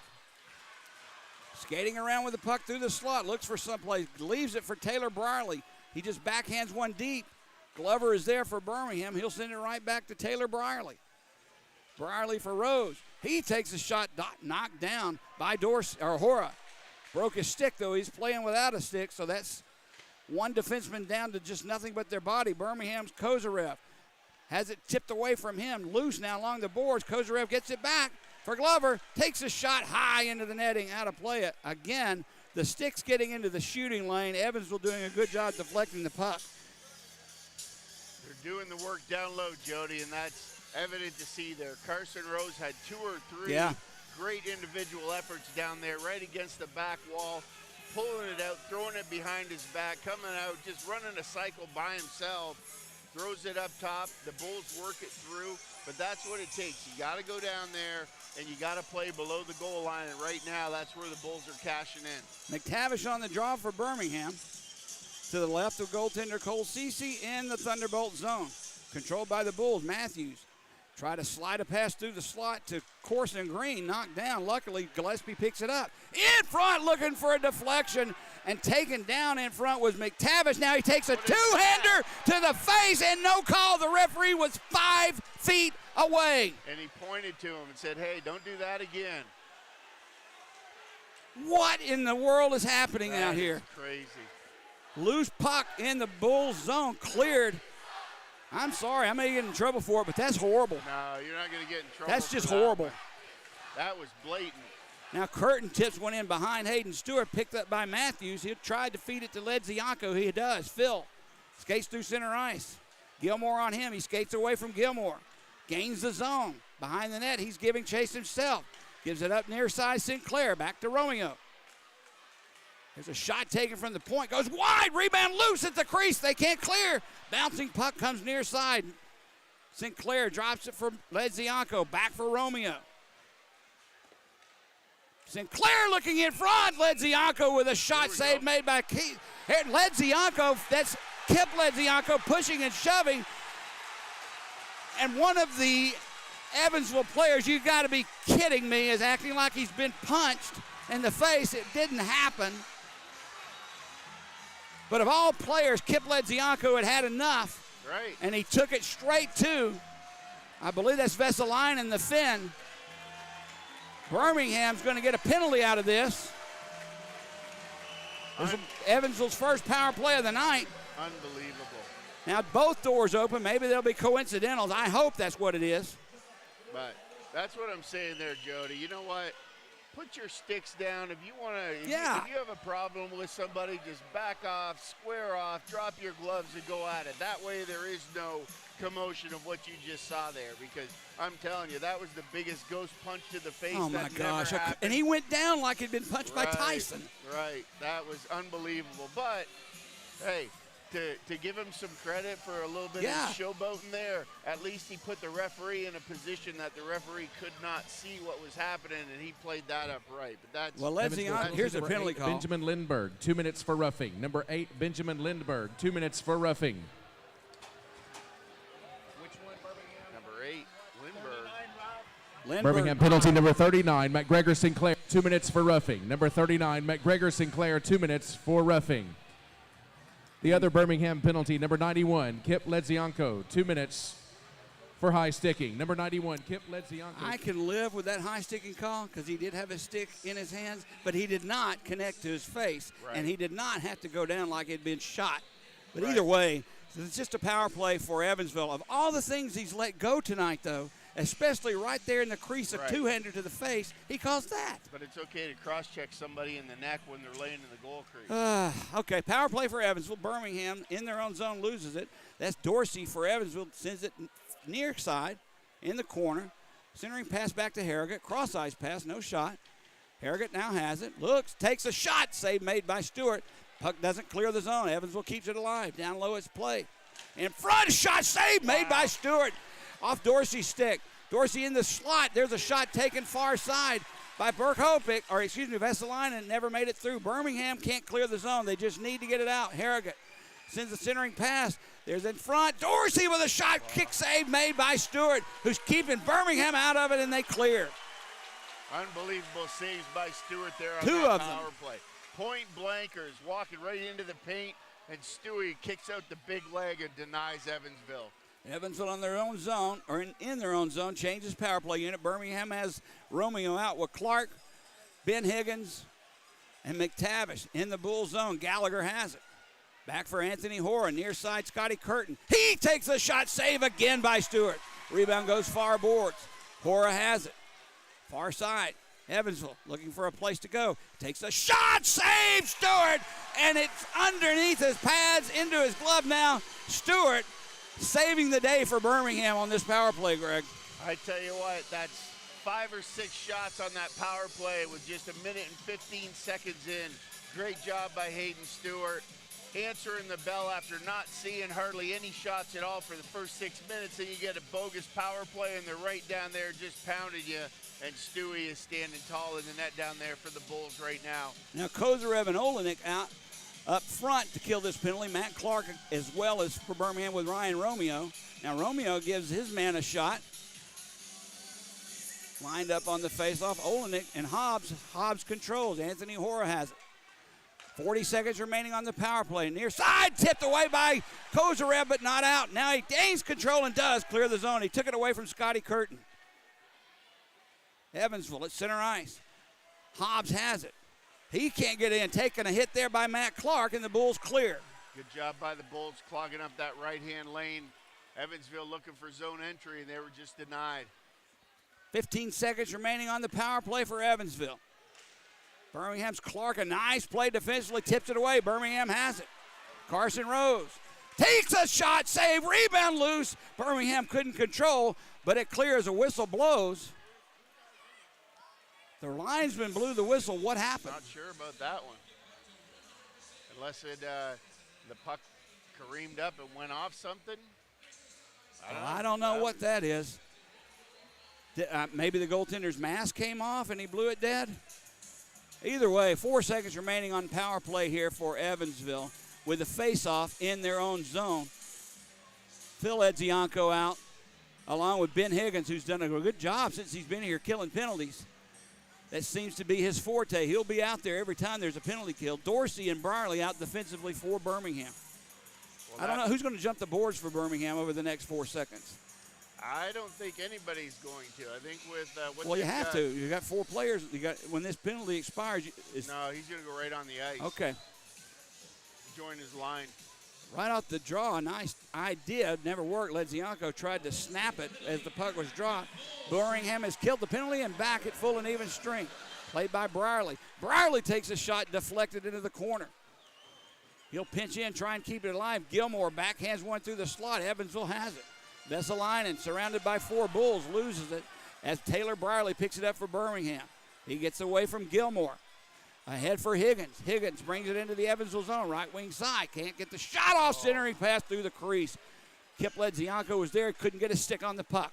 skating around with the puck through the slot. Looks for someplace. Leaves it for Taylor Brierly. He just backhands one deep. Glover is there for Birmingham. He'll send it right back to Taylor Brierly. Brierly for Rose. He takes a shot knocked down by Hora. Broke his stick, though. He's playing without a stick, so that's one defenseman down to just nothing but their body. Birmingham's Kozarev has it tipped away from him. Loose now along the boards. Kozarev gets it back for Glover. Takes a shot high into the netting. Out of play it. Again, the stick's getting into the shooting lane. Evansville doing a good job deflecting the puck. They're doing the work down low, Jody, and that's evident to see there. Carson Rose had 2 or 3 great individual efforts down there right against the back wall, pulling it out, throwing it behind his back, coming out, just running a cycle by himself, throws it up top. The Bulls work it through, but that's what it takes. You got to go down there, and you got to play below the goal line, and right now that's where the Bulls are cashing in. McTavish on the draw for Birmingham. To the left of goaltender Cole Cece in the Thunderbolt zone. Controlled by the Bulls. Matthews try to slide a pass through the slot to Corson Green. Knocked down. Luckily, Gillespie picks it up. In front looking for a deflection. And taken down in front was McTavish. Now he takes a two-hander to the face and no call. The referee was 5 feet away. And he pointed to him and said, hey, don't do that again. What in the world is happening out here? Crazy. Loose puck in the Bulls zone, cleared. I'm sorry, I may get in trouble for it, but that's horrible. No, you're not going to get in trouble. That's just horrible. That was blatant. Now Curtin tips one in behind Hayden Stewart, picked up by Matthews. He tried to feed it to Ledzianko. He does. Phil skates through center ice. Gilmore on him. He skates away from Gilmore. Gains the zone. Behind the net, he's giving chase himself. Gives it up near side Sinclair. Back to Romeo. There's a shot taken from the point. Goes wide. Rebound loose at the crease. They can't clear. Bouncing puck comes near side. Sinclair drops it for Ledzianko. Back for Romeo. Sinclair looking in front. Ledzianko with a shot save made by Keith. Ledzianko, that's Kip Ledzianko pushing and shoving. And one of the Evansville players, you got to be kidding me, is acting like he's been punched in the face. It didn't happen. But of all players, Kip Ledzianko had enough. Right. And he took it straight to, I believe that's Vesalainen in the Finn. Birmingham's going to get a penalty out of this. This is Evansville's first power play of the night. Unbelievable. Now both doors open. Maybe they'll be coincidental. I hope that's what it is. But that's what I'm saying there, Jody. You know what? Put your sticks down. If you want to, if you have a problem with somebody, just back off, square off, drop your gloves and go at it. That way there is no commotion of what you just saw there, because I'm telling you, that was the biggest ghost punch to the face. Oh, my gosh. And he went down like he'd been punched by Tyson. Right. That was unbelievable. But, hey, to give him some credit for a little bit of showboating there, at least he put the referee in a position that the referee could not see what was happening, and he played that up right. But that's well, here's a penalty call. Benjamin Lindbergh, 2 minutes for roughing. Number 8, Benjamin Lindbergh, 2 minutes for roughing. Which one, Birmingham? Number 8, Lindbergh. Birmingham penalty number 39, McGregor Sinclair, 2 minutes for roughing. Number 39, McGregor Sinclair, 2 minutes for roughing. The other Birmingham penalty, number 91, Kip Ledzianko, 2 minutes for high sticking. Number 91, Kip Ledzianko. I can live with that high sticking call because he did have a stick in his hands, but he did not connect to his face, and he did not have to go down like he'd been shot. But either way, it's just a power play for Evansville. Of all the things he's let go tonight, though, especially right there in the crease of two-hander to the face, he calls that. But it's okay to cross-check somebody in the neck when they're laying in the goal crease. Okay, power play for Evansville. Birmingham in their own zone loses it. That's Dorsey for Evansville. Sends it near side in the corner. Centering pass back to Harrogate. Cross-ice pass, no shot. Harrogate now has it. Looks, takes a shot. Save made by Stewart. Puck doesn't clear the zone. Evansville keeps it alive. Down low it's play. In front, shot save made by Stewart. Off Dorsey's stick. Dorsey in the slot. There's a shot taken far side by Vesalainen, never made it through. Birmingham can't clear the zone. They just need to get it out. Harrogate Sends a centering pass. There's in front. Dorsey with a shot. Kick save made by Stewart, who's keeping Birmingham out of it, and they clear. Unbelievable saves by Stewart there on Two that of power them. play. Point blankers walking right into the paint, and Stewie kicks out the big leg and denies Evansville. Evansville on their own zone, or in their own zone, changes power play unit. Birmingham has Romeo out with Clark, Ben Higgins, and McTavish in the Bull zone. Gallagher has it. Back for Anthony Hora, near side Scotty Curtin. He takes a shot, save again by Stewart. Rebound goes far boards. Hora has it. Far side, Evansville looking for a place to go. Takes a shot, save Stewart, and it's underneath his pads into his glove now. Stewart saving the day for Birmingham on this power play, Greg. I tell you what, that's 5 or 6 shots on that power play with just 1 minute and 15 seconds in. Great job by Hayden Stewart. Answering the bell after not seeing hardly any shots at all for the first 6 minutes, and you get a bogus power play, and they're right down there just pounding you. And Stewie is standing tall in the net down there for the Bulls right now. Now Kozarev and Olenek out up front to kill this penalty. Matt Clark as well as for Birmingham with Ryan Romeo. Now Romeo gives his man a shot. Lined up on the faceoff. Olenek and Hobbs. Hobbs controls. Anthony Hora has it. 40 seconds remaining on the power play. Near side, tipped away by Kozarev, but not out. Now he gains control and does clear the zone. He took it away from Scotty Curtin. Evansville at center ice. Hobbs has it. He can't get in. Taking a hit there by Matt Clark, and the Bulls clear. Good job by the Bulls clogging up that right-hand lane. Evansville looking for zone entry, and they were just denied. 15 seconds remaining on the power play for Evansville. Birmingham's Clark, a nice play defensively, tips it away. Birmingham has it. Carson Rose takes a shot, save, rebound loose. Birmingham couldn't control, but it clears. A whistle blows. The linesman blew the whistle. What happened? Not sure about that one. Unless the puck careened up and went off something. I don't know what that is. Maybe the goaltender's mask came off and he blew it dead. Either way, 4 seconds remaining on power play here for Evansville with a face-off in their own zone. Phil Edzianko out, along with Ben Higgins, who's done a good job since he's been here killing penalties. That seems to be his forte. He'll be out there every time there's a penalty kill. Dorsey and Brierley out defensively for Birmingham. Well, I don't know who's going to jump the boards for Birmingham over the next 4 seconds. I don't think anybody's going to. I think with what well, you have to. You got 4 players. You got when this penalty expires. No, he's going to go right on the ice. Okay. Join his line. Right off the draw, a nice idea. Never worked. Ledzianko tried to snap it as the puck was dropped. Birmingham has killed the penalty and back at full and even strength. Played by Brierley. Brierley takes a shot deflected into the corner. He'll pinch in, try and keep it alive. Gilmore backhands one through the slot. Evansville has it. Vesalainen, surrounded by 4 Bulls, loses it as Taylor Brierley picks it up for Birmingham. He gets away from Gilmore. Ahead for Higgins. Higgins brings it into the Evansville zone, right wing side. Can't get the shot off center. He passed through the crease. Kip Ledzianko was there, couldn't get a stick on the puck.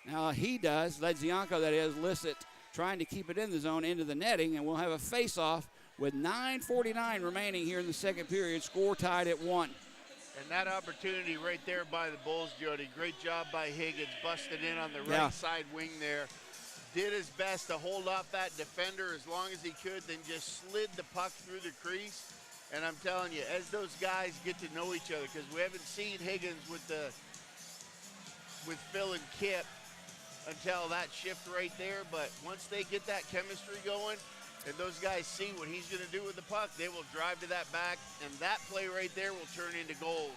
Now he does, Ledzianko that is, lifts it, trying to keep it in the zone into the netting, and we'll have a face-off with 9:49 remaining here in the second period. Score tied at 1. And that opportunity right there by the Bulls, Jody. Great job by Higgins, busted in on the right side wing there. Did his best to hold off that defender as long as he could, then just slid the puck through the crease. And I'm telling you, as those guys get to know each other, because we haven't seen Higgins with Phil and Kip until that shift right there, but once they get that chemistry going, and those guys see what he's going to do with the puck, they will drive to that back, and that play right there will turn into goals.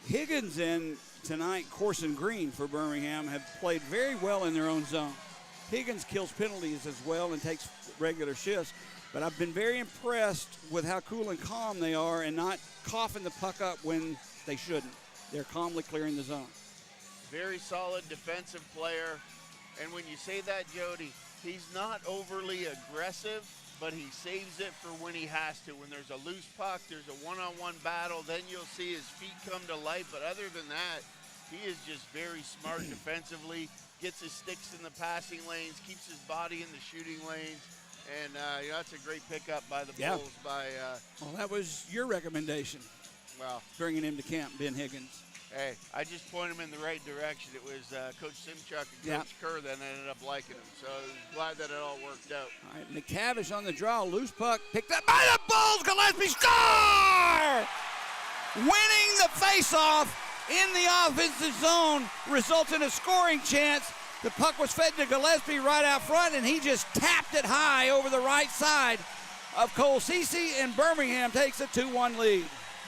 Higgins and tonight Corson Green for Birmingham have played very well in their own zone. Higgins kills penalties as well and takes regular shifts, but I've been very impressed with how cool and calm they are and not coughing the puck up when they shouldn't. They're calmly clearing the zone. Very solid defensive player, and when you say that, Jody, he's not overly aggressive, but he saves it for when he has to. When there's a loose puck, there's a one-on-one battle, then you'll see his feet come to life. But other than that, he is just very smart defensively, gets his sticks in the passing lanes, keeps his body in the shooting lanes. And, that's a great pickup by the Yeah. Bulls by, Well, that was your recommendation, well, bringing him to camp, Ben Higgins. hey, I just pointed him in the right direction. It was Coach Simchuk and Yeah. Coach Kerr that ended up liking him. So I was glad that it all worked out. All right, McTavish on the draw. Loose puck picked up by the Bulls. Gillespie score! Winning the faceoff in the offensive zone results in a scoring chance. The puck was fed to Gillespie right out front, and he just tapped it high over the right side of Cole Cece, and Birmingham takes a 2-1 lead.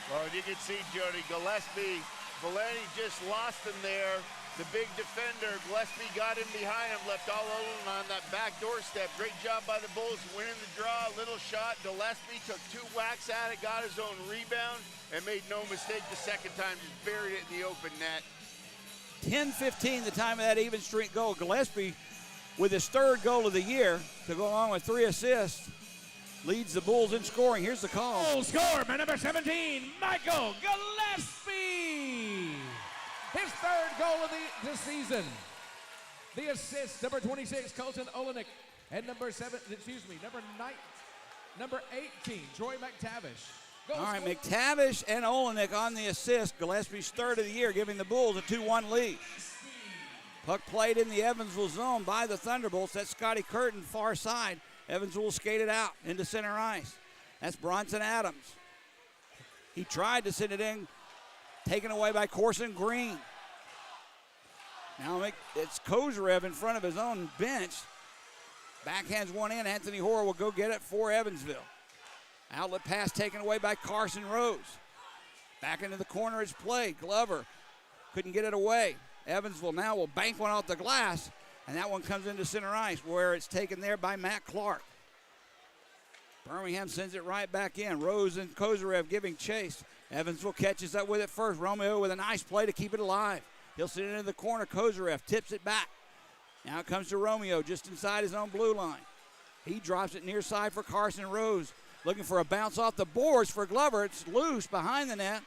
Well, you can see, Jody, Gillespie, Valenti just lost him there. The big defender, Gillespie got him behind him, left all alone on that back doorstep. Great job by the Bulls, winning the draw, little shot. Gillespie took 2 whacks at it, got his own rebound, and made no mistake the second time, just buried it in the open net. 10-15 the time of that even strength goal. Gillespie, with his 3rd goal of the year, to go along with 3 assists, leads the Bulls in scoring. Here's the call. Goal scored by number 17, Michael Gillespie. His 3rd goal of the season. The assist, number 26, Colton Olenek. And number 18, Troy McTavish. All right, McTavish and Olenek on the assist. Gillespie's 3rd of the year, giving the Bulls a 2-1 lead. Puck played in the Evansville zone by the Thunderbolts. That's Scotty Curtin, far side. Evansville will skate it out into center ice. That's Bronson Adams. He tried to send it in, taken away by Corson Green. Now it's Kozarev in front of his own bench. Backhands one in. Anthony Hoare will go get it for Evansville. Outlet pass taken away by Carson Rose. Back into the corner is play. Glover couldn't get it away. Evansville now will bank one off the glass, and that one comes into center ice where it's taken there by Matt Clark. Birmingham sends it right back in. Rose and Kozarev giving chase. Evansville catches up with it first. Romeo with a nice play to keep it alive. He'll send it into the corner. Kozarev tips it back. Now it comes to Romeo just inside his own blue line. He drops it near side for Carson Rose. Looking for a bounce off the boards for Glover. It's loose behind the net.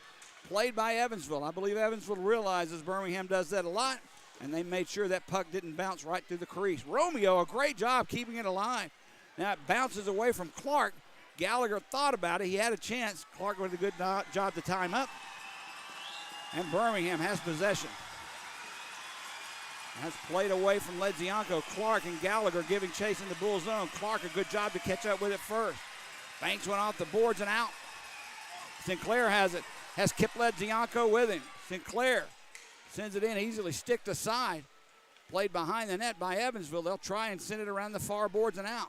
Played by Evansville. I believe Evansville realizes Birmingham does that a lot, and they made sure that puck didn't bounce right through the crease. Romeo, a great job keeping it alive. Now it bounces away from Clark. Gallagher thought about it. He had a chance. Clark with a good job to time up. And Birmingham has possession. That's played away from Ledzianko. Clark and Gallagher giving chase in the Bull zone. Clark, a good job to catch up with it first. Banks went off the boards and out. Sinclair has it. Has Kip Ledzianko with him. Sinclair sends it in easily, sticked aside. Played behind the net by Evansville. They'll try and send it around the far boards and out.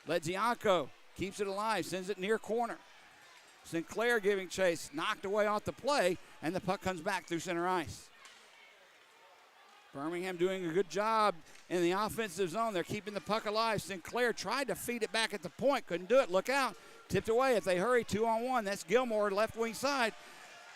Ledzianko keeps it alive, sends it near corner. Sinclair giving chase, knocked away off the play, and the puck comes back through center ice. Birmingham doing a good job in the offensive zone. They're keeping the puck alive. Sinclair tried to feed it back at the point, couldn't do it. Look out. Tipped away. If they hurry, 2-on-1. That's Gilmore, left wing side.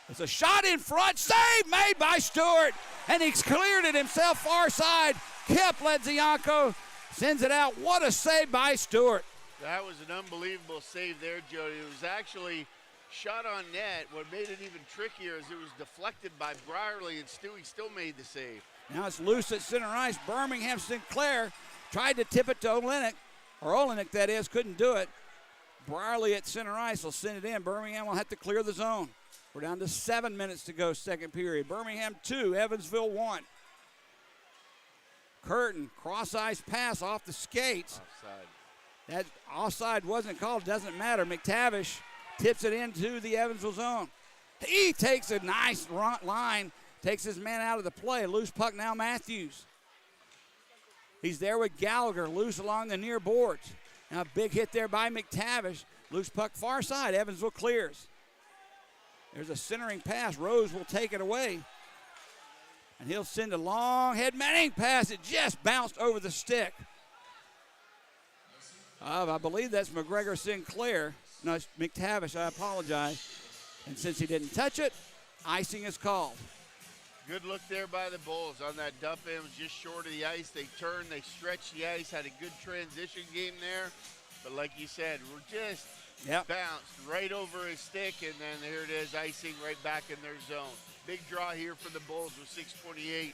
It's a shot in front. Save made by Stewart. And he's cleared it himself far side. Kip Ledzianko sends it out. What a save by Stewart. That was an unbelievable save there, Jody. It was actually shot on net. What made it even trickier is it was deflected by Brierly, and Stewie still made the save. Now it's loose at center ice. Birmingham Sinclair tried to tip it to Olenek that is, couldn't do it. Brierly at center ice will send it in. Birmingham will have to clear the zone. We're down to 7 minutes to go, second period. Birmingham 2, Evansville 1. Curtin, cross ice pass off the skates. Offside. That offside wasn't called, doesn't matter. McTavish tips it into the Evansville zone. He takes a nice line, takes his man out of the play. Loose puck now, Matthews. He's there with Gallagher, loose along the near boards. Now a big hit there by McTavish. Loose puck far side, Evansville clears. There's a centering pass. Rose will take it away. And he'll send a long head Manning pass. It just bounced over the stick. I believe that's McGregor Sinclair. No, it's McTavish, I apologize. And since he didn't touch it, icing is called. Good look there by the Bulls on that dump in. It was just short of the ice. They turned, they stretched the ice, had a good transition game there. But like you said, we're just bounced right over his stick, and then here it is, icing right back in their zone. Big draw here for the Bulls with 6:28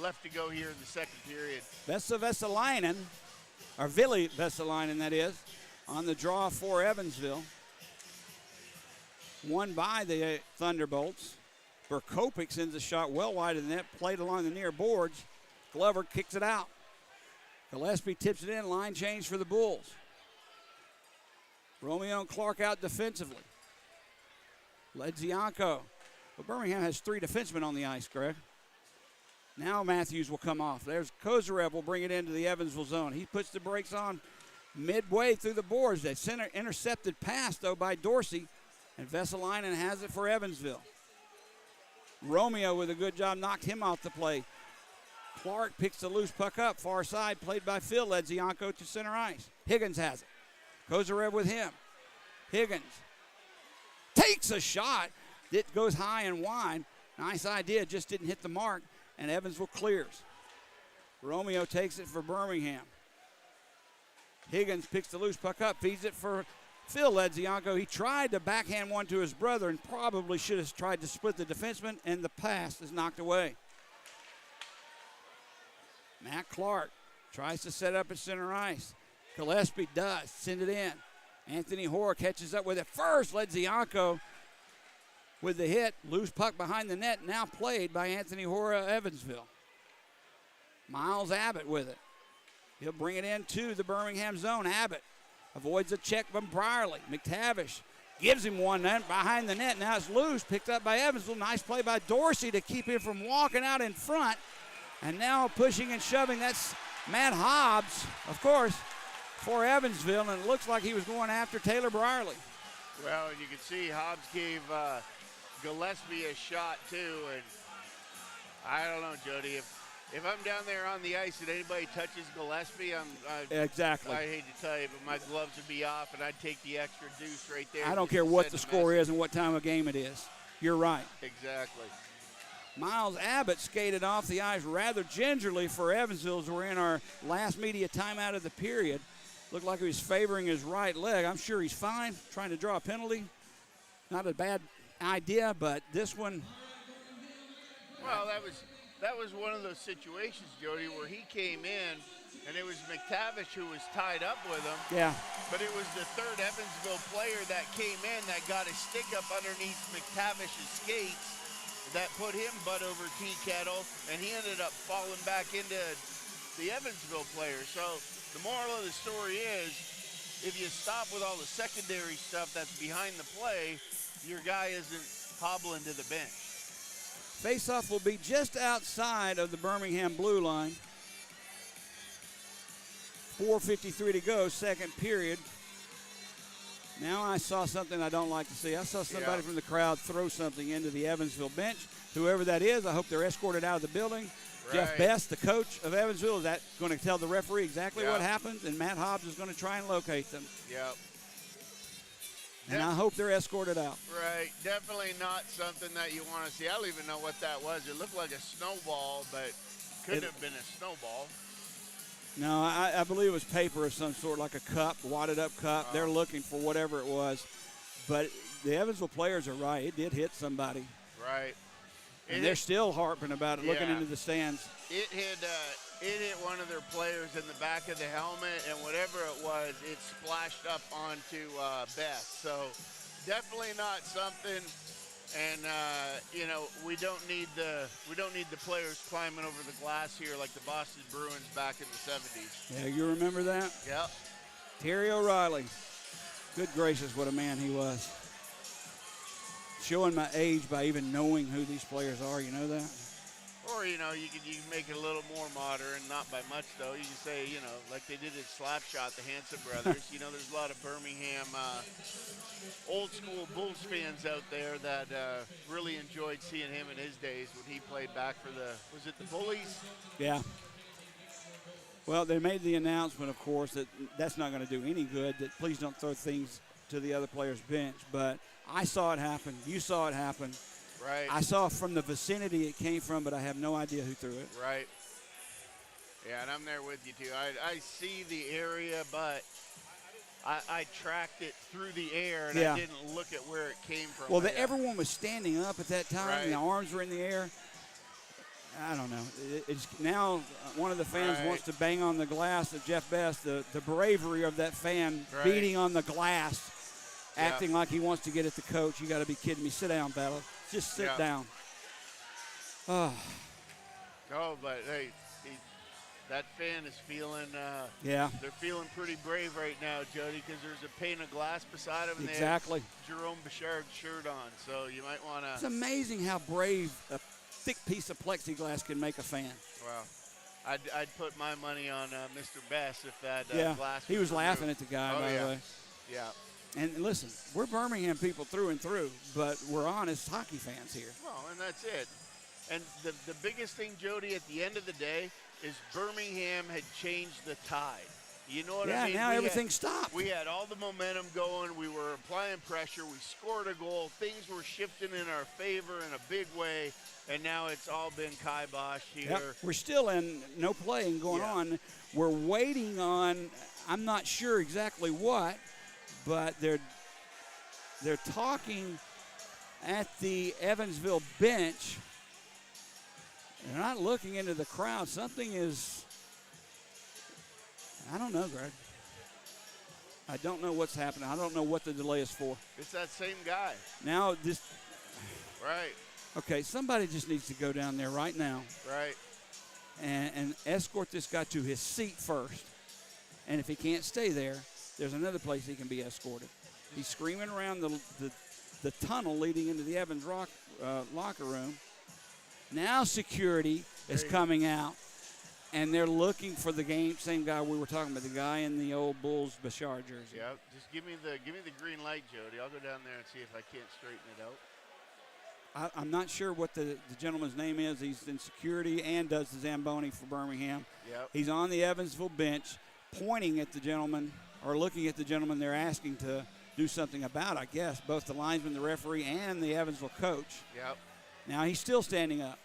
left to go here in the second period. Vesa Vesalainen or Ville Vesalainen, that is, on the draw for Evansville. Won by the Thunderbolts. Berkopik sends a shot well wide of the net, played along the near boards. Glover kicks it out. Gillespie tips it in, line change for the Bulls. Romeo and Clark out defensively. Ledzianko. Well, Birmingham has 3 defensemen on the ice, Greg. Now Matthews will come off. There's Kozarev will bring it into the Evansville zone. He puts the brakes on midway through the boards. That center intercepted pass, though, by Dorsey. And Vesalainen has it for Evansville. Romeo with a good job knocked him off the play. Clark picks the loose puck up, far side, played by Phil Ledzianko to center ice. Higgins has it. Kozarev with him. Higgins takes a shot that goes high and wide. Nice idea, just didn't hit the mark, and Evansville clears. Romeo takes it for Birmingham. Higgins picks the loose puck up, feeds it for Phil Ledzianko. He tried to backhand one to his brother and probably should have tried to split the defenseman, and the pass is knocked away. Matt Clark tries to set up at center ice. Gillespie does, send it in. Anthony Hoare catches up with it first. Ledzianko with the hit. Loose puck behind the net, now played by Anthony Hoare of Evansville. Miles Abbott with it. He'll bring it into the Birmingham zone. Abbott avoids a check from Brierly. McTavish gives him one behind the net. Now it's loose, picked up by Evansville. Nice play by Dorsey to keep him from walking out in front. And now pushing and shoving, that's Matt Hobbs, of course, for Evansville. And it looks like he was going after Taylor Brierly. Well, you can see Hobbs gave Gillespie a shot too. And I don't know, Jody, if I'm down there on the ice and anybody touches Gillespie, exactly. I hate to tell you, but my gloves would be off, and I'd take the extra deuce right there. I don't care what the score is and what time of game it is. You're right. Exactly. Miles Abbott skated off the ice rather gingerly for Evansville as we're in our last media timeout of the period. Looked like he was favoring his right leg. I'm sure he's fine, trying to draw a penalty. Not a bad idea, but this one. Well, that was one of those situations, Jody, where he came in, and it was McTavish who was tied up with him. Yeah. But it was the third Evansville player that came in that got a stick up underneath McTavish's skates that put him butt over tea kettle, and he ended up falling back into the Evansville player. So the moral of the story is, if you stop with all the secondary stuff that's behind the play, your guy isn't hobbling to the bench. Faceoff will be just outside of the Birmingham blue line. 4:53 to go, second period. Now I saw something I don't like to see. I saw somebody from the crowd throw something into the Evansville bench. Whoever that is, I hope they're escorted out of the building. Right. Jeff Best, the coach of Evansville, is that going to tell the referee exactly what happened? And Matt Hobbs is going to try and locate them. Yep. And I hope they're escorted out. Right. Definitely not something that you want to see. I don't even know what that was. It looked like a snowball, but couldn't have been a snowball. No, I believe it was paper of some sort, like a cup, wadded up cup. They're looking for whatever it was. But the Evansville players are right. It did hit somebody. Right. And they're still harping about it, looking into the stands. It hit one of their players in the back of the helmet, and whatever it was, it splashed up onto Beth. So definitely not something. And we don't need the players climbing over the glass here like the Boston Bruins back in the 70s. Yeah, you remember that? Yep. Terry O'Reilly. Good gracious, what a man he was. Showing my age by even knowing who these players are, you know that? Or, you can make it a little more modern, not by much, though. You can say, like they did at Slapshot, the Hanson brothers. There's a lot of Birmingham old-school Bulls fans out there that really enjoyed seeing him in his days when he played back for was it the Bullies? Yeah. Well, they made the announcement, of course, that that's not going to do any good, that please don't throw things to the other player's bench. But I saw it happen. You saw it happen. Right. I saw from the vicinity it came from, but I have no idea who threw it. Right. Yeah, and I'm there with you, too. I see the area, but I tracked it through the air, and I didn't look at where it came from. Well, everyone was standing up at that time, and the arms were in the air. I don't know. It's now one of the fans wants to bang on the glass of Jeff Best. The bravery of that fan beating on the glass, acting like he wants to get at the coach. You got to be kidding me. Sit down, fella. Just sit down. Oh. Oh, but hey, that fan is feeling. They're feeling pretty brave right now, Jody, because there's a pane of glass beside them. And exactly. They have Jerome Bouchard's shirt on, so you might want to. It's amazing how brave a thick piece of plexiglass can make a fan. Wow. I'd put my money on Mr. Best if that glass. He was laughing at the guy, by the way. Yeah. And listen, we're Birmingham people through and through, but we're honest hockey fans here. Well, and that's it. And the biggest thing, Jody, at the end of the day, is Birmingham had changed the tide. You know what I mean? Yeah, now everything stopped. We had all the momentum going. We were applying pressure. We scored a goal. Things were shifting in our favor in a big way, and now it's all been kibosh here. Yep. We're still in no playing going on. We're waiting on, I'm not sure exactly what, but they're talking at the Evansville bench. They're not looking into the crowd. Something is, I don't know, Greg. I don't know what's happening. I don't know what the delay is for. It's that same guy. Now this. Right. Okay, somebody just needs to go down there right now. Right. And escort this guy to his seat first. And if he can't stay there, there's another place he can be escorted. He's screaming around the tunnel leading into the Evans locker room. Now security is coming out, and they're looking for the same guy we were talking about, the guy in the old Bulls Bouchard jersey. Yeah, just give me the green light, Jody. I'll go down there and see if I can't straighten it out. I'm not sure what the gentleman's name is. He's in security and does the Zamboni for Birmingham. Yep. He's on the Evansville bench, pointing at the gentleman or looking at the gentleman they're asking to do something about, I guess, both the linesman, the referee, and the Evansville coach. Yep. Now he's still standing up.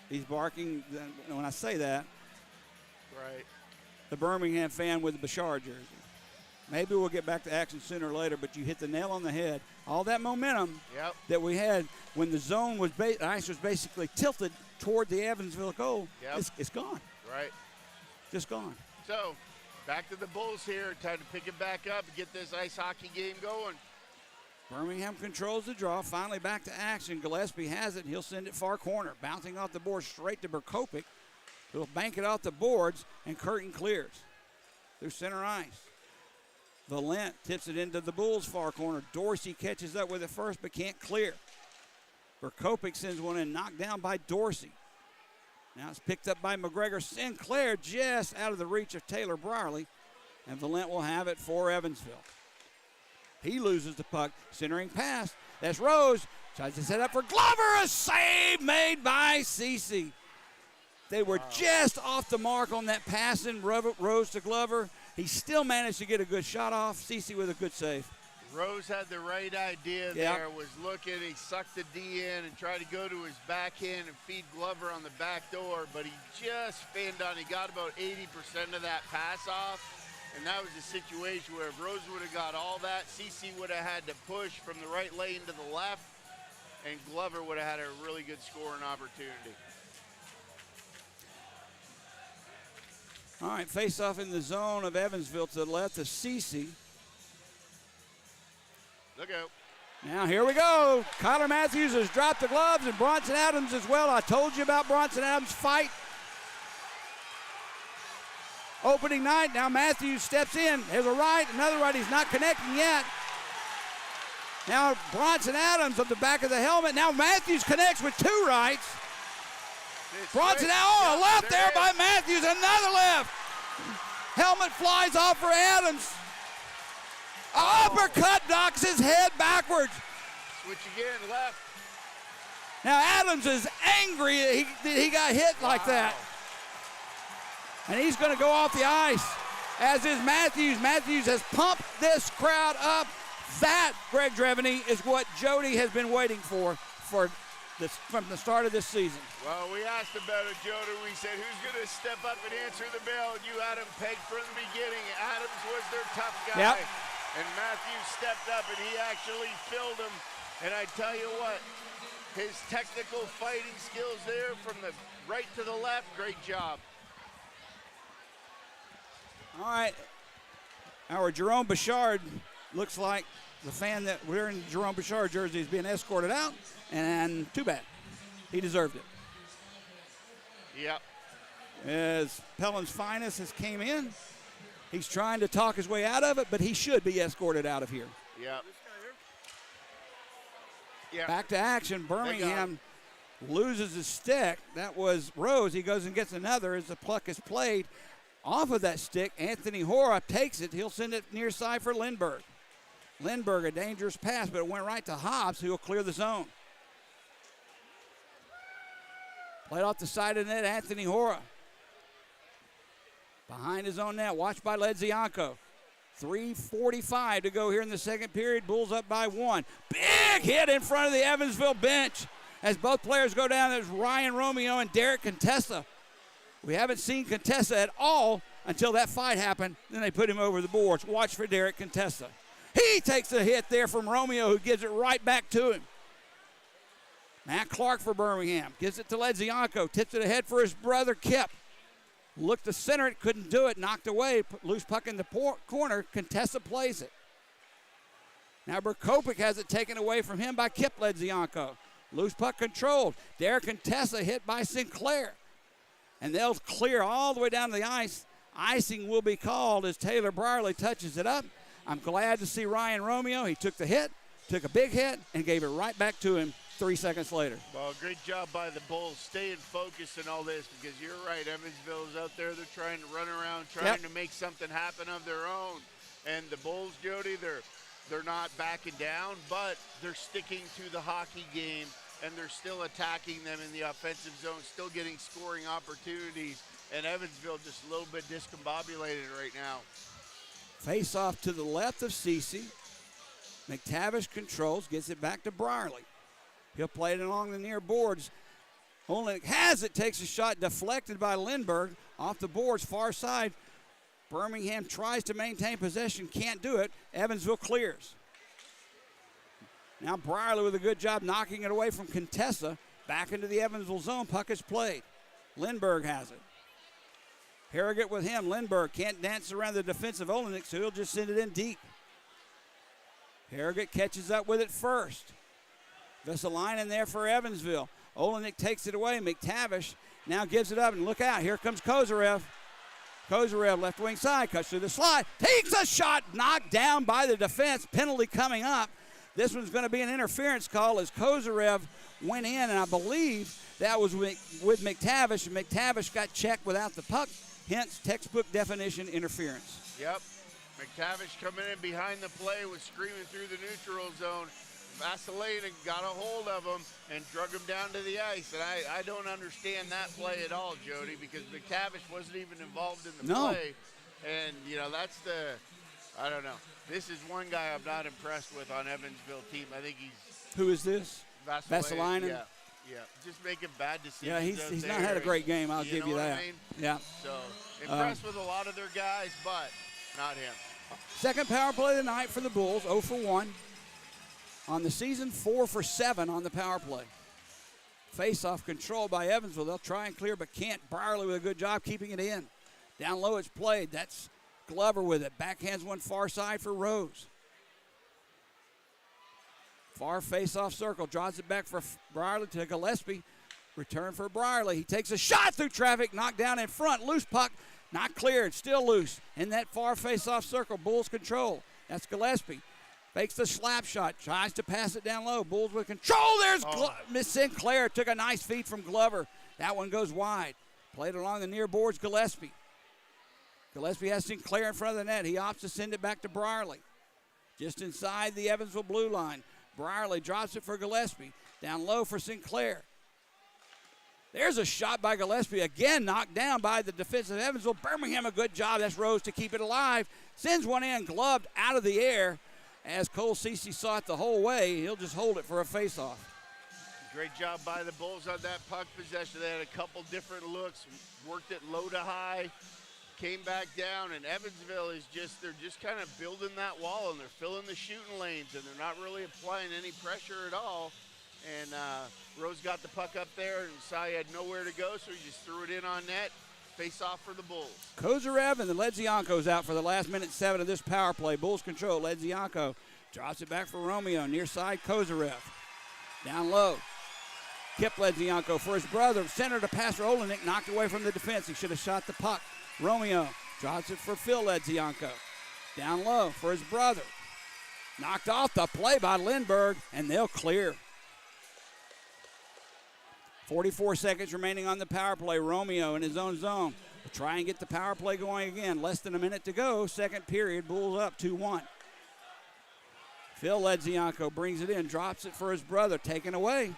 He's barking. When I say that, right, the Birmingham fan with the Bouchard jersey. Maybe we'll get back to action sooner or later, but you hit the nail on the head. All that momentum that we had when the zone was ice was basically tilted toward the Evansville goal, it's gone. Right. Just gone. So, back to the Bulls here. Time to pick it back up and get this ice hockey game going. Birmingham controls the draw. Finally back to action. Gillespie has it, and he'll send it far corner. Bouncing off the board straight to Berkopic, who'll bank it off the boards, and Curtin clears through center ice. Valent tips it into the Bulls' far corner. Dorsey catches up with it first, but can't clear. Berkopic sends one in, knocked down by Dorsey. Now it's picked up by McGregor. Sinclair just out of the reach of Taylor Brierly, and Valent will have it for Evansville. He loses the puck. Centering pass. That's Rose. Tries to set up for Glover. A save made by Cece. They were just off the mark on that passing Rose to Glover. He still managed to get a good shot off. Cece with a good save. Rose had the right idea there, was looking. He sucked the D in and tried to go to his backhand and feed Glover on the back door, but he just fanned on. He got about 80% of that pass off. And that was a situation where if Rose would have got all that, CC would have had to push from the right lane to the left, and Glover would have had a really good scoring opportunity. All right, face-off in the zone of Evansville to the left of CC. Look out. Now here we go. Kyler Matthews has dropped the gloves, and Bronson Adams as well. I told you about Bronson Adams' fight. Opening night, now Matthews steps in. There's a right, another right. He's not connecting yet. Now Bronson Adams on the back of the helmet. Now Matthews connects with two rights. Bronson, a left there by Matthews, another left. Helmet flies off for Adams. Uppercut knocks his head backwards. Switch again, left. Now Adams is angry he got hit like that. And he's going to go off the ice, as is Matthews. Matthews has pumped this crowd up. That, Greg Dreveny, is what Jody has been waiting for from the start of this season. Well, we asked about it, Jody. We said, who's going to step up and answer the bell? And you had him pegged from the beginning. Adams was their tough guy. Yep. And Matthews stepped up, and he actually filled him. And I tell you what, his technical fighting skills there from the right to the left. Great job. All right. Our Jerome Bouchard looks like the fan that wearing the Jerome Bouchard jersey is being escorted out, and too bad. He deserved it. Yep. As Pelham's finest has came in, he's trying to talk his way out of it, but he should be escorted out of here. Yep. Yep. Back to action. Birmingham loses his stick. That was Rose. He goes and gets another as the pluck is played. Off of that stick, Anthony Hora takes it. He'll send it near side for Lindbergh. Lindbergh, a dangerous pass, but it went right to Hobbs, who will clear the zone. Played off the side of the net, Anthony Hora. Behind his own net, watched by Ledzianko. 3:45 to go here in the second period. Bulls up by 1. Big hit in front of the Evansville bench as both players go down. There's Ryan Romeo and Derek Contessa. We haven't seen Contessa at all until that fight happened. Then they put him over the boards. Watch for Derek Contessa. He takes a hit there from Romeo, who gives it right back to him. Matt Clark for Birmingham. Gives it to Ledzianko. Tips it ahead for his brother Kip. Looked to center it, couldn't do it. Knocked away. Loose puck in the corner. Contessa plays it. Now Berkopik has it taken away from him by Kip Ledzianko. Loose puck controlled. Derek Contessa hit by Sinclair. And they'll clear all the way down to the ice. Icing will be called as Taylor Brierly touches it up. I'm glad to see Ryan Romeo. He took the hit, took a big hit, and gave it right back to him 3 seconds later. Well, great job by the Bulls staying focused in all this, because you're right, Evansville is out there. They're trying to run around, trying to make something happen of their own. And the Bulls, Jody, they're not backing down, but they're sticking to the hockey game, and they're still attacking them in the offensive zone, still getting scoring opportunities. And Evansville just a little bit discombobulated right now. Face off to the left of Cece. McTavish controls, gets it back to Brierly. He'll play it along the near boards. Olenek has it, takes a shot deflected by Lindbergh off the boards, far side. Birmingham tries to maintain possession, can't do it. Evansville clears. Now Brierly with a good job knocking it away from Contessa. Back into the Evansville zone, puck is played. Lindbergh has it. Harrogate with him. Lindbergh can't dance around the defensive Olenek, so he'll just send it in deep. Harrogate catches up with it first. Vesalainen there for Evansville. Olenek takes it away. McTavish now gives it up, and look out. Here comes Kozarev. Kozarev, left wing side, cuts through the slide. Takes a shot, knocked down by the defense. Penalty coming up. This one's going to be an interference call as Kozarev went in, and I believe that was with McTavish. And McTavish got checked without the puck, hence textbook definition interference. Yep. McTavish coming in behind the play was screaming through the neutral zone. Vesalainen got a hold of him and drug him down to the ice. And I don't understand that play at all, Jody, because McTavish wasn't even involved in the play. And, you know, that's I don't know. This is one guy I'm not impressed with on Evansville team. I think he's... Who is this? Vesalainen? Yeah. Just making bad decisions. Yeah, he's not had a great game, I'll give you that. I mean? Yeah. So, impressed with a lot of their guys, but not him. Second power play of the night for the Bulls, 0 for 1. On the season, 4 for 7 on the power play. Face-off control by Evansville. They'll try and clear, but can't. Brierly with a good job keeping it in. Down low it's played. That's Glover with it. Backhands one far side for Rose. Far face-off circle. Draws it back for Brierly to Gillespie. Return for Brierly. He takes a shot through traffic. Knocked down in front. Loose puck. Not cleared. Still loose. In that far face-off circle. Bulls control. That's Gillespie. Fakes the slap shot. Tries to pass it down low. Bulls with control. There's Miss Sinclair. Took a nice feed from Glover. That one goes wide. Played along the near boards. Gillespie. Gillespie has Sinclair in front of the net. He opts to send it back to Brierly. Just inside the Evansville blue line. Brierly drops it for Gillespie. Down low for Sinclair. There's a shot by Gillespie. Again knocked down by the defensive Evansville. Birmingham a good job. That's Rose to keep it alive. Sends one in, gloved out of the air. As Cole Cece saw it the whole way, he'll just hold it for a face-off. Great job by the Bulls on that puck possession. They had a couple different looks, worked it low to high, came back down, and Evansville is they're just kind of building that wall, and they're filling the shooting lanes, and they're not really applying any pressure at all. and Rose got the puck up there, and Sai had nowhere to go, so he just threw it in on net. Face off for the Bulls. Kozarev and the Ledzianko's out for the last minute 7 of this power play. Bulls control. Ledzianko drops it back for Romeo. Near side, Kozarev. Down low. Kip Ledzianko for his brother. Center to passer Olenek. Knocked away from the defense. He should have shot the puck. Romeo drops it for Phil Ledzianko. Down low for his brother. Knocked off the play by Lindbergh, and they'll clear. 44 seconds remaining on the power play. Romeo in his own zone. Will try and get the power play going again. Less than a minute to go. Second period. Bulls up 2-1. Phil Ledzianko brings it in. Drops it for his brother. Taken away.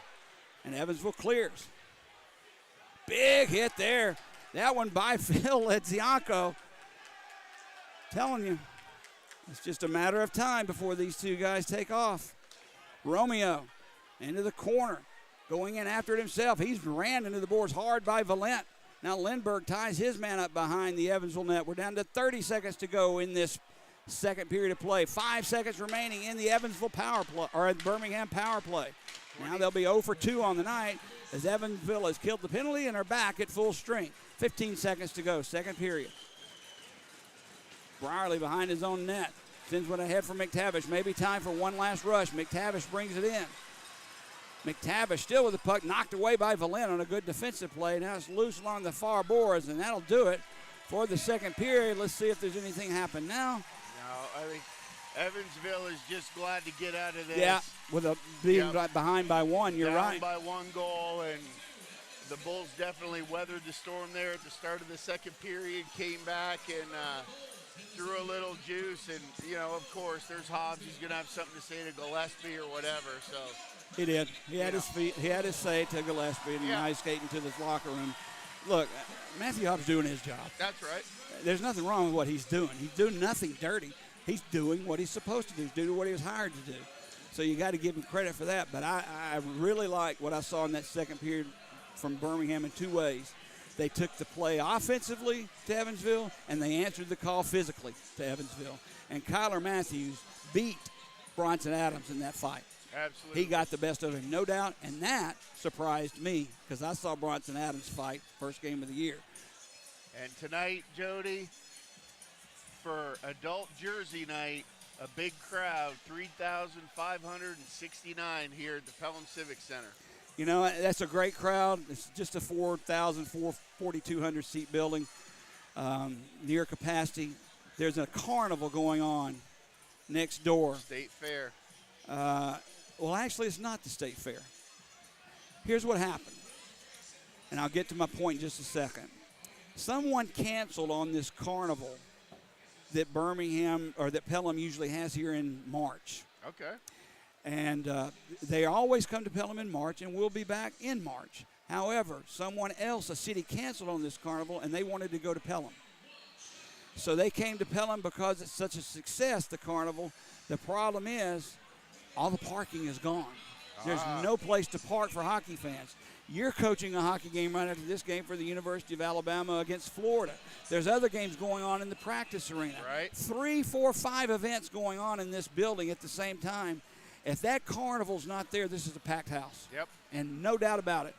And Evansville clears. Big hit there. That one by Phil Ledzianko. Telling you, it's just a matter of time before these two guys take off. Romeo into the corner. Going in after it himself. He's ran into the boards hard by Valent. Now Lindbergh ties his man up behind the Evansville net. We're down to 30 seconds to go in this second period of play. 5 seconds remaining in the Evansville power play, or Birmingham power play. Now they'll be 0 for 2 on the night as Evansville has killed the penalty and are back at full strength. 15 seconds to go, second period. Brierly behind his own net. Sends one ahead for McTavish. Maybe time for one last rush. McTavish brings it in. McTavish still with the puck, knocked away by Valent on a good defensive play. Now it's loose along the far boards, and that'll do it for the second period. Let's see if there's anything happen now. No, I think Evansville is just glad to get out of this. Yeah, with a being behind by 1, you're down right. by 1 goal, and the Bulls definitely weathered the storm there at the start of the second period, came back and threw a little juice. And, you know, of course, there's Hobbs. He's going to have something to say to Gillespie or whatever, so. He did. He had his feet. He had his say to Gillespie, and ice skating to this locker room. Look, Matthew Hobbs doing his job. That's right. There's nothing wrong with what he's doing. He's doing nothing dirty. He's doing what he's supposed to do. He's doing what he was hired to do. So you got to give him credit for that. But I really like what I saw in that second period from Birmingham in 2 ways. They took the play offensively to Evansville, and they answered the call physically to Evansville. And Kyler Matthews beat Bronson Adams in that fight. Absolutely. He got the best of him, no doubt, and that surprised me because I saw Bronson Adams fight first game of the year. And tonight, Jody, for adult jersey night, a big crowd, 3,569 here at the Pelham Civic Center. You know, that's a great crowd. It's just a 4,200 seat building, near capacity. There's a carnival going on next door. State Fair. Well, actually, it's not the State Fair. Here's what happened, and I'll get to my point in just a second. Someone canceled on this carnival that Birmingham or that Pelham usually has here in March. Okay. And they always come to Pelham in March, and we'll be back in March. However, someone else, a city, canceled on this carnival, and they wanted to go to Pelham. So they came to Pelham because it's such a success, the carnival. The problem is all the parking is gone. There's no place to park for hockey fans. You're coaching a hockey game right after this game for the University of Alabama against Florida. There's other games going on in the practice arena. Right. 3, 4, 5 events going on in this building at the same time. If that carnival's not there, this is a packed house. Yep. And no doubt about it.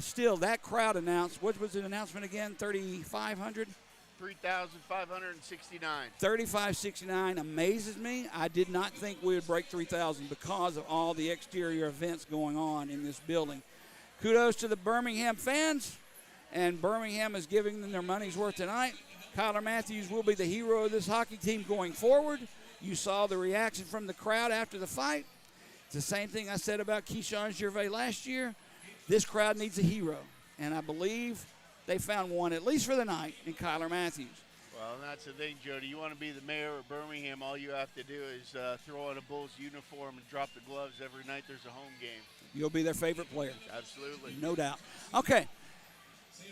Still, that crowd announced, what was the announcement again, 3,500? 3,569. 3,569 amazes me. I did not think we would break 3,000 because of all the exterior events going on in this building. Kudos to the Birmingham fans, and Birmingham is giving them their money's worth tonight. Kyler Matthews will be the hero of this hockey team going forward. You saw the reaction from the crowd after the fight. It's the same thing I said about Keyshawn Gervais last year. This crowd needs a hero, and I believe they found one, at least for the night, in Kyler Matthews. Well, and that's the thing, Jody. You want to be the mayor of Birmingham, all you have to do is throw on a Bulls uniform and drop the gloves every night there's a home game. You'll be their favorite player. Absolutely. No doubt. Okay.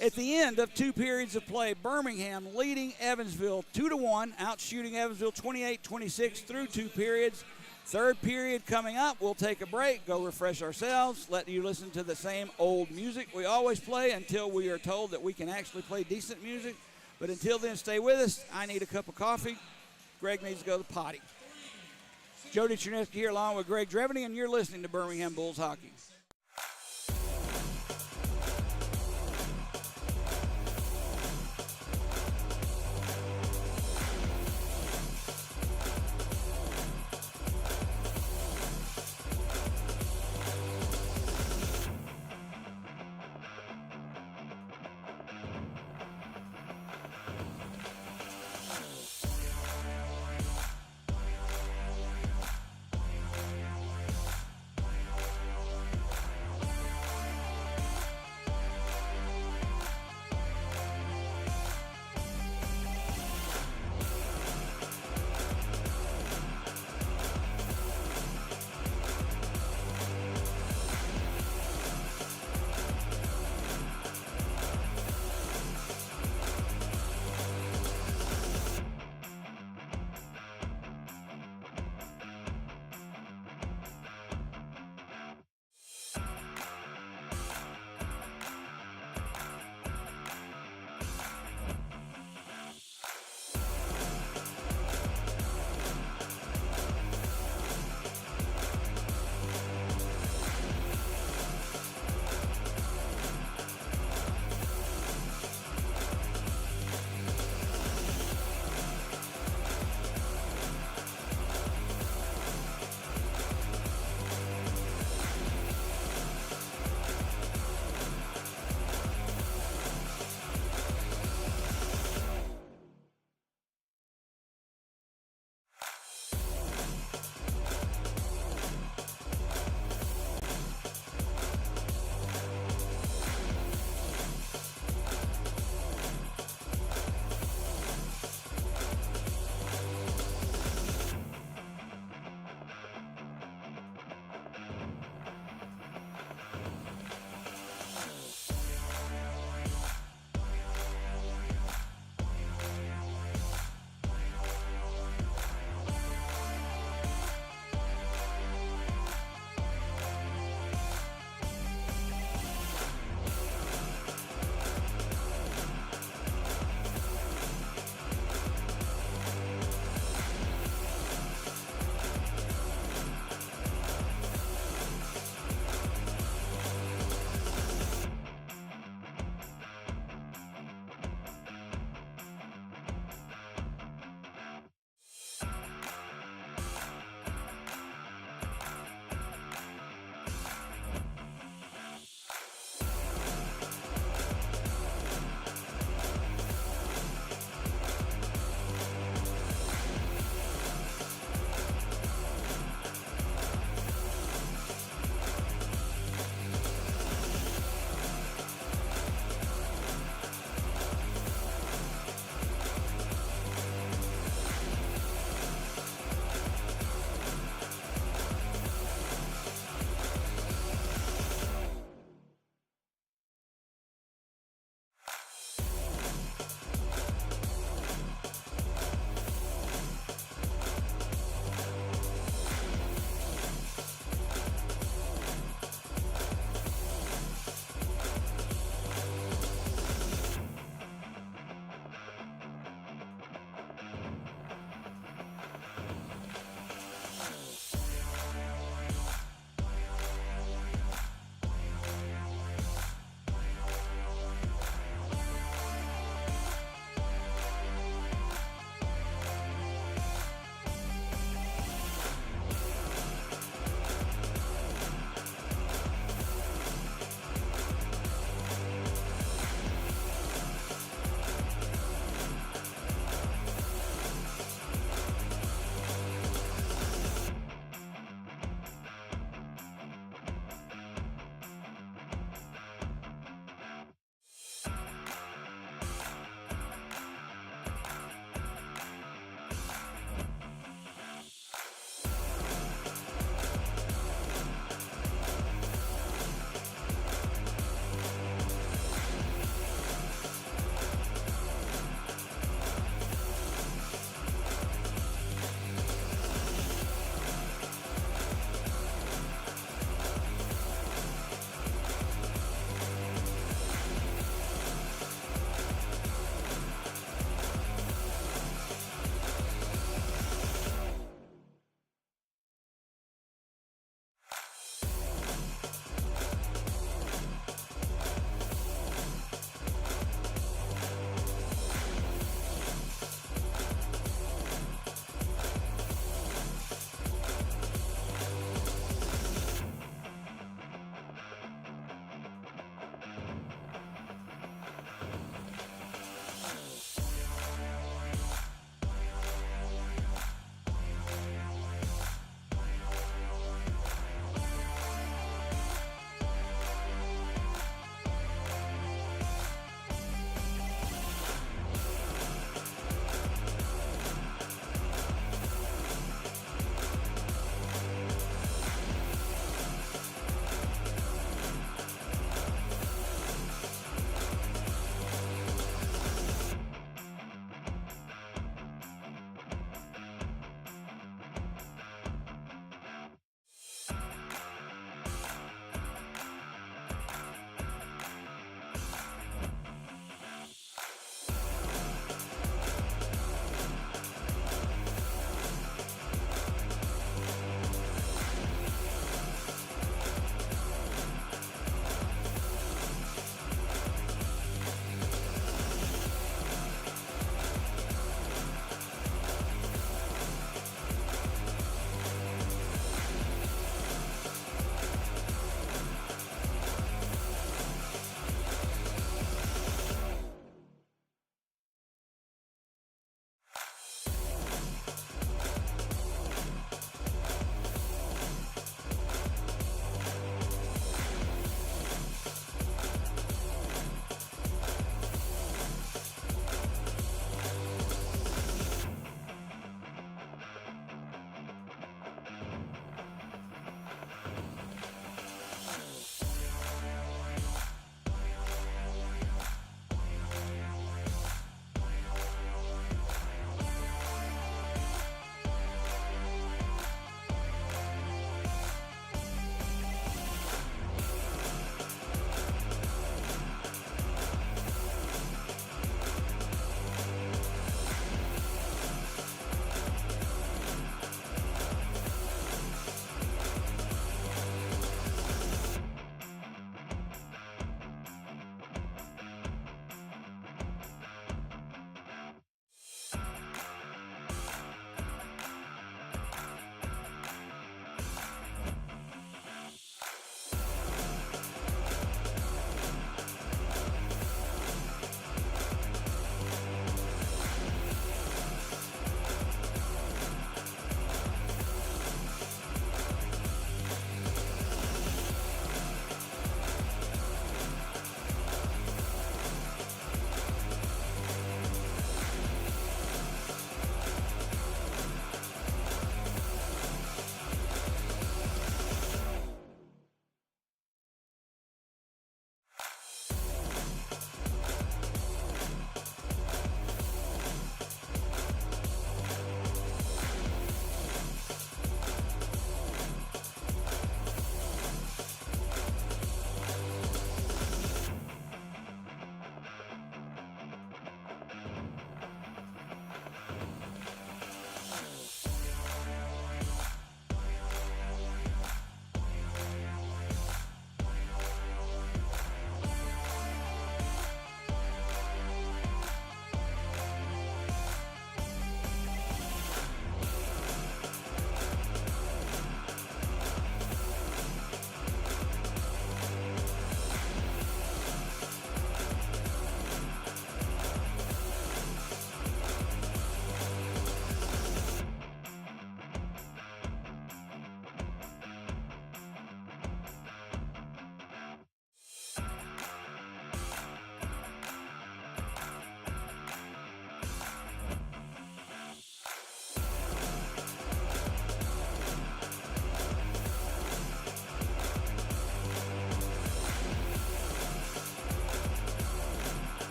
At the end of 2 periods of play, Birmingham leading Evansville 2-1, out shooting Evansville 28-26 through 2 periods. Third period coming up. We'll take a break, go refresh ourselves, let you listen to the same old music we always play until we are told that we can actually play decent music. But until then, stay with us. I need a cup of coffee. Greg needs to go to the potty. Jody Cherneski here along with Greg Dreveny, and you're listening to Birmingham Bulls Hockey.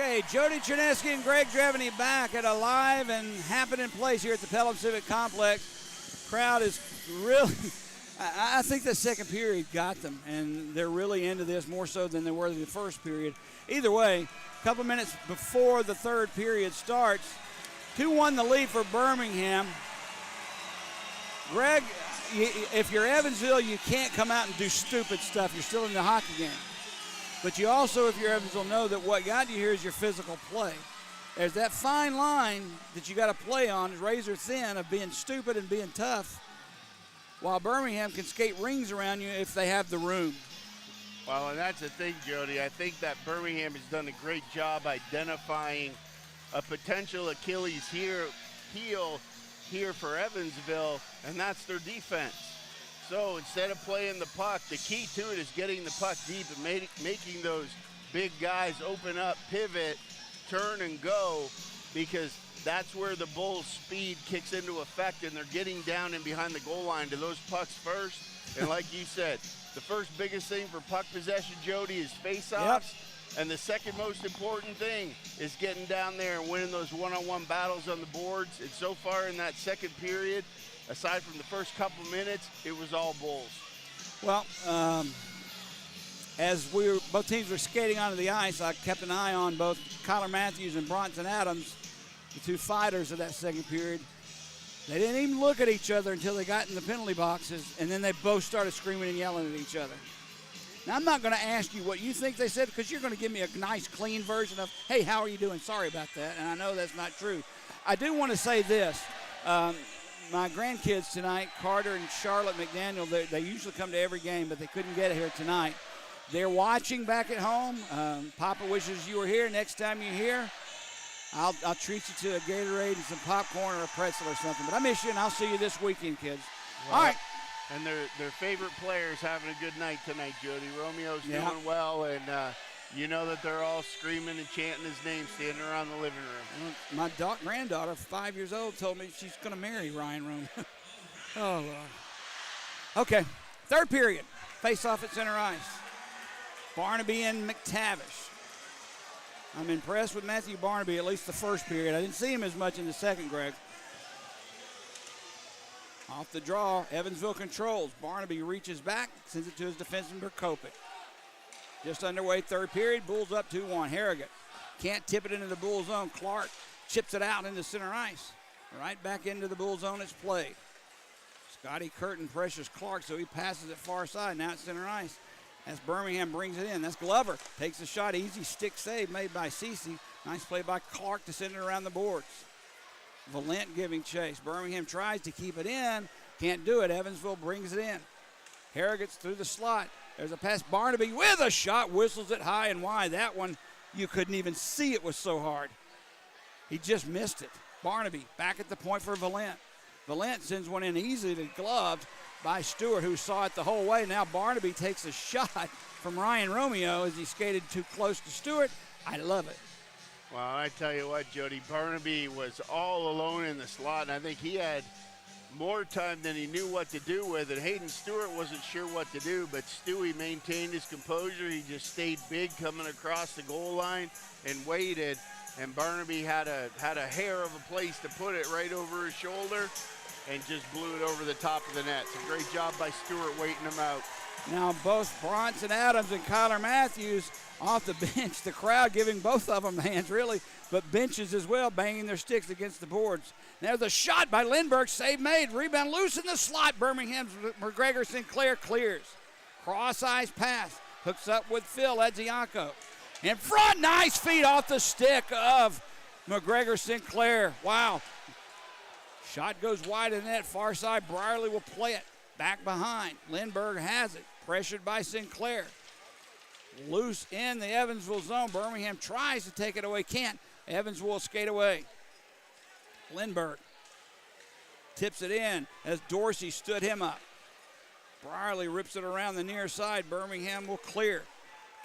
Okay, Jody Chernesky and Greg Dreveny back at a live and happening place here at the Pelham Civic Complex. Crowd is really, I think the second period got them, and they're really into this more so than they were in the first period. Either way, a couple minutes before the third period starts, 2-1 the lead for Birmingham. Greg, if you're Evansville, you can't come out and do stupid stuff. You're still in the hockey game. But you also, if you're Evansville, know that what got you here is your physical play. There's that fine line that you got to play on, razor thin, of being stupid and being tough, while Birmingham can skate rings around you if they have the room. Well, and that's the thing, Jody. I think that Birmingham has done a great job identifying a potential Achilles heel here for Evansville, and that's their defense. So instead of playing the puck, the key to it is getting the puck deep and making those big guys open up, pivot, turn, and go, because that's where the Bulls' speed kicks into effect, and they're getting down and behind the goal line to those pucks first. And like you said, the first biggest thing for puck possession, Jody, is face-offs. Yep. And the second most important thing is getting down there and winning those one-on-one battles on the boards. And so far in that second period, aside from the first couple minutes, it was all Bulls. Well, as both teams were skating onto the ice, I kept an eye on both Kyler Matthews and Bronson Adams, the two fighters of that second period. They didn't even look at each other until they got in the penalty boxes, and then they both started screaming and yelling at each other. Now, I'm not going to ask you what you think they said, because you're going to give me a nice, clean version of, hey, how are you doing? Sorry about that. And I know that's not true. I do want to say this. My grandkids tonight, Carter and Charlotte McDaniel, they usually come to every game, but they couldn't get here tonight. They're watching back at home. Papa wishes you were here. Next time you're here, I'll treat you to a Gatorade and some popcorn or a pretzel or something. But I miss you, and I'll see you this weekend, kids. Well, all right. And their favorite players having a good night tonight, Jody. Romeo's doing well, and you know that they're all screaming and chanting his name standing around the living room. My granddaughter, 5 years old, told me she's going to marry Ryan Rome. Oh, Lord. Okay, third period. Face-off at center ice. Barnaby and McTavish. I'm impressed with Matthew Barnaby, at least the first period. I didn't see him as much in the second, Greg. Off the draw, Evansville controls. Barnaby reaches back, sends it to his defenseman, Berkopic. Just underway, third period. Bulls up 2-1. Harrigan can't tip it into the Bull zone. Clark chips it out into center ice. Right back into the Bull zone it's played. Scotty Curtin pressures Clark, so he passes it far side. Now it's center ice. As Birmingham brings it in. That's Glover. Takes a shot. Easy stick save made by Cece. Nice play by Clark to send it around the boards. Valent giving chase. Birmingham tries to keep it in. Can't do it. Evansville brings it in. Harrigan's through the slot. There's a pass. Barnaby with a shot. Whistles it high and wide. That one, you couldn't even see, it was so hard. He just missed it. Barnaby back at the point for Valent. Valent sends one in easily, gloved by Stewart, who saw it the whole way. Now Barnaby takes a shot from Ryan Romeo as he skated too close to Stewart. I love it. Well, I tell you what, Jody, Barnaby was all alone in the slot, and I think he had more time than he knew what to do with it. Hayden Stewart wasn't sure what to do, but Stewie maintained his composure. He just stayed big coming across the goal line and waited, and Barnaby had a hair of a place to put it right over his shoulder and just blew it over the top of the net. So great job by Stewart waiting him out. Now both Bronson Adams and Kyler Matthews off the bench. The crowd giving both of them hands, really, but benches as well, banging their sticks against the boards. There's a shot by Lindbergh. Save made. Rebound loose in the slot. Birmingham's McGregor Sinclair clears. Cross-ice pass. Hooks up with Phil Edzianko. In front, nice feed off the stick of McGregor Sinclair. Wow. Shot goes wide of the net. Far side. Brierly will play it. Back behind. Lindbergh has it. Pressured by Sinclair. Loose in the Evansville zone. Birmingham tries to take it away. Can't. Evansville will skate away. Lindbergh tips it in as Dorsey stood him up. Brierly rips it around the near side. Birmingham will clear.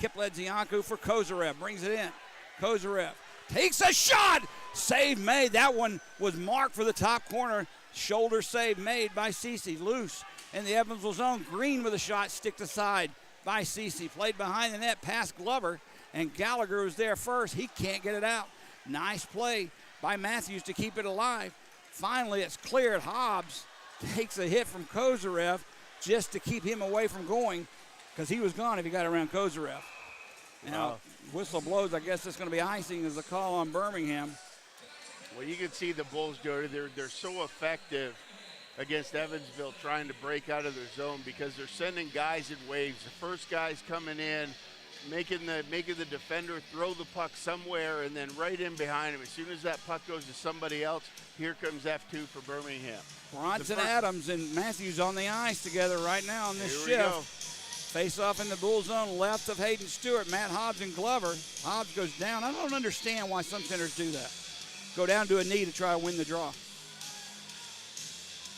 Kipledzianku for Kozarev. Brings it in. Kozarev takes a shot. Save made. That one was marked for the top corner. Shoulder save made by Cece. Loose in the Evansville zone. Green with a shot. Sticked aside by Cece. Played behind the net past Glover. and Gallagher was there first. He can't get it out. Nice play by Matthews to keep it alive. Finally, it's cleared. Hobbs takes a hit from Kozarev just to keep him away from going, because he was gone if he got around Kozarev. Now, whistle blows. I guess it's going to be icing as a call on Birmingham. Well, you can see the Bulls, Jody, they're so effective against Evansville trying to break out of their zone because they're sending guys in waves. The first guy's coming in, making the defender throw the puck somewhere, and then right in behind him. As soon as that puck goes to somebody else, here comes F2 for Birmingham. Bronson Adams and Matthews on the ice together right now on this Here we shift. go. Face off in the Bull zone left of Hayden Stewart, Matt Hobbs and Glover. Hobbs goes down. I don't understand why some centers do that. Go down to a knee to try to win the draw.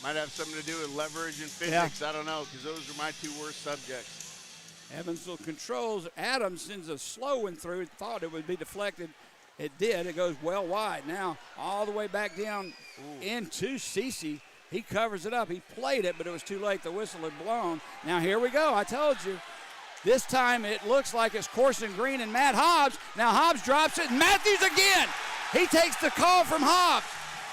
Might have something to do with leverage and physics. I don't know, because those are my two worst subjects. Evansville controls. Adams sends a slow one through. Thought it would be deflected. It did. It goes well wide. Now all the way back down into Cece. He covers it up. He played it, but it was too late. The whistle had blown. Now here we go. I told you. This time it looks like it's Corson Green and Matt Hobbs. Now Hobbs drops it. Matthews again. He takes the call from Hobbs.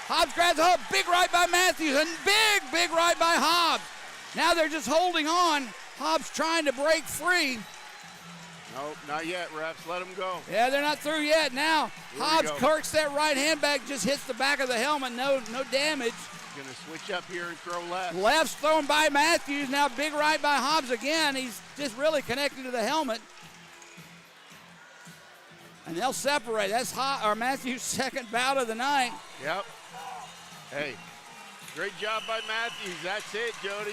Hobbs grabs a hold. Big right by Matthews and big right by Hobbs. Now they're just holding on. Hobbs trying to break free. Nope, not yet, refs. Let him go. Yeah, they're not through yet. Now Hobbs kirks that right hand back, just hits the back of the helmet. No damage. Going to switch up here and throw left. Left's thrown by Matthews. Now big right by Hobbs again. He's just really connected to the helmet. And they'll separate. That's Matthews' second bout of the night. Yep. Hey, great job by Matthews. That's it, Jody.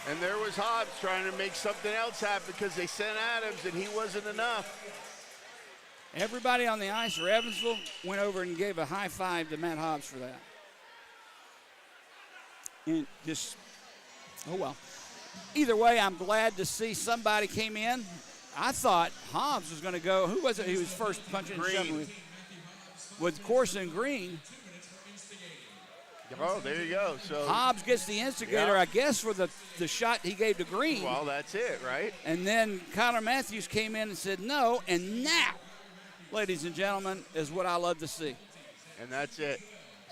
And there was Hobbs trying to make something else happen because they sent Adams and he wasn't enough. Everybody on the ice for Evansville went over and gave a high five to Matt Hobbs for that. And just, oh well. Either way, I'm glad to see somebody came in. I thought Hobbs was going to go. Who was it? He was first punching and shoving with Corson Green. Oh, there you go. So Hobbs gets the instigator, I guess, for the shot he gave to Green. Well, that's it, right? And then Connor Matthews came in and said no. And that, ladies and gentlemen, is what I love to see. And that's it.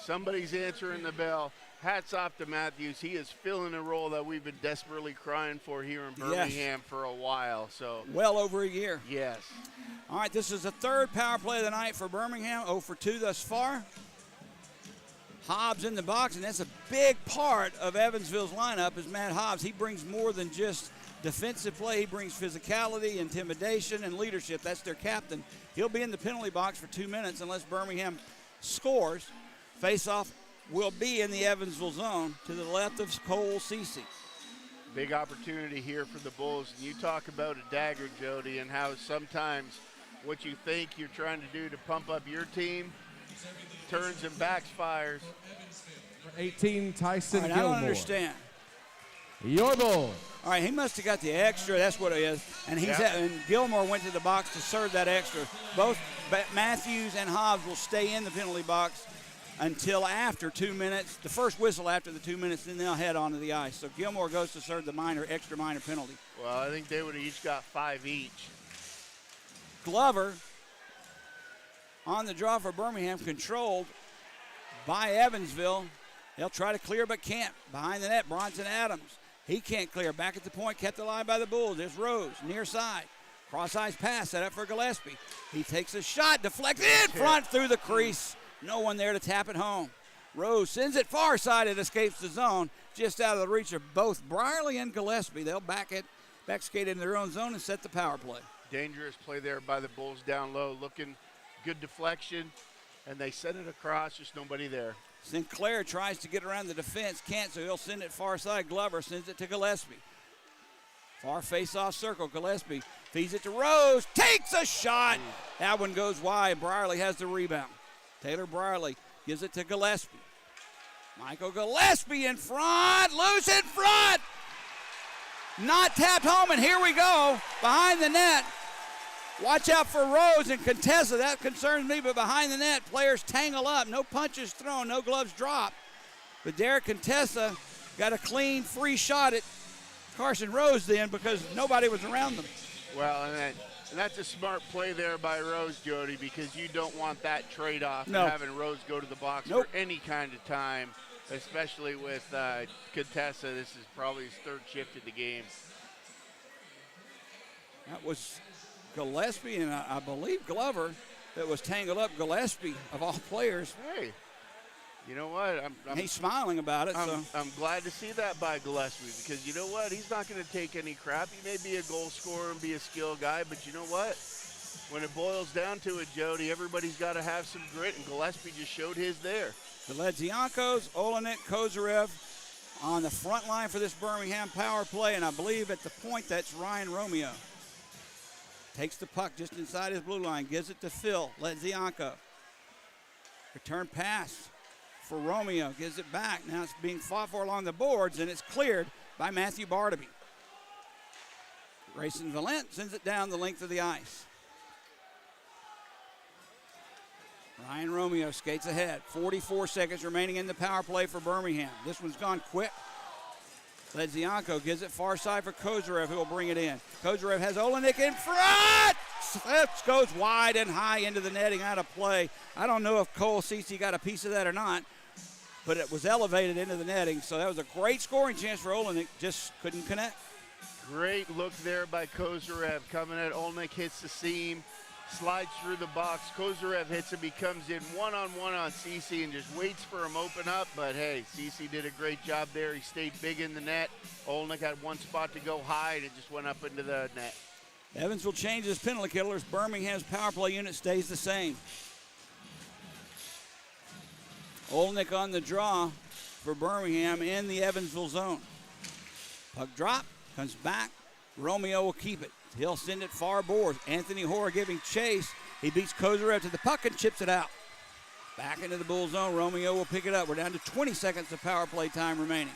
Somebody's answering the bell. Hats off to Matthews. He is filling a role that we've been desperately crying for here in Birmingham for a while. So well over a year. Yes. All right, this is the third power play of the night for Birmingham. 0 for 2 thus far. Hobbs in the box, and that's a big part of Evansville's lineup is Matt Hobbs. He brings more than just defensive play. He brings physicality, intimidation, and leadership. That's their captain. He'll be in the penalty box for 2 minutes unless Birmingham scores. Face-off will be in the Evansville zone to the left of Cole Cece. Big opportunity here for the Bulls. And you talk about a dagger, Jody, and how sometimes what you think you're trying to do to pump up your team turns and backfires. 18, Tyson All right, Gilmore. I don't understand. Your Bull. All right, he must have got the extra. That's what it is. And and Gilmore went to the box to serve that extra. Both Matthews and Hobbs will stay in the penalty box until after 2 minutes. The first whistle after the 2 minutes, then they'll head onto the ice. So Gilmore goes to serve the extra minor penalty. Well, I think they would have each got 5 each. Glover on the draw for Birmingham, controlled by Evansville. They'll try to clear but can't. Behind the net, Bronson Adams. He can't clear. Back at the point, kept alive by the Bulls. There's Rose, near side. Cross-ice pass set up for Gillespie. He takes a shot, deflected in front through the crease. No one there to tap it home. Rose sends it far side. It escapes the zone, just out of the reach of both Brierly and Gillespie. They'll back skate into their own zone and set the power play. Dangerous play there by the Bulls down low, looking good deflection, and they send it across, just nobody there. Sinclair tries to get around the defense, can't, so he'll send it far side. Glover sends it to Gillespie. Far face-off circle, Gillespie feeds it to Rose, takes a shot. That one goes wide. Brierly has the rebound. Taylor Brierly gives it to Gillespie. Michael Gillespie in front, loose in front. Not tapped home, and here we go, behind the net. Watch out for Rose and Contessa. That concerns me, but behind the net, players tangle up. No punches thrown, no gloves dropped. But Derek Contessa got a clean, free shot at Carson Rose then because nobody was around them. Well, and And that's a smart play there by Rose, Jody, because you don't want that trade-off No. of having Rose go to the box Nope. for any kind of time, especially with Contessa. This is probably his third shift of the game. That was Gillespie and I believe Glover that was tangled up. Gillespie, of all players. Hey, you know what? He's smiling about it. I'm glad to see that by Gillespie, because you know what? He's not going to take any crap. He may be a goal scorer and be a skill guy, but you know what? When it boils down to it, Jody, everybody's got to have some grit, and Gillespie just showed his there. The Ledziankos, Olenek, Kozarev on the front line for this Birmingham power play, and I believe at the point that's Ryan Romeo. Takes the puck just inside his blue line, gives it to Phil Ledzianko. Return pass for Romeo, gives it back. Now it's being fought for along the boards, and it's cleared by Matthew Bartaby. Grayson Valent sends it down the length of the ice. Ryan Romeo skates ahead. 44 seconds remaining in the power play for Birmingham. This one's gone quick. Ledzianko gives it far side for Kozarev, who will bring it in. Kozarev has Olenek in front! That goes wide and high into the netting, out of play. I don't know if Cole Cece got a piece of that or not, but it was elevated into the netting, so that was a great scoring chance for Olenek, just couldn't connect. Great look there by Kozarev. Coming at Olenek, hits the seam, slides through the box. Kozarev hits him. He comes in one-on-one on Cece and just waits for him open up. But, hey, Cece did a great job there. He stayed big in the net. Olenek had one spot to go high, and it just went up into the net. Evansville changes penalty killers. Birmingham's power play unit stays the same. Olenek on the draw for Birmingham in the Evansville zone. Puck drop, comes back. Romeo will keep it. He'll send it far boards. Anthony Hoare giving chase. He beats Kozarev to the puck and chips it out. Back into the Bull zone. Romeo will pick it up. We're down to 20 seconds of power play time remaining.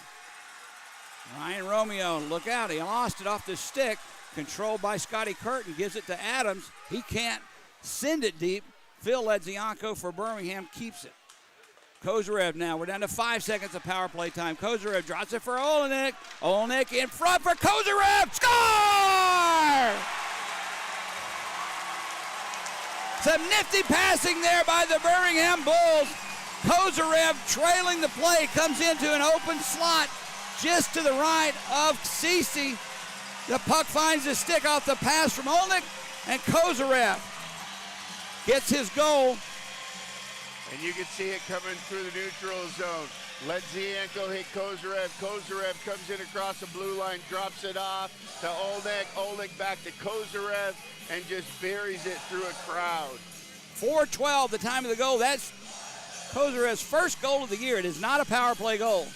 Ryan Romeo, look out. He lost it off the stick. Controlled by Scotty Curtin. Gives it to Adams. He can't send it deep. Phil Ledzianko for Birmingham keeps it. Kozarev now. We're down to 5 seconds of power play time. Kozarev drops it for Olenek. Olenek in front for Kozarev. Score! Some nifty passing there by the Birmingham Bulls. Kozarev trailing the play comes into an open slot just to the right of Cece. The puck finds the stick off the pass from Olenek, and Kozarev gets his goal. And you can see it coming through the neutral zone. Ledzianko hit Kozarev. Kozarev comes in across the blue line, drops it off to Olenek. Olenek back to Kozarev and just buries it through a crowd. 4:12, the time of the goal. That's Kozarev's first goal of the year. It is not a power play goal.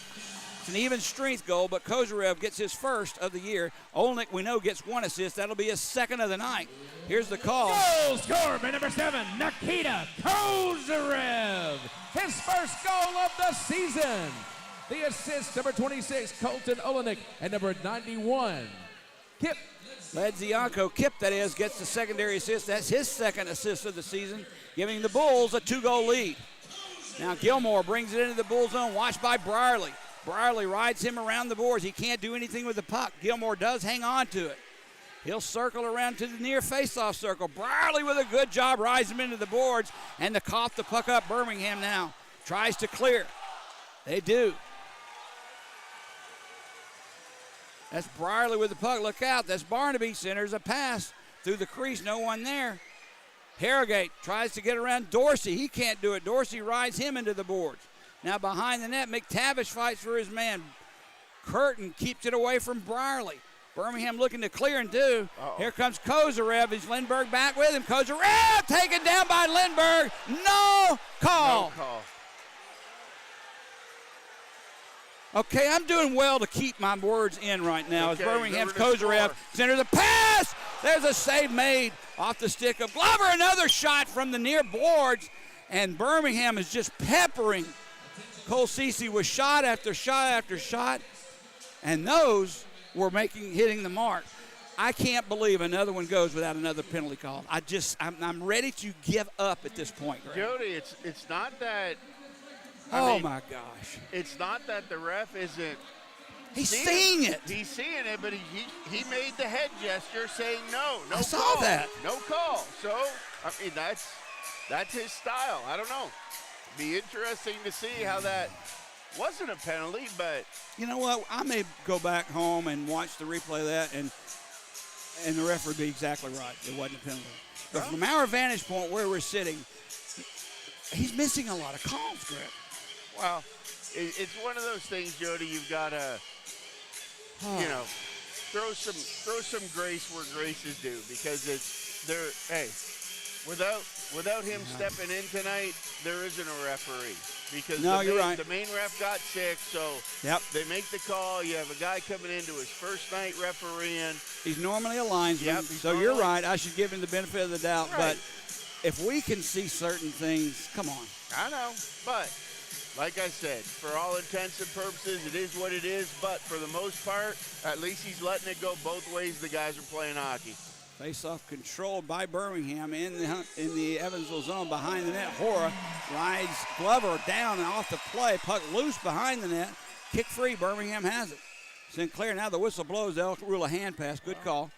It's an even strength goal, but Kozarev gets his first of the year. Olenek, we know, gets one assist. That'll be his second of the night. Here's the call. Goal scored by number 7, Nikita Kozarev. His first goal of the season. The assist, number 26, Colton Olenek, and number 91, Kip. Ledzianko, Kip that is, gets the secondary assist. That's his second assist of the season, giving the Bulls a 2-goal lead. Now Gilmore brings it into the Bull zone, watched by Brierly. Brierly rides him around the boards. He can't do anything with the puck. Gilmore does hang on to it. He'll circle around to the near face-off circle. Brierly with a good job rides him into the boards, and the cough the puck up. Birmingham now tries to clear. They do. That's Brierly with the puck. Look out. That's Barnaby. Centers a pass through the crease. No one there. Harrogate tries to get around Dorsey. He can't do it. Dorsey rides him into the boards. Now behind the net, McTavish fights for his man. Curtin keeps it away from Brierly. Birmingham looking to clear and do. Here comes Kozarev. Is Lindbergh back with him? Kozarev taken down by Lindbergh. No call. No call. Okay, I'm doing well to keep my words in right now. Okay, As Birmingham's Glover to Kozarev score. centers a pass. There's a save made off the stick of Glover. Another shot from the near boards. And Birmingham is just peppering Cole Cece with shot after shot after shot. And those were hitting the mark. I can't believe another one goes without another penalty call. I'm ready to give up at this point, Greg. Jody, it's not that. Oh my gosh. It's not that the ref isn't He's seeing it. He's seeing it, but he made the head gesture saying no call. I saw that. No call. So, I mean, that's his style. I don't know. Be interesting to see how that wasn't a penalty, but. You know what? I may go back home and watch the replay of that, and the ref would be exactly right. It wasn't a penalty. But from our vantage point where we're sitting, he's missing a lot of calls, Greg. Well, it's one of those things, Jody. You've got to, throw some grace where grace is due, because it's there. Hey, without him stepping in tonight, there isn't a referee, because you're right. The main ref got sick, so they make the call. You have a guy coming into his first night refereeing. He's normally a linesman, so you're right. I should give him the benefit of the doubt, but if we can see certain things, come on. I know, but. Like I said, for all intents and purposes, it is what it is. But for the most part, at least he's letting it go both ways. The guys are playing hockey. Face-off controlled by Birmingham in the Evansville zone behind the net. Hora rides Glover down and off the play. Puck loose behind the net. Kick free. Birmingham has it. Sinclair, now the whistle blows. They'll rule a hand pass. Good call.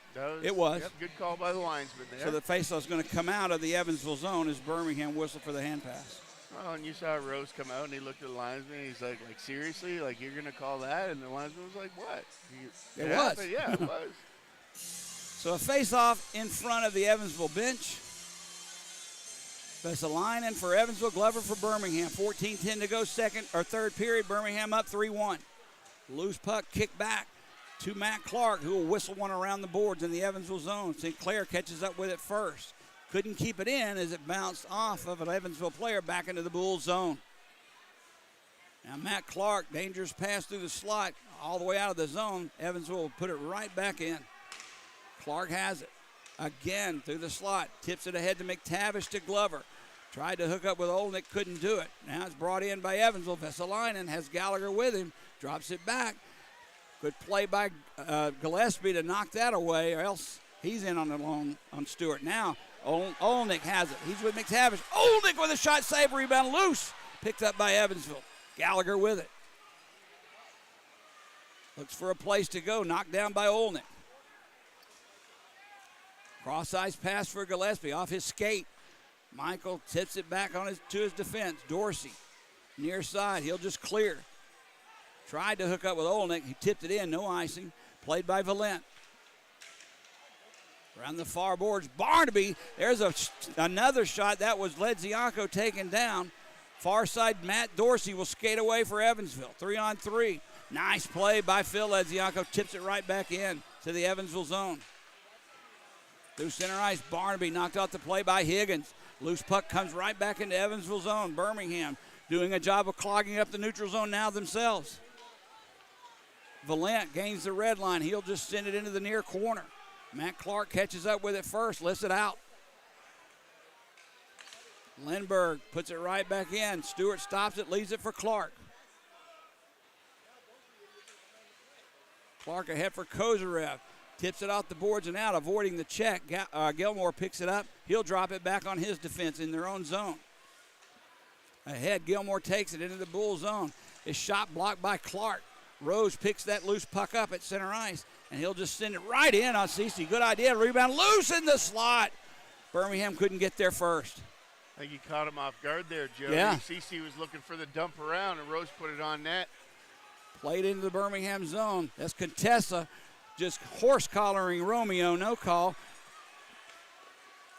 It was. Yep, good call by the linesman there. So the face-off is going to come out of the Evansville zone as Birmingham whistle for the hand pass. Oh, and you saw Rose come out, and he looked at the linesman, and he's like, seriously? Like, you're going to call that? And the linesman was like, what? It was. Yeah, it was. So a face-off in front of the Evansville bench. Vesalainen for Evansville, Glover for Birmingham. 14-10 to go third period. Birmingham up 3-1. Loose puck kicked back to Matt Clark, who will whistle one around the boards in the Evansville zone. Sinclair catches up with it first. Couldn't keep it in as it bounced off of an Evansville player back into the Bulls zone. Now Matt Clark, dangerous pass through the slot, all the way out of the zone. Evansville will put it right back in. Clark has it. Again through the slot, tips it ahead to McTavish to Glover. Tried to hook up with Olnick, couldn't do it. Now it's brought in by Evansville. Vesalainen has Gallagher with him, drops it back. Good play by Gillespie to knock that away, or else he's in on the loan on Stewart. Now Olnick has it. He's with McTavish. Olnick with a shot, save, rebound, loose. Picked up by Evansville. Gallagher with it. Looks for a place to go. Knocked down by Olnick. Cross-ice pass for Gillespie off his skate. Michael tips it back to his defense. Dorsey near side. He'll just clear. Tried to hook up with Olnick. He tipped it in. No icing. Played by Valent. Around the far boards, Barnaby. There's another shot. That was Ledzianko taken down. Far side, Matt Dorsey will skate away for Evansville. 3-on-3. Nice play by Phil Ledzianko. Tips it right back in to the Evansville zone. Through center ice, Barnaby knocked out the play by Higgins. Loose puck comes right back into Evansville zone. Birmingham doing a job of clogging up the neutral zone now themselves. Valent gains the red line. He'll just send it into the near corner. Matt Clark catches up with it first, lifts it out. Lindbergh puts it right back in. Stewart stops it, leaves it for Clark. Clark ahead for Kozarev. Tips it off the boards and out, avoiding the check. Gilmore picks it up. He'll drop it back on his defense in their own zone. Ahead, Gilmore takes it into the Bull zone. His shot blocked by Clark. Rose picks that loose puck up at center ice, and he'll just send it right in on Cece. Good idea. Rebound loose in the slot. Birmingham couldn't get there first. I think he caught him off guard there, Joe. Yeah. Cece was looking for the dump around, and Rose put it on net. Played into the Birmingham zone. That's Contessa just horse-collaring Romeo. No call.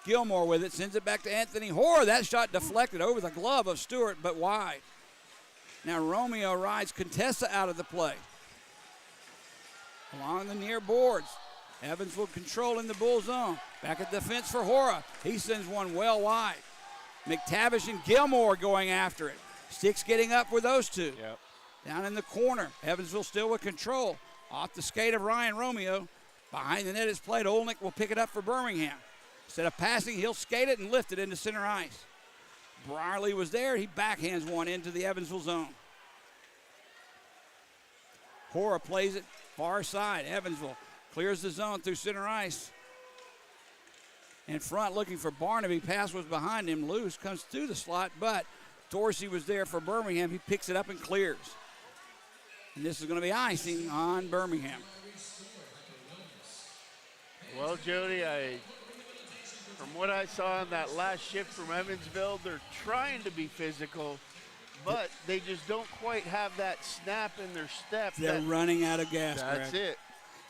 Gilmore with it. Sends it back to Anthony Hoare. That shot deflected over the glove of Stewart, but wide. Now Romeo rides Contessa out of the play. Along the near boards. Evansville controlling the Bull zone. Back at the fence for Hora. He sends one well wide. McTavish and Gilmore going after it. Sticks getting up with those two. Yep. Down in the corner. Evansville still with control. Off the skate of Ryan Romeo. Behind the net is played. Olnick will pick it up for Birmingham. Instead of passing, he'll skate it and lift it into center ice. Brierly was there. He backhands one into the Evansville zone. Hora plays it far side. Evansville clears the zone through center ice. In front looking for Barnaby. Pass was behind him. Loose comes through the slot, but Dorsey was there for Birmingham. He picks it up and clears. And this is going to be icing on Birmingham. Well, Jody, from what I saw in that last shift from Evansville, they're trying to be physical, but they just don't quite have that snap in their step. They're running out of gas. That's Greg. it.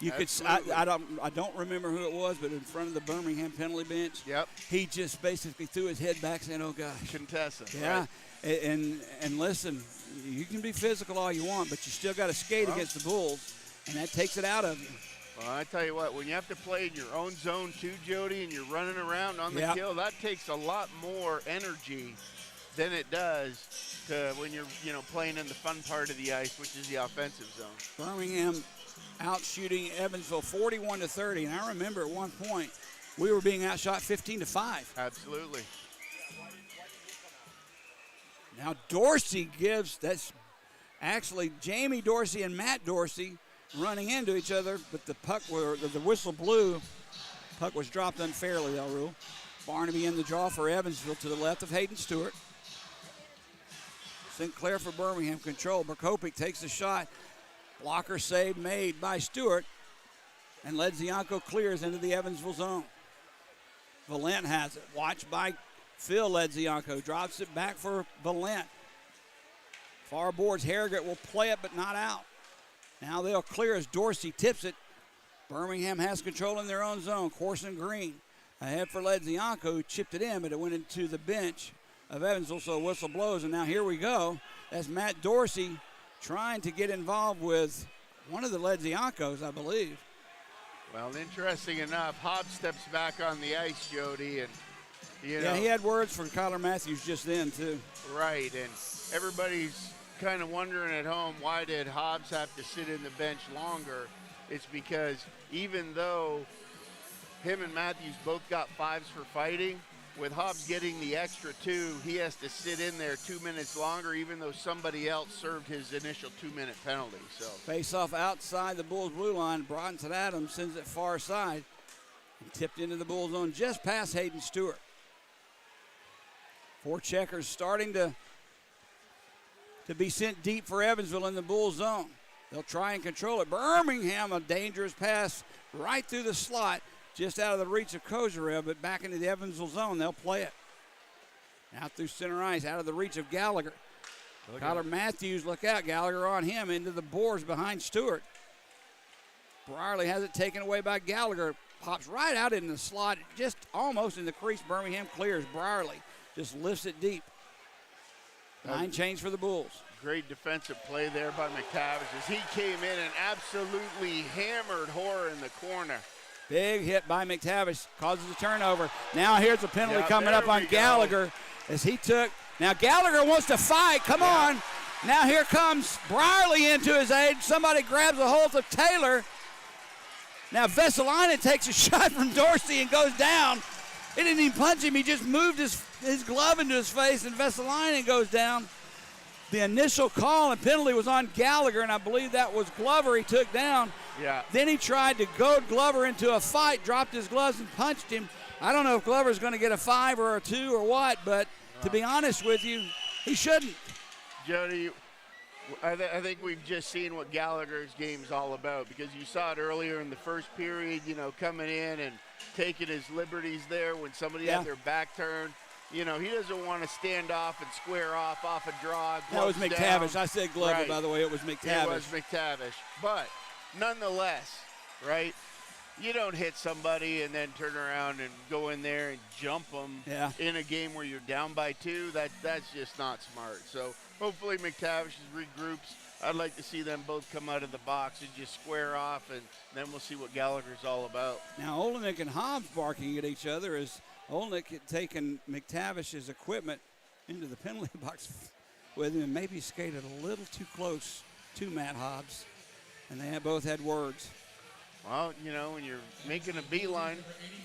You could. I don't remember who it was, but in front of the Birmingham penalty bench, Yep. he just basically threw his head back, saying, "Oh gosh." Contessa. Yeah, Right. and listen, you can be physical all you want, but you still got to skate against the Bulls, and that takes it out of you. Well, I tell you what, when you have to play in your own zone too, Jody, and you're running around on the kill, that takes a lot more energy than it does to when you're playing in the fun part of the ice, which is the offensive zone. Birmingham out shooting Evansville 41-30, and I remember at one point we were being outshot 15-5. Absolutely. Now Dorsey that's actually Jamie Dorsey and Matt Dorsey running into each other, but the whistle blew. Puck was dropped unfairly, they'll rule. Barnaby in the draw for Evansville to the left of Hayden Stewart. Sinclair for Birmingham control. Prokopik takes the shot. Blocker save made by Stewart. And Ledzianko clears into the Evansville zone. Valent has it. Watched by Phil Ledzianko. Drops it back for Valent. Far boards. Harrogate will play it, but not out. Now they'll clear as Dorsey tips it. Birmingham has control in their own zone. Corson Green ahead for Ledzianko, who chipped it in, but it went into the bench of Evansville, so a whistle blows. And now here we go. That's Matt Dorsey trying to get involved with one of the Ledziankos, I believe. Well, interesting enough, Hobbs steps back on the ice, Jody, and he had words from Kyler Matthews just then too. Right, and everybody's kind of wondering at home, why did Hobbs have to sit in the bench longer? It's because even though him and Matthews both got 5s for fighting, with Hobbs getting the extra 2, he has to sit in there 2 minutes longer, even though somebody else served his initial 2-minute penalty. So face off outside the Bulls blue line. Bronson Adams sends it far side and tipped into the Bulls zone just past Hayden Stewart. 4 checkers starting to be sent deep for Evansville in the Bulls zone. They'll try and control it. Birmingham, a dangerous pass right through the slot, just out of the reach of Kozarev, but back into the Evansville zone. They'll play it. Out through center ice, out of the reach of Gallagher. Kyler Matthews, look out. Gallagher on him into the boards behind Stewart. Brierly has it taken away by Gallagher. Pops right out in the slot, just almost in the crease. Birmingham clears. Brierly just lifts it deep. 9 change for the Bulls. Great defensive play there by McTavish as he came in and absolutely hammered Hoare in the corner. Big hit by McTavish, causes a turnover. Now here's a penalty coming up on Gallagher as he took. Now Gallagher wants to fight. Come on. Now here comes Brierly into his aid. Somebody grabs a hold of Taylor. Now Vesalainen takes a shot from Dorsey and goes down. He didn't even punch him. He just moved his glove into his face, and Vesalainen goes down. The initial call and penalty was on Gallagher, and I believe that was Glover he took down. Yeah. Then he tried to goad Glover into a fight, dropped his gloves and punched him. I don't know if Glover's going to get a 5 or a 2 or what, but to be honest with you, he shouldn't. Jody, I think we've just seen what Gallagher's game's all about, because you saw it earlier in the first period, coming in and taking his liberties there when somebody had their back turned. He doesn't want to stand off and square off a draw. That was McTavish. Down. I said Glover, right. By the way. It was McTavish. It was McTavish. But nonetheless, right, you don't hit somebody and then turn around and go in there and jump them in a game where you're down by 2. That's just not smart. So hopefully McTavish regroups. I'd like to see them both come out of the box and just square off, and then we'll see what Gallagher's all about. Now Olenek and Hobbs barking at each other as Olenek had taken McTavish's equipment into the penalty box with him and maybe skated a little too close to Matt Hobbs, and they both had words. Well, when you're making a beeline.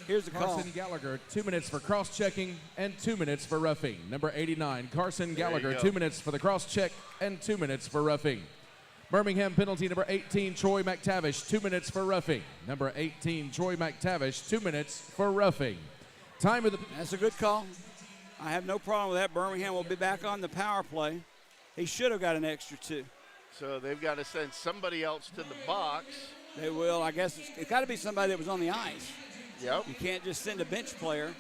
Here's the call. Carson Gallagher, 2 minutes for cross-checking and 2 minutes for roughing. Number 89, Carson Gallagher, 2 minutes for the cross-check and 2 minutes for roughing. Birmingham penalty, number 18, Troy McTavish, 2 minutes for roughing. Number 18, Troy McTavish, 2 minutes for roughing. Time of the... That's a good call. I have no problem with that. Birmingham will be back on the power play. He should have got an extra 2. So they've got to send somebody else to the box. They will. I guess it's got to be somebody that was on the ice. Yep. You can't just send a bench player.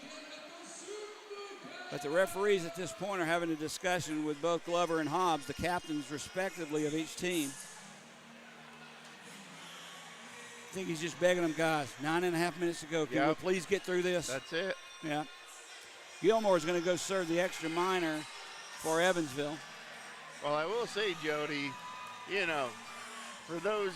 But the referees at this point are having a discussion with both Glover and Hobbs, the captains respectively of each team. I think he's just begging them, guys, 9.5 minutes to go. Can we please get through this? That's it. Yeah. Gilmore's going to go serve the extra minor for Evansville. Well, I will say, Jody, you know, for those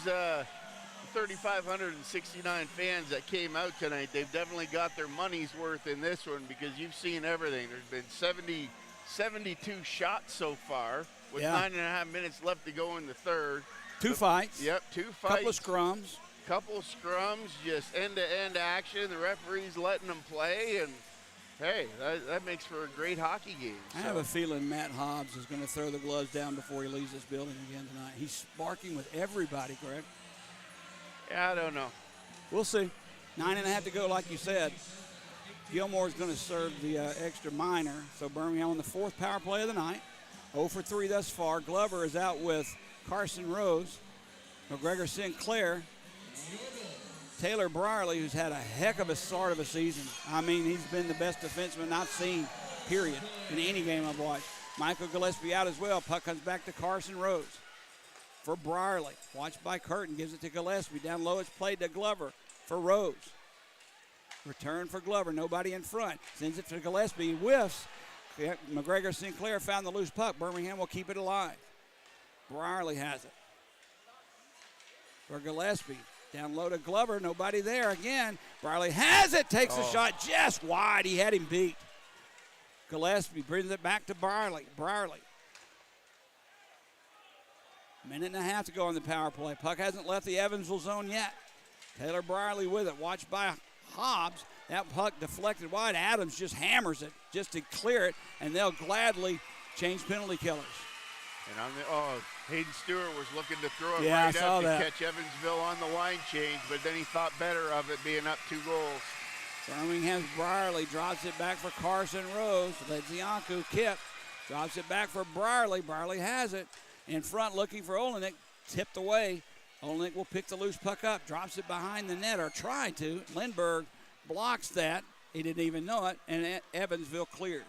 3,569 fans that came out tonight, they've definitely got their money's worth in this one because you've seen everything. There's been 72 shots so far with 9.5 minutes left to go in the third. Two fights. Yep, 2 fights. Couple of scrums. Couple scrums, just end-to-end action. The referee's letting them play, and hey, that makes for a great hockey game. I have a feeling Matt Hobbs is going to throw the gloves down before he leaves this building again tonight. He's sparking with everybody, Greg. Yeah, I don't know. We'll see. 9.5 to go, like you said. Gilmore's going to serve the extra minor. So Birmingham on the 4th power play of the night. 0 for 3 thus far. Glover is out with Carson Rose. McGregor Sinclair. Taylor Brierly, who's had a heck of a start of a season. I mean, he's been the best defenseman I've seen, period, in any game I've watched. Michael Gillespie out as well. Puck comes back to Carson Rose for Brierly. Watched by Curtin, gives it to Gillespie. Down low, it's played to Glover for Rose. Return for Glover, nobody in front. Sends it to Gillespie, he whiffs. McGregor Sinclair found the loose puck. Birmingham will keep it alive. Brierly has it for Gillespie. Down low to Glover, nobody there again. Brierly has it, takes a shot just wide. He had him beat. Gillespie brings it back to Brierly. Minute and a half to go on the power play. Puck hasn't left the Evansville zone yet. Taylor Brierly with it, watched by Hobbs. That puck deflected wide. Adams just hammers it just to clear it, and they'll gladly change penalty killers. And on the Hayden Stewart was looking to throw it right up to that. catch Evansville on the line change, but then he thought better of it being up 2 goals. Birmingham's Brierly drops it back for Carson Rose. Ledzianko Kip drops it back for Brierly. Brierly has it in front looking for Olenek. Tipped away. Olenek will pick the loose puck up, drops it behind the net, or tried to. Lindbergh blocks that. He didn't even know it, and Evansville clears.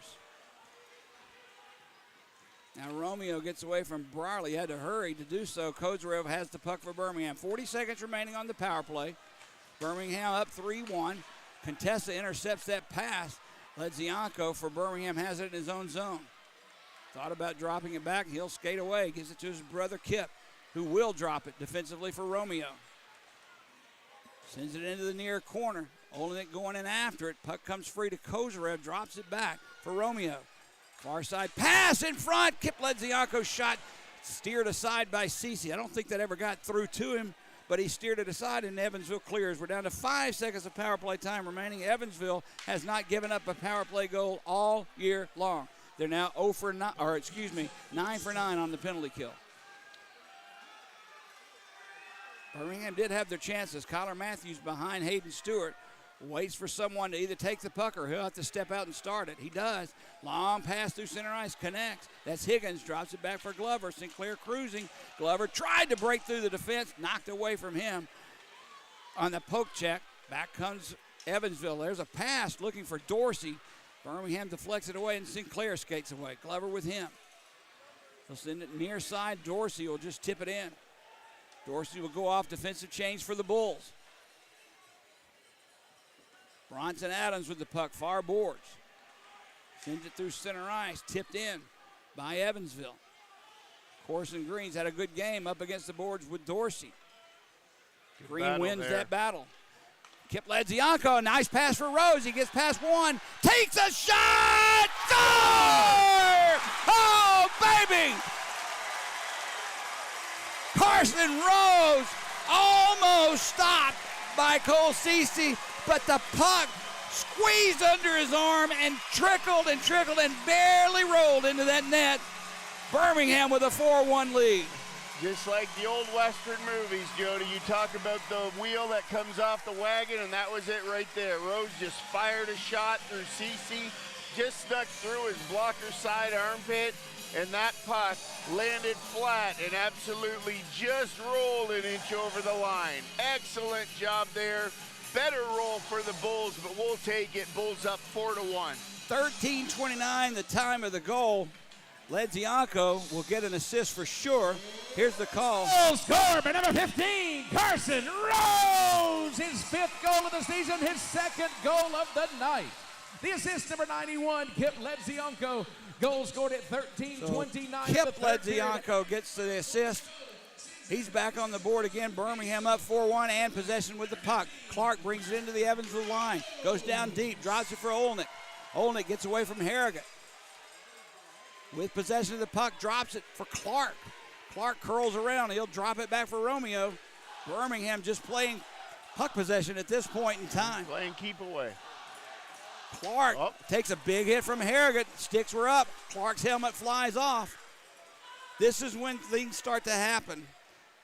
Now Romeo gets away from Brierly. He had to hurry to do so. Kozarev has the puck for Birmingham. 40 seconds remaining on the power play. Birmingham up 3-1. Contessa intercepts that pass. Ledzianko for Birmingham has it in his own zone. Thought about dropping it back. He'll skate away. Gives it to his brother Kip, who will drop it defensively for Romeo. Sends it into the near corner. Olenek going in after it. Puck comes free to Kozarev. Drops it back for Romeo. Far side pass in front. Kip Ledzianko's shot steered aside by Cece. I don't think that ever got through to him, but he steered it aside, and Evansville clears. We're down to 5 seconds of power play time remaining. Evansville has not given up a power play goal all year long. They're now 9 for 9 on the penalty kill. Birmingham did have their chances. Kyler Matthews behind Hayden Stewart. Waits for someone to either take the puck or he'll have to step out and start it. He does. Long pass through center ice, connects. That's Higgins, drops it back for Glover. Sinclair cruising. Glover tried to break through the defense, knocked away from him on the poke check. Back comes Evansville. There's a pass looking for Dorsey. Birmingham deflects it away and Sinclair skates away. Glover with him. He'll send it near side. Dorsey will just tip it in. Dorsey will go off defensive change for the Bulls. Bronson Adams with the puck, far boards. Sends it through center ice, tipped in by Evansville. Corson Green's had a good game up against the boards with Dorsey. Green wins that battle. Kip Ledzianko, nice pass for Rose. He gets past one, takes a shot, score! Oh, baby! Carson Rose almost stopped by Cole Cece, but the puck squeezed under his arm and trickled and barely rolled into that net. Birmingham with a 4-1 lead. Just like the old Western movies, Jody, you talk about the wheel that comes off the wagon, and that was it right there. Rose just fired a shot through CC, just stuck through his blocker side armpit, and that puck landed flat and absolutely just rolled an inch over the line. Excellent job there. Better roll for the Bulls, but we'll take it. Bulls up 4-1. 13:29, the time of the goal. Ledzianko will get an assist for sure. Here's the call. Goal scored by number 15, Carson Rose. His 5th goal of the season, his 2nd goal of the night. The assist, number 91, Kip Ledzianko. Goal scored at 13:29. Kip Ledzianko gets the assist. He's back on the board again. Birmingham up 4-1 and possession with the puck. Clark brings it into the Evansville line. Goes down deep, drops it for Olnick. Olnick gets away from Harrigan. With possession of the puck, drops it for Clark. Clark curls around. He'll drop it back for Romeo. Birmingham just playing puck possession at this point in time. Playing keep away. Clark takes a big hit from Harrigan. Sticks were up. Clark's helmet flies off. This is when things start to happen.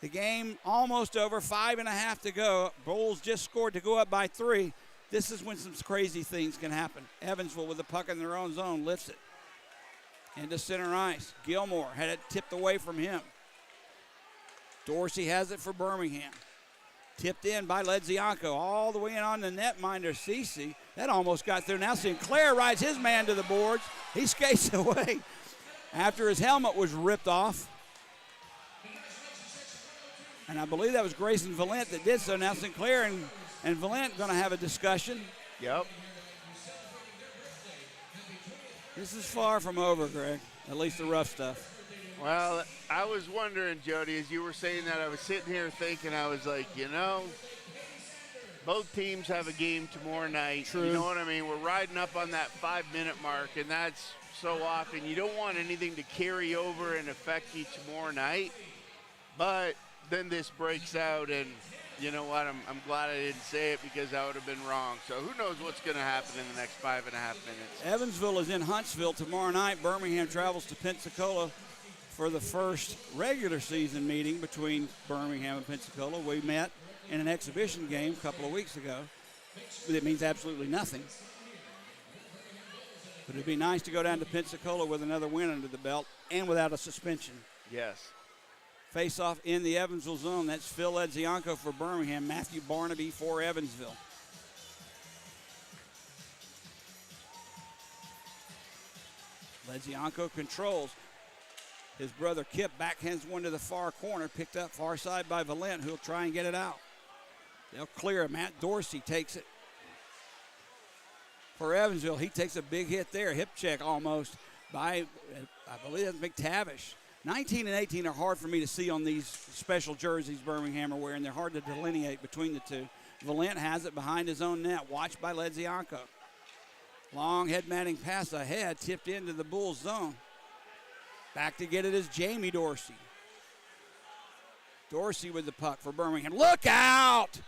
The game almost over, 5.5 to go. Bulls just scored to go up by 3. This is when some crazy things can happen. Evansville with the puck in their own zone lifts it into center ice. Gilmore had it tipped away from him. Dorsey has it for Birmingham. Tipped in by Ledzianko all the way in on the netminder, Cece. That almost got through. Now Sinclair rides his man to the boards. He skates away after his helmet was ripped off. And I believe that was Grayson Valent that did so. Now Sinclair and Valent going to have a discussion. Yep. This is far from over, Greg, at least the rough stuff. Well, I was wondering, Jody, as you were saying that, I was sitting here thinking, I was like, both teams have a game tomorrow night. True. You know what I mean? We're riding up on that 5-minute mark, and that's so often. You don't want anything to carry over and affect you tomorrow night. But then this breaks out, and you know what? I'm glad I didn't say it because I would have been wrong. So who knows what's going to happen in the next 5.5 minutes. Evansville is in Huntsville tomorrow night. Birmingham travels to Pensacola for the first regular season meeting between Birmingham and Pensacola. We met in an exhibition game a couple of weeks ago. But it means absolutely nothing. But it'd be nice to go down to Pensacola with another win under the belt and without a suspension. Yes. Face-off in the Evansville zone. That's Phil Ledzianko for Birmingham. Matthew Barnaby for Evansville. Ledzianko controls. His brother Kip backhands one to the far corner. Picked up far side by Valent, who'll try and get it out. They'll clear it. Matt Dorsey takes it. For Evansville, he takes a big hit there. Hip check almost by, I believe that's McTavish. 19 and 18 are hard for me to see on these special jerseys Birmingham are wearing. They're hard to delineate between the two. Valent has it behind his own net, watched by Ledzianko. Long head manning pass ahead, tipped into the Bulls zone. Back to get it is Jamie Dorsey. Dorsey with the puck for Birmingham. Look out!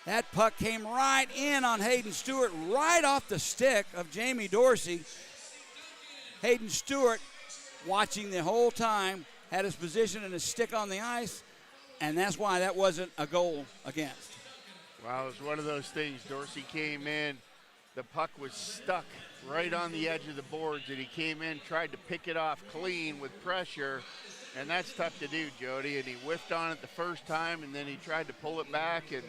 That puck came right in on Hayden Stewart, right off the stick of Jamie Dorsey. Hayden Stewart, watching the whole time, had his position and his stick on the ice, and that's why that wasn't a goal against. Well, it was one of those things. Dorsey came in, the puck was stuck right on the edge of the boards, and he came in, tried to pick it off clean with pressure, and that's tough to do, Jody, and he whiffed on it the first time, and then he tried to pull it back, and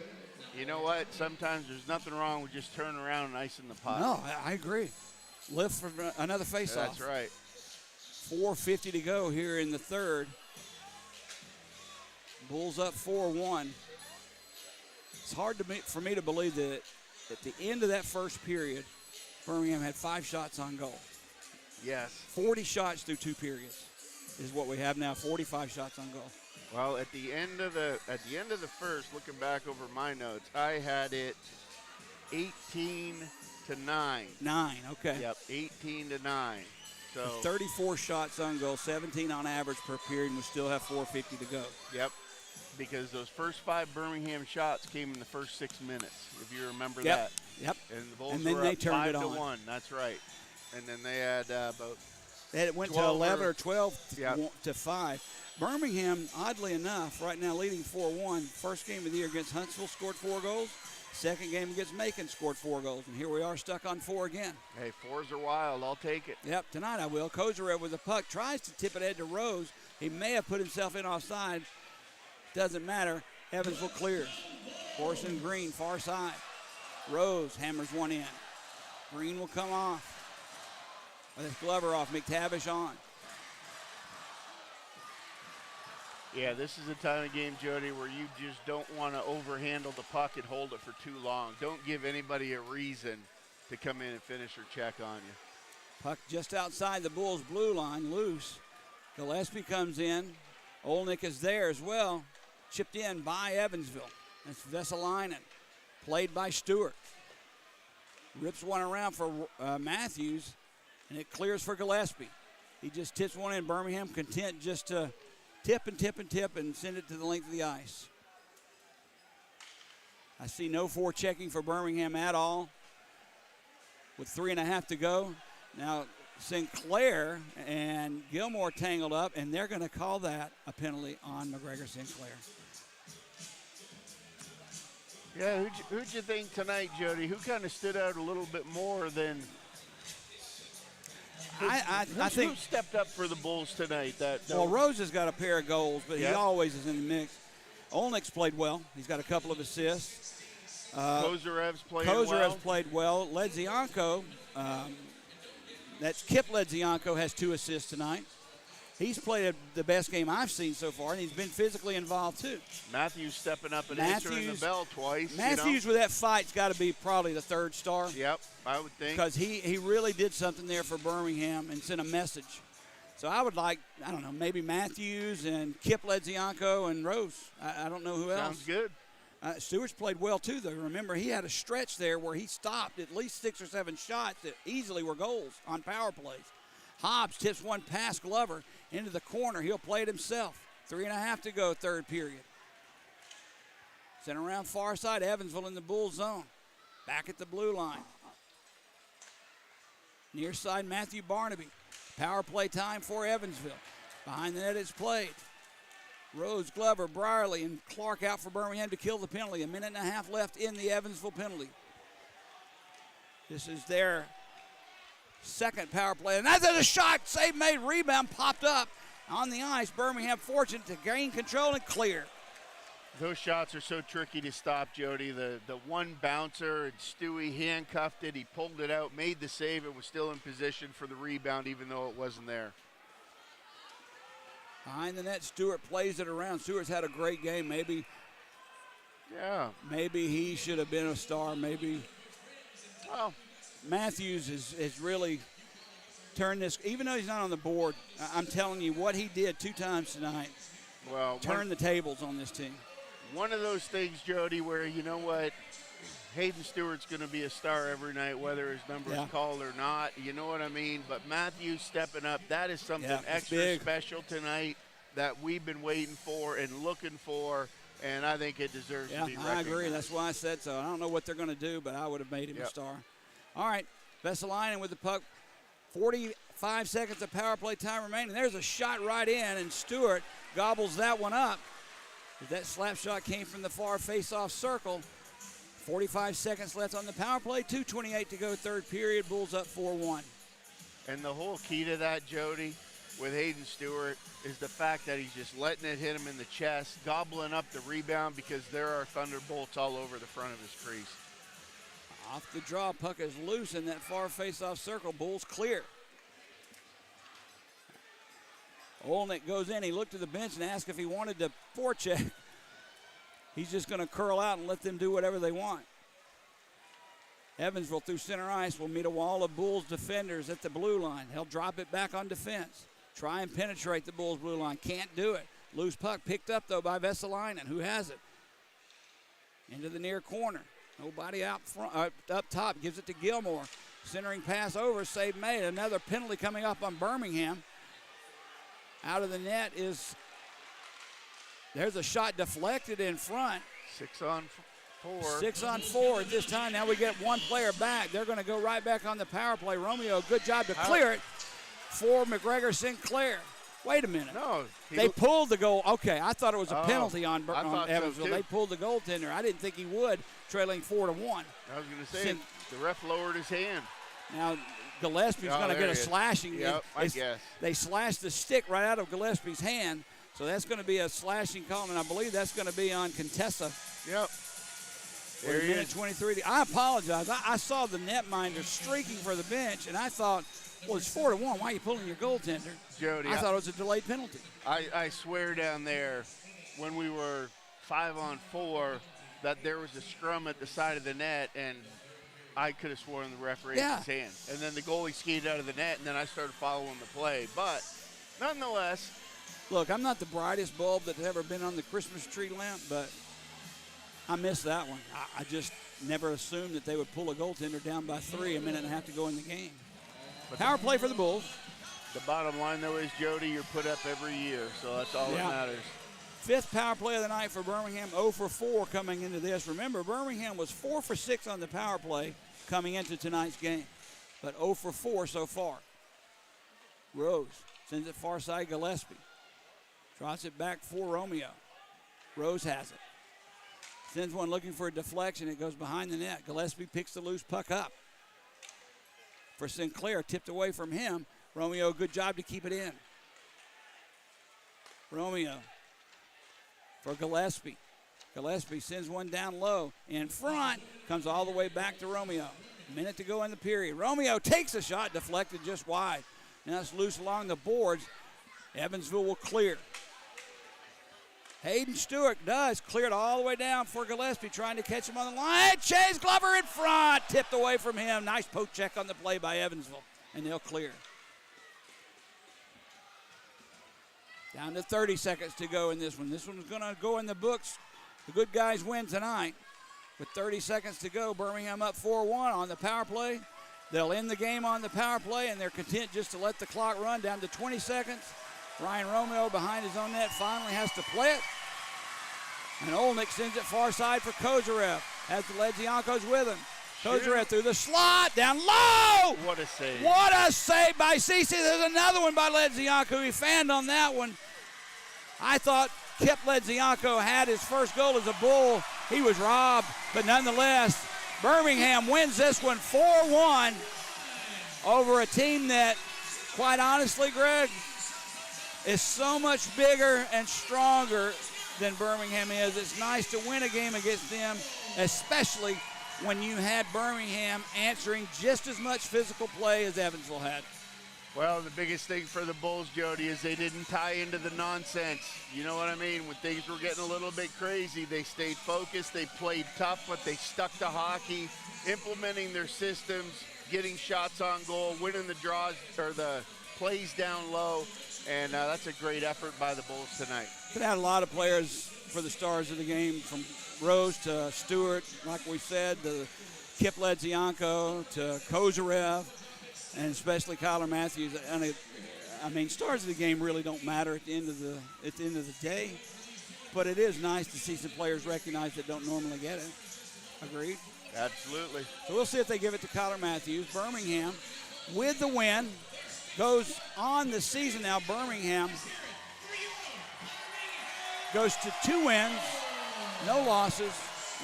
you know what? Sometimes there's nothing wrong with just turning around and icing the puck. No, I agree. Lift for another faceoff. That's right. 4:50 to go here in the third. Bulls up 4-1. It's hard for me to believe that at the end of that first period, Birmingham had 5 shots on goal. Yes. 40 shots through 2 periods is what we have now. 45 shots on goal. Well, at the end of the first, looking back over my notes, I had it 18-9. 9, okay. Yep, 18-9. So 34 shots on goal, 17 on average per period, and we still have 4:50 to go. Yep, because those first 5 Birmingham shots came in the first 6 minutes, if you remember Yep. that. Yep. And the Bulls And then were they up turned it 5-1. That's right. And then they had about It went to 12 11 or 12 Yep. to 5. Birmingham, oddly enough, right now leading 4-1. First game of the year against Huntsville, scored 4 goals. Second game against Macon, scored 4 goals, and here we are stuck on 4 again. Hey, 4s are wild. I'll take it. Yep, tonight I will. Kozarev with the puck, tries to tip it ahead to Rose. He may have put himself in offside. Doesn't matter. Evansville clears. Forson Green, far side. Rose hammers one in. Green will come off. With his Glover off, McTavish on. Yeah, this is a time of game, Jody, where you just don't want to overhandle the puck and hold it for too long. Don't give anybody a reason to come in and finish or check on you. Puck just outside the Bulls' blue line, loose. Gillespie comes in. Olnick is there as well. Chipped in by Evansville. That's Vesalainen. Played by Stewart. Rips one around for Matthews, and it clears for Gillespie. He just tips one in. Birmingham content just to tip and send it to the length of the ice. I see no forechecking for Birmingham at all with 3.5 to go. Now Sinclair and Gilmore tangled up, and they're going to call that a penalty on McGregor Sinclair. Yeah, who'd you think tonight, Jody? Who kind of stood out a little bit more than I think who stepped up for the Bulls tonight? Well, Rose has got a pair of goals, but Yep. he always is in the mix. Olnick's played well. He's got a couple of assists. Kozarev's played Kozarev's well. played well. Ledzianko, that's Kip Ledzianko, has 2 assists tonight. He's played the best game I've seen so far, and he's been physically involved too. Matthews stepping up and answering the bell twice. Matthews with that fight's got to be probably the 3rd star. Yep, I would think. Because he really did something there for Birmingham and sent a message. So I would like, I don't know, maybe Matthews and Kip Ledzianko and Rose. I don't know who else. Sounds good. Stewart's played well too, though. Remember, he had a stretch there where he stopped at least 6 or 7 shots that easily were goals on power plays. Hobbs tips one past Glover into the corner. He'll play it himself. 3.5 to go, 3rd period. Sent around far side, Evansville in the Bull zone. Back at the blue line. Near side, Matthew Barnaby. Power play time for Evansville. Behind the net it's played. Rose, Glover, Brierly, and Clark out for Birmingham to kill the penalty. 1.5 left in the Evansville penalty. This is their 2nd power play. And that's a shot. Save made. Rebound popped up on the ice. Birmingham fortunate to gain control and clear. Those shots are so tricky to stop, Jody. The one bouncer, and Stewie handcuffed it. He pulled it out, made the save. It was still in position for the rebound, even though it wasn't there. Behind the net, Stewart plays it around. Stewart's had a great game. Maybe he should have been a star. Maybe. Well, Matthews has really turned this, even though he's not on the board, I'm telling you what he did 2 times tonight. Well, turn the tables on this team. One of those things, Jody, where you know what, Hayden Stewart's going to be a star every night, whether his number is called or not. You know what I mean? But Matthews stepping up, that is something extra big. special tonight that we've been waiting for and looking for, and I think it deserves to be recognized. I agree. That's why I said so. I don't know what they're going to do, but I would have made him a star. All right, Vesalainen with the puck. 45 seconds of power play time remaining. There's a shot right in, and Stewart gobbles that one up. That slap shot came from the far face-off circle. 45 seconds left on the power play. 2:28 to go, 3rd period. Bulls up 4-1. And the whole key to that, Jody, with Hayden Stewart is the fact that he's just letting it hit him in the chest, gobbling up the rebound because there are Thunderbolts all over the front of his crease. Off the draw, puck is loose in that far face-off circle. Bulls clear. Olnick goes in. He looked to the bench and asked if he wanted to forecheck. He's just going to curl out and let them do whatever they want. Evansville through center ice will meet a wall of Bulls defenders at the blue line. He'll drop it back on defense. Try and penetrate the Bulls blue line. Can't do it. Loose puck picked up, though, by Vesalainen. Who has it? Into the near corner. Nobody out front, up top. Gives it to Gilmore. Centering pass over. Save made. Another penalty coming up on Birmingham. Out of the net is, there's a shot deflected in front. 6 on 4. 6 on 4 at this time. Now we get one player back. They're going to go right back on the power play. Romeo, good job to clear it for McGregor Sinclair. Wait a minute. No. They pulled the goal. Okay, I thought it was a Oh, penalty on I thought so, Evansville. too. They pulled the goaltender. I didn't think he would, trailing 4-1. I was going to say, the ref lowered his hand. Now, Gillespie's going to get a slashing. Yep, I guess. They slashed the stick right out of Gillespie's hand, so that's going to be a slashing call, and I believe that's going to be on Contessa. Yep. There he is. 23. I apologize. I saw the netminder streaking for the bench, and I thought, well, it's 4-1. Why are you pulling your goaltender? Jody, I thought it was a delayed penalty. I swear down there, when we were 5-on-4, that there was a scrum at the side of the net, and I could have sworn the ref raised his hand. And then the goalie skied out of the net, and then I started following the play. But nonetheless. Look, I'm not the brightest bulb that's ever been on the Christmas tree lamp, but I missed that one. I just never assumed that they would pull a goaltender down by 3 a minute and a half to go in the game. Power play for the Bulls. The bottom line, though, is, Jody, you're put up every year, so that's all that matters. 5th power play of the night for Birmingham, 0 for 4 coming into this. Remember, Birmingham was 4 for 6 on the power play coming into tonight's game, but 0 for 4 so far. Rose sends it far side, Gillespie. Trots it back for Romeo. Rose has it. Sends one looking for a deflection. It goes behind the net. Gillespie picks the loose puck up. For Sinclair, tipped away from him. Romeo, good job to keep it in. Romeo for Gillespie. Gillespie sends one down low. In front, comes all the way back to Romeo. Minute to go in the period. Romeo takes a shot, deflected just wide. Now it's loose along the boards. Evansville will clear. Hayden Stewart does clear it all the way down for Gillespie, trying to catch him on the line. Chase Glover in front, tipped away from him. Nice poke check on the play by Evansville, and they'll clear. Down to 30 seconds to go in this one. This one's going to go in the books. The good guys win tonight. With 30 seconds to go, Birmingham up 4-1 on the power play. They'll end the game on the power play, and they're content just to let the clock run down to 20 seconds. Ryan Romeo behind his own net finally has to play it. And Olnick sends it far side for Kozarev. Has the Ledziankos with him. Kozarev through the slot, down low! What a save. What a save by Cece. There's another one by Ledzianko. He fanned on that one. I thought Kip Ledzianko had his first goal as a Bull. He was robbed, but nonetheless, Birmingham wins this one 4-1 over a team that, quite honestly, Greg, is so much bigger and stronger than Birmingham is. It's nice to win a game against them, especially when you had Birmingham answering just as much physical play as Evansville had. Well, the biggest thing for the Bulls, Jody, is they didn't tie into the nonsense. You know what I mean? When things were getting a little bit crazy, they stayed focused, they played tough, but they stuck to hockey, implementing their systems, getting shots on goal, winning the draws or the plays down low, and that's a great effort by the Bulls tonight. Could have had a lot of players for the stars of the game, from Rose to Stewart, like we said, to Kip Ledzianko, to Kozarev, and especially Kyler Matthews. I mean, stars of the game really don't matter at the end of the day, but it is nice to see some players recognized that don't normally get it. Agreed? Absolutely. So we'll see if they give it to Kyler Matthews. Birmingham, with the win, goes on the season now. Birmingham goes to 2 wins, no losses,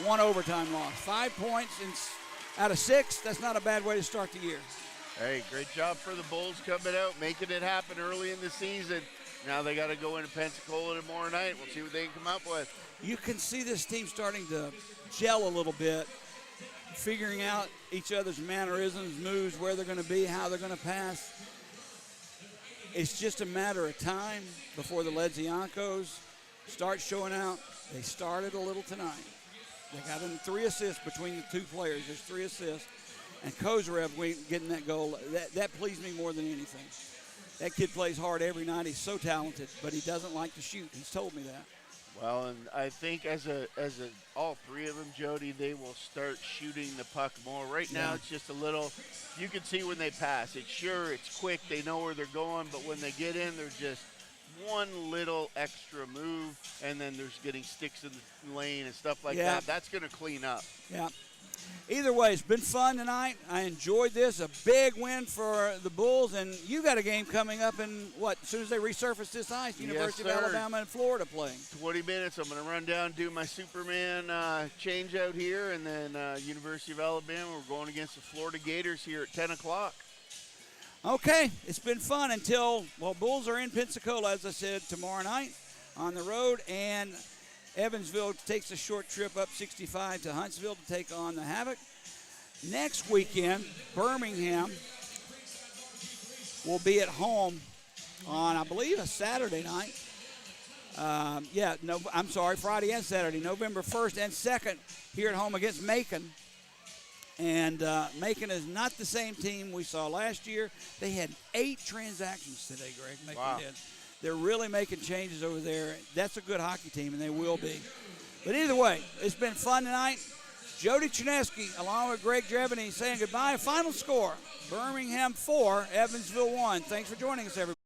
1 overtime loss. 5 points out of 6. That's not a bad way to start the year. Hey, great job for the Bulls coming out, making it happen early in the season. Now they got to go into Pensacola tomorrow night. We'll see what they can come up with. You can see this team starting to gel a little bit, figuring out each other's mannerisms, moves, where they're going to be, how they're going to pass. It's just a matter of time before the Ledziankos start showing out. They started a little tonight. They got in 3 assists between the 2 players. There's 3 assists. And Kozarev getting that goal, that pleased me more than anything. That kid plays hard every night. He's so talented, but he doesn't like to shoot. He's told me that. Well, and I think as all 3 of them, Jody, they will start shooting the puck more. Right now, it's just a little. You can see when they pass. It's quick. They know where they're going, but when they get in, they're just one little extra move, and then there's getting sticks in the lane and stuff like that. That's going to clean up. Yeah. Either way, it's been fun tonight. I enjoyed this. A big win for the Bulls, and you got a game coming up in what? As soon as they resurface this ice, University of Alabama and Florida playing. 20 minutes. I'm going to run down, do my Superman change out here, and then University of Alabama. We're going against the Florida Gators here at 10 o'clock. Okay, it's been fun until, Bulls are in Pensacola, as I said, tomorrow night on the road, and Evansville takes a short trip up 65 to Huntsville to take on the Havoc. Next weekend, Birmingham will be at home on, I believe, a Saturday night. Friday and Saturday, November 1st and 2nd, here at home against Macon. And Macon is not the same team we saw last year. They had 8 transactions today, Greg. Macon did. They're really making changes over there. That's a good hockey team, and they will be. But either way, it's been fun tonight. Jody Chinesky, along with Greg Drebany, saying goodbye. Final score, Birmingham 4, Evansville 1. Thanks for joining us, everybody.